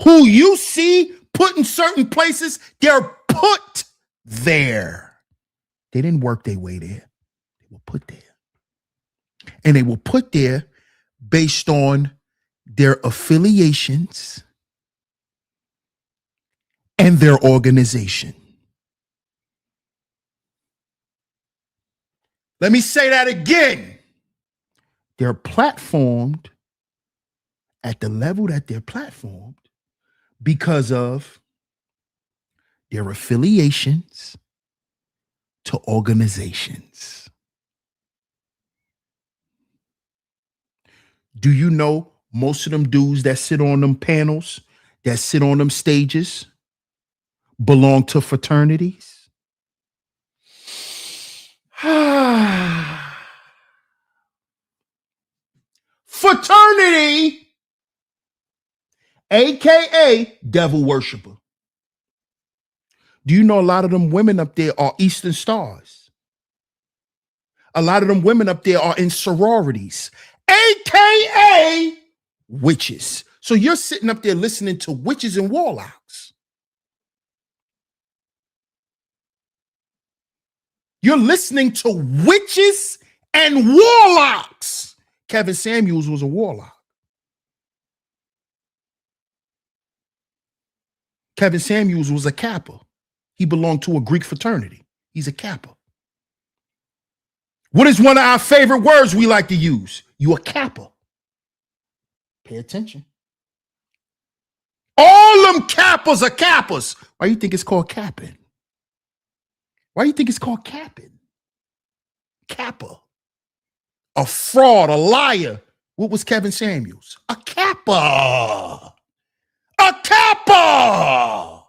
Who you see put in certain places, they're put there. They didn't work their way there. They were put there. And they were put there based on their affiliations and their organization. Let me say that again. They're platformed at the level that they're platformed because of their affiliations to organizations. Do you know most of them dudes that sit on them panels, that sit on them stages, belong to fraternities? Fraternity, aka devil worshiper. Do you know a lot of them women up there are Eastern Stars? A lot of them women up there are in sororities, aka witches. So you're sitting up there listening to witches and warlocks. You're listening to witches and warlocks. Kevin Samuels was a warlock. Kevin Samuels was a Kappa. He belonged to a Greek fraternity. He's a Kappa. What is one of our favorite words we like to use? You a Kappa. Pay attention. All them Kappas are Kappas. Why do you think it's called capping? Why do you think it's called capping? Kappa. A fraud, a liar. What was Kevin Samuels? A Kappa. A Kappa.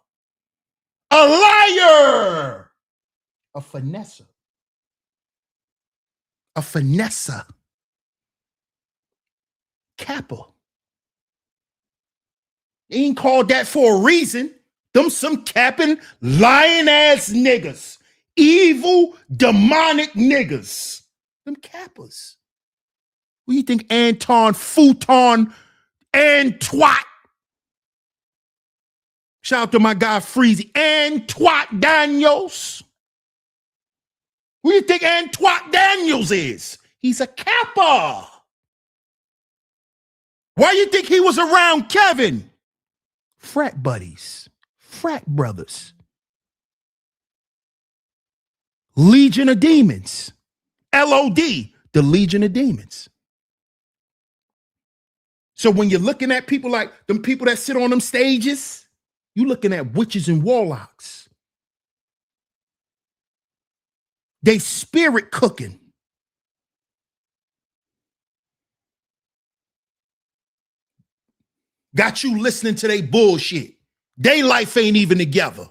A liar. A finesser. A finesser. Kappa. They ain't called that for a reason. Them some capping, lying ass niggas. Evil, demonic niggas. Them Kappas. What do you think Anton, Futon, and Twat? Shout out to my guy Freezy. And Twat Daniels. Who do you think Twat Daniels is? He's a Kappa. Why do you think he was around Kevin? Frat buddies. Frat brothers. Legion of Demons. LOD, the Legion of Demons. So when you're looking at people like them people that sit on them stages, you're looking at witches and warlocks. They spirit cooking. Got you listening to they bullshit. They life ain't even together.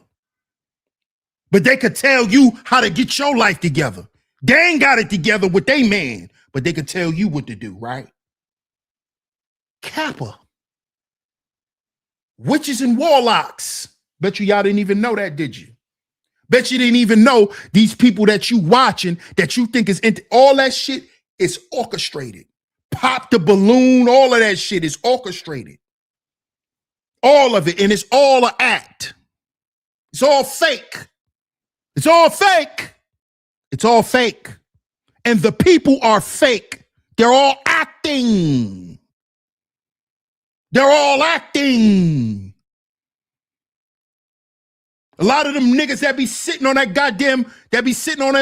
But they could tell you how to get your life together. They ain't got it together with they man, but they could tell you what to do, right? Kappa. Witches and warlocks. Bet you y'all didn't even know that, did you? Bet you didn't even know these people that you watching, that you think is into all that shit is orchestrated. Pop the balloon, all of that shit is orchestrated. All of it, and it's all an act. It's all fake. It's all fake. It's all fake. And the people are fake. They're all acting. They're all acting. A lot of them niggas that be sitting on that goddamn, that be sitting on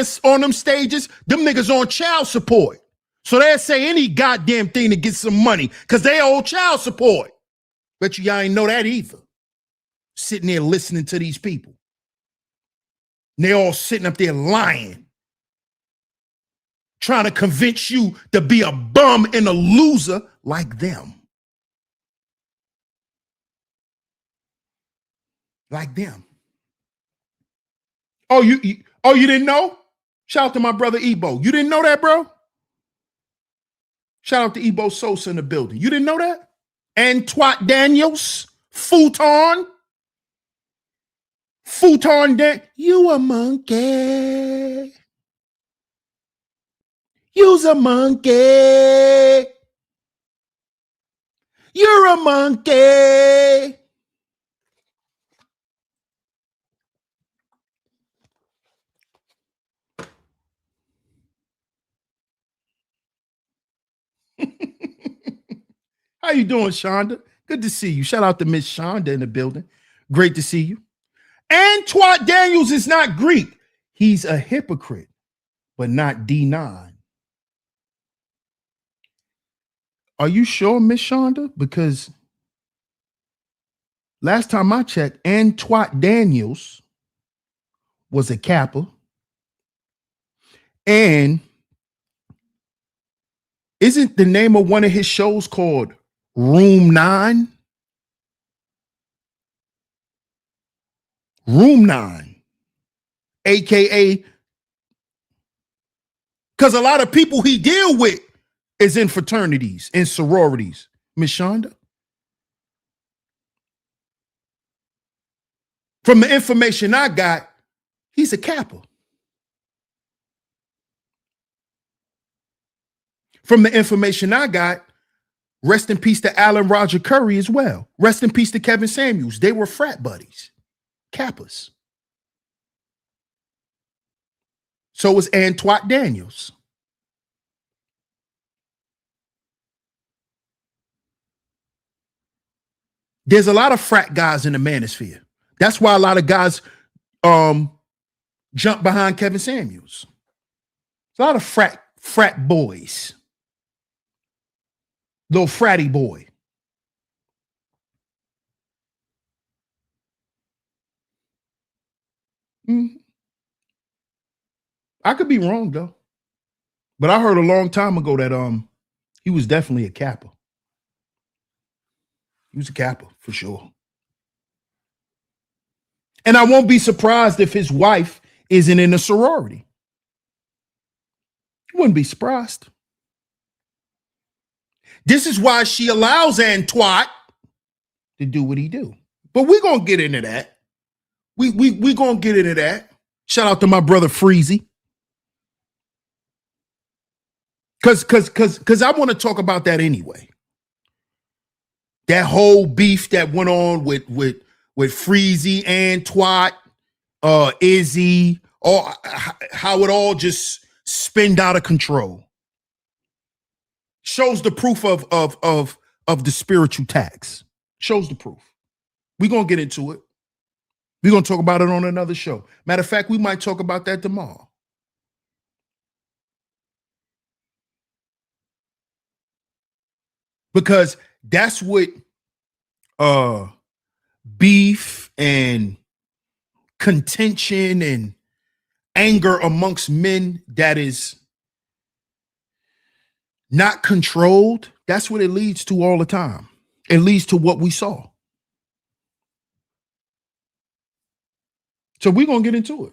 them stages, them niggas on child support. So they'll say any goddamn thing to get some money because they owe child support. Bet you y'all ain't know that either. Sitting there listening to these people. And they all sitting up there lying. Trying to convince you to be a bum and a loser like them. Like them. Oh, you didn't know? Shout out to my brother Ebo. You didn't know that, bro? Shout out to Ebo Sosa in the building. You didn't know that? Antoine Daniels, Futon you a monkey. You's a monkey. You're a monkey. How you doing, Shonda? Good to see you. Shout out to Miss Shonda in the building. Great to see you. Antoine Daniels is not Greek. He's a hypocrite, but not D9. Are you sure, Miss Shonda? Because last time I checked, Antoine Daniels was a Kappa. And isn't the name of one of his shows called Room 9? Room 9, AKA, because a lot of people he deal with is in fraternities and sororities. Miss Shonda? From the information I got, he's a Kappa. From the information I got, rest in peace to Alan Roger Curry as well. Rest in peace to Kevin Samuels. They were frat buddies. Kappas. So was Antoine Daniels. There's a lot of frat guys in the manosphere. That's why a lot of guys jump behind Kevin Samuels. There's a lot of frat boys. Little fratty boy. I could be wrong though, but I heard a long time ago that he was definitely a Kappa. He was a Kappa for sure. And I won't be surprised if his wife isn't in a sorority. Wouldn't be surprised. This is why she allows Antoine to do what he do. But we're gonna get into that. We gonna get into that. Shout out to my brother Freezy. Cause I want to talk about that anyway. That whole beef that went on with Freezy, Antoine, Izzy, all how it all just spinned out of control. Shows the proof of the spiritual tax. Shows the proof. We're gonna get into it. We're gonna talk about it on another show. Matter of fact, we might talk about that tomorrow. Because that's what beef and contention and anger amongst men that is not controlled, that's what it leads to all the time. It leads to what we saw. So we're going to get into it.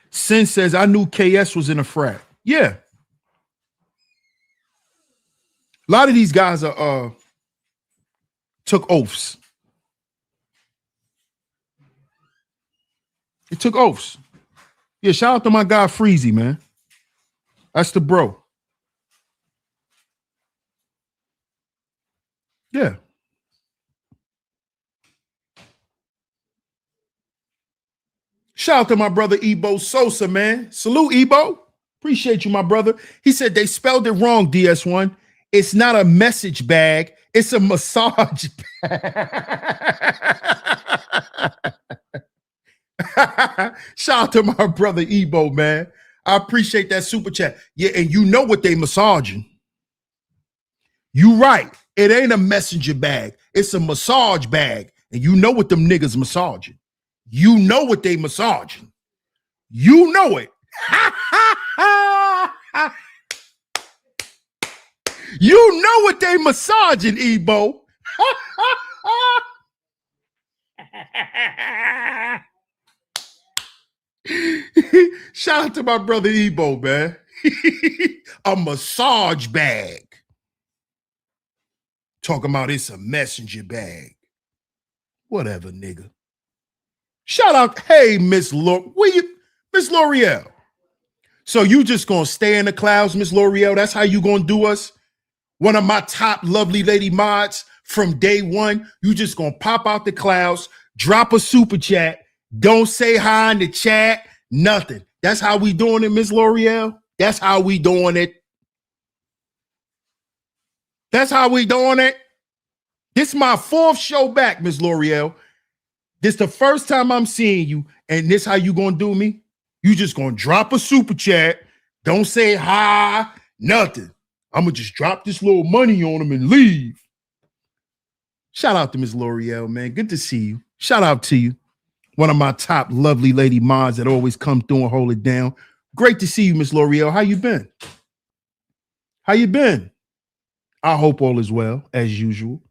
Sin says, I knew KS was in a frat. Yeah. A lot of these guys took oaths. They took oaths. Yeah, shout out to my guy Freezy, man. That's the bro. Yeah. Shout out to my brother Ebo Sosa, man. Salute, Ebo. Appreciate you, my brother. He said they spelled it wrong, DS1. It's not a message bag. It's a massage bag. Shout out to my brother Ebo, man. I appreciate that super chat. Yeah, and you know what they massaging. You right. It ain't a messenger bag. It's a massage bag. And you know what them niggas massaging. You know what they massaging. You know it. You know what they massaging, Ebo. Shout out to my brother Ebo, man. A massage bag. Talking about it's a messenger bag. Whatever, nigga. Shout out, hey, Miss L'Oreal. So you just gonna stay in the clouds, Miss L'Oreal? That's how you gonna do us? One of my top lovely lady mods from day one. You just gonna pop out the clouds, drop a super chat, don't say hi in the chat, nothing. That's how we doing it, Miss L'Oreal? That's how we doing it. That's how we doing it. This is my 4th show back, Miss L'Oreal. This the first time I'm seeing you, and this how you gonna do me? You just gonna drop a super chat, don't say hi, nothing. I'm gonna just drop this little money on them and leave. Shout out to Miss L'Oreal, man. Good to see you. Shout out to you. One of my top lovely lady mods that always come through and hold it down. Great to see you, Miss L'Oreal. How you been? How you been? I hope all is well, as usual.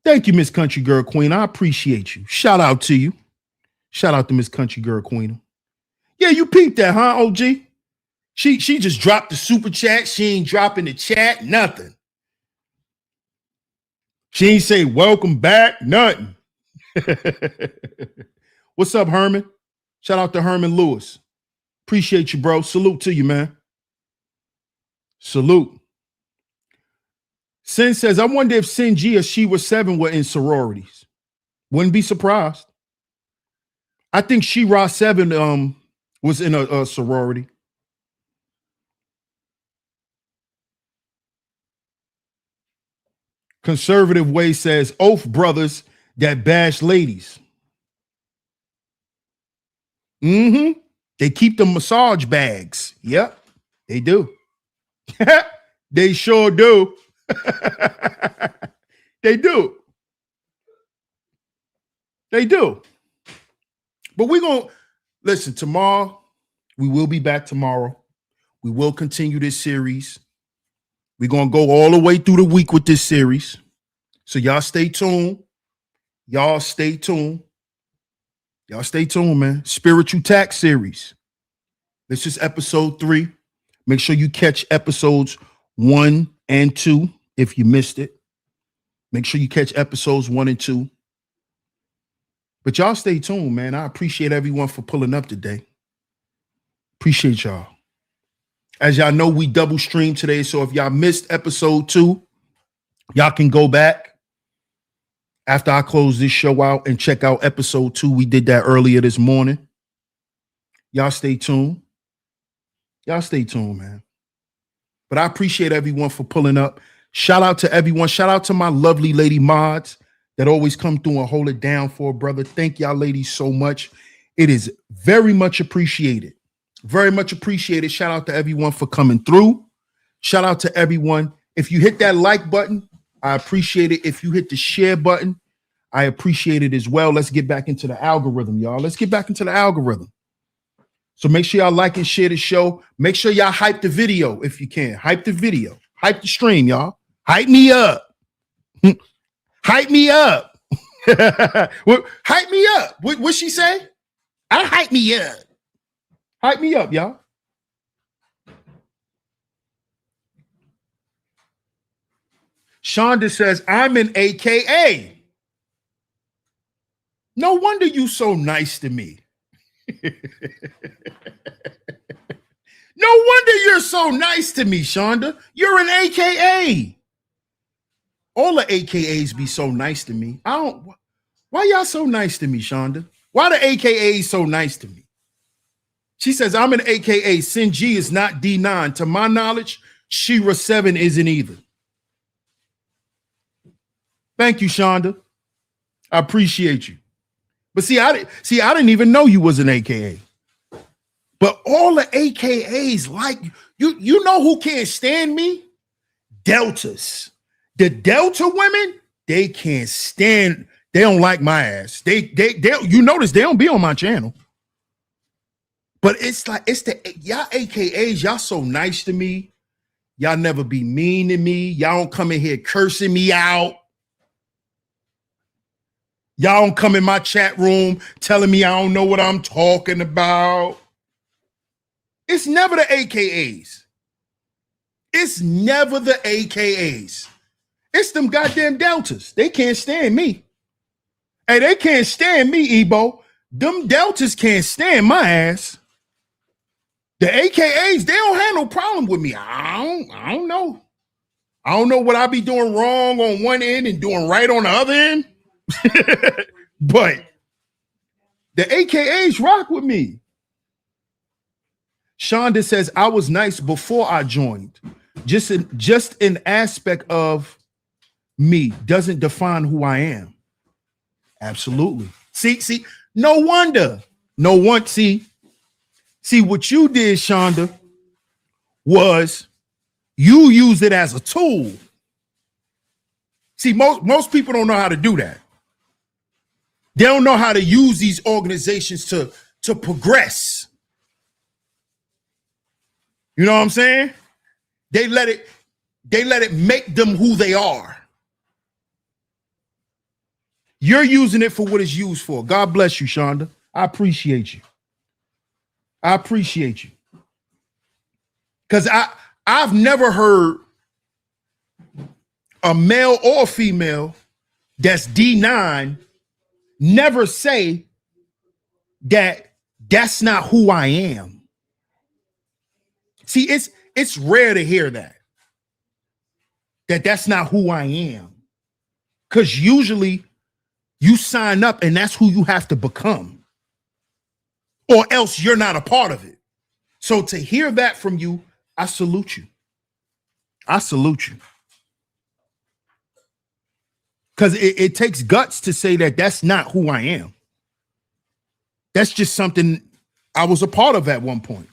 Thank you, Miss Country Girl Queen. I appreciate you. Shout out to you. Shout out to Miss Country Girl Queen. Yeah, you peeped that, huh, OG? She just dropped the super chat. She ain't dropping the chat, nothing. She ain't say welcome back, nothing. What's up, Herman? Shout out to Herman Lewis. Appreciate you, bro. Salute to you, man. Salute. Sin says, I wonder if Sin G or She Was 7 were in sororities. Wouldn't be surprised. I think She Ra 7 was in a sorority. Conservative Way says, oath brothers that bash ladies. Mm-hmm. They keep the massage bags. Yep, they do. They sure do. They do. They do. But we're going to listen tomorrow. We will be back tomorrow. We will continue this series. We're going to go all the way through the week with this series. So y'all stay tuned. Y'all stay tuned. Y'all stay tuned, man. Spiritual Tax series. This is episode 3. Make sure you catch episodes 1 and 2 if you missed it. Make sure you catch episodes 1 and 2. But y'all stay tuned, man. I appreciate everyone for pulling up today. Appreciate y'all. As y'all know, we double stream today. So if y'all missed episode 2, y'all can go back after I close this show out and check out episode 2. We did that earlier this morning. Y'all stay tuned. Y'all stay tuned, man. But I appreciate everyone for pulling up. Shout out to everyone. Shout out to my lovely lady mods that always come through and hold it down for a brother. Thank y'all ladies so much. It is very much appreciated. Very much appreciated. Shout out to everyone for coming through. Shout out to everyone. If you hit that like button, I appreciate it. If you hit the share button, I appreciate it as well. Let's get back into the algorithm, y'all. Let's get back into the algorithm. So make sure y'all like and share the show. Make sure y'all hype the video if you can. Hype the video. Hype the stream, y'all. Hype me up. Hype me up. Hype me up. What she say? I hype me up. Hype me up, y'all. Shonda says, I'm an AKA. No wonder you so nice to me. No wonder you're so nice to me, Shonda. You're an AKA. All the AKAs be so nice to me. Why y'all so nice to me, Shonda? Why the AKAs so nice to me? She says, I'm an AKA. Sin G is not D9. To my knowledge, Shira 7 isn't either. Thank you, Shonda. I appreciate you. But see, I didn't even know you was an AKA. But all the AKAs like you know who can't stand me? Deltas. The Delta women, they can't stand. They don't like my ass. They you notice they don't be on my channel. But it's like y'all AKAs, y'all so nice to me. Y'all never be mean to me. Y'all don't come in here cursing me out. Y'all don't come in my chat room telling me I don't know what I'm talking about. It's never the AKAs. It's never the AKAs. It's them goddamn Deltas. They can't stand me. Hey, they can't stand me, Ebo. Them Deltas can't stand my ass. The AKAs, they don't have no problem with me. I don't know. I don't know what I be doing wrong on one end and doing right on the other end. But the AKAs rock with me. Shonda says, I was nice before I joined. Just an aspect of me doesn't define who I am. Absolutely. See, no wonder. See, what you did, Shonda, was you used it as a tool. See, most people don't know how to do that. They don't know how to use these organizations to progress. You know what I'm saying? They let it make them who they are. You're using it for what it's used for. God bless you, Shonda. I appreciate you. I appreciate you. Because I've never heard a male or female that's D9 never say that that's not who I am. See, it's rare to hear that's not who I am. Because usually you sign up and that's who you have to become. Or else you're not a part of it. So to hear that from you, I salute you. I salute you. Because it takes guts to say that that's not who I am. That's just something I was a part of at one point.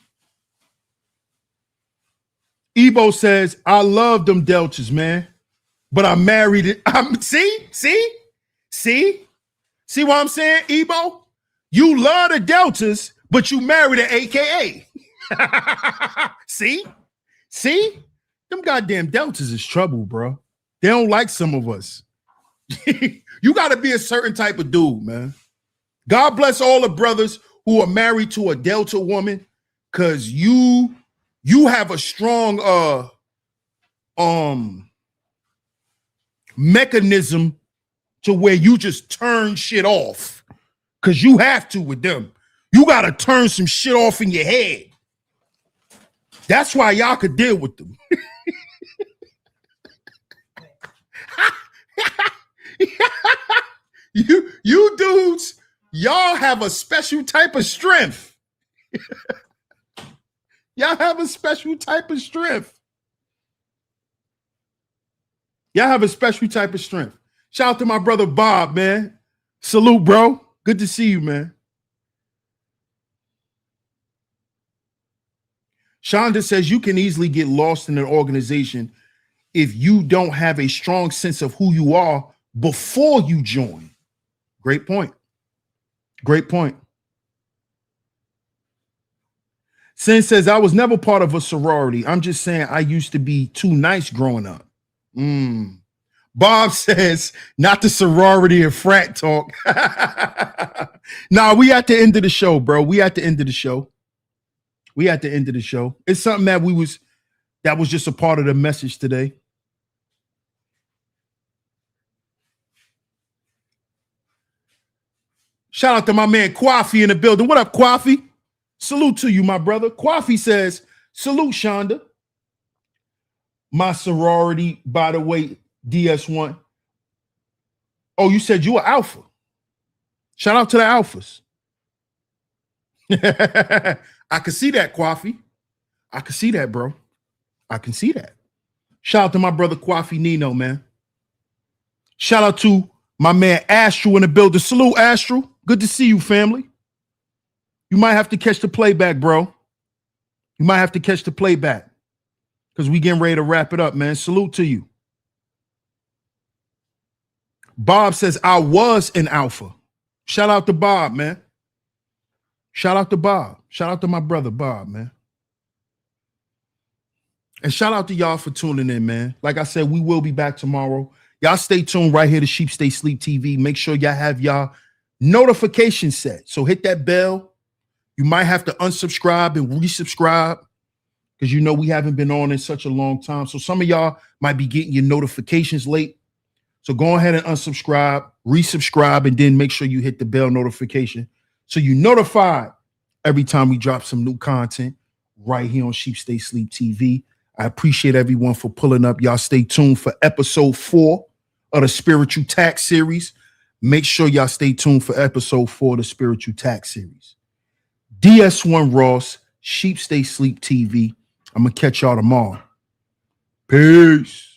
Ebo says, I love them Deltas, man. But I married it. See what I'm saying, Ebo? You love the Deltas, but you married an AKA. See? Them goddamn Deltas is trouble, bro. They don't like some of us. You got to be a certain type of dude, man. God bless all the brothers who are married to a Delta woman, because you have a strong mechanism to where you just turn shit off, because you have to with them. You got to turn some shit off in your head. That's why y'all could deal with them. You dudes, y'all have a special type of strength. Y'all have a special type of strength. Y'all have a special type of strength. Shout out to my brother Bob, man. Salute, bro. Good to see you, man. Shonda says you can easily get lost in an organization if you don't have a strong sense of who you are before you join. Great point. Great point. Sin says, I was never part of a sorority. I'm just saying I used to be too nice growing up. Bob says, not the sorority and frat talk. Nah, we at the end of the show, bro. We at the end of the show. It's something that was just a part of the message today. Shout out to my man Kwafi in the building. What up, Kwafi? Salute to you, my brother. Kwafi says, salute, Shonda. My sorority, by the way, DS1. Oh, you said you were alpha. Shout out to the alphas. I can see that, Kwafi. I can see that, bro. I can see that. Shout out to my brother Kwafi Nino, man. Shout out to my man Astral in the building. Salute, Astral. Good to see you, family. You might have to catch the playback, bro. You might have to catch the playback because we getting ready to wrap it up, man. Salute to you. Bob says, I was an alpha. Shout out to Bob, man. Shout out to Bob. Shout out to my brother, Bob, man. And shout out to y'all for tuning in, man. Like I said, we will be back tomorrow. Y'all stay tuned right here to Sheep Stay Sleep TV. Make sure y'all have y'all notifications set. So hit that bell. You might have to unsubscribe and resubscribe because you know we haven't been on in such a long time. So some of y'all might be getting your notifications late. So go ahead and unsubscribe, resubscribe, and then make sure you hit the bell notification so you're notified every time we drop some new content right here on Sheep Stay Sleep TV. I appreciate everyone for pulling up. Y'all stay tuned for episode 4 of the Spiritual Tax series. Make sure y'all stay tuned for episode 4 of the Spiritual Tax series. DS1 Ross, Sheep Stay Sleep TV. I'm going to catch y'all tomorrow. Peace.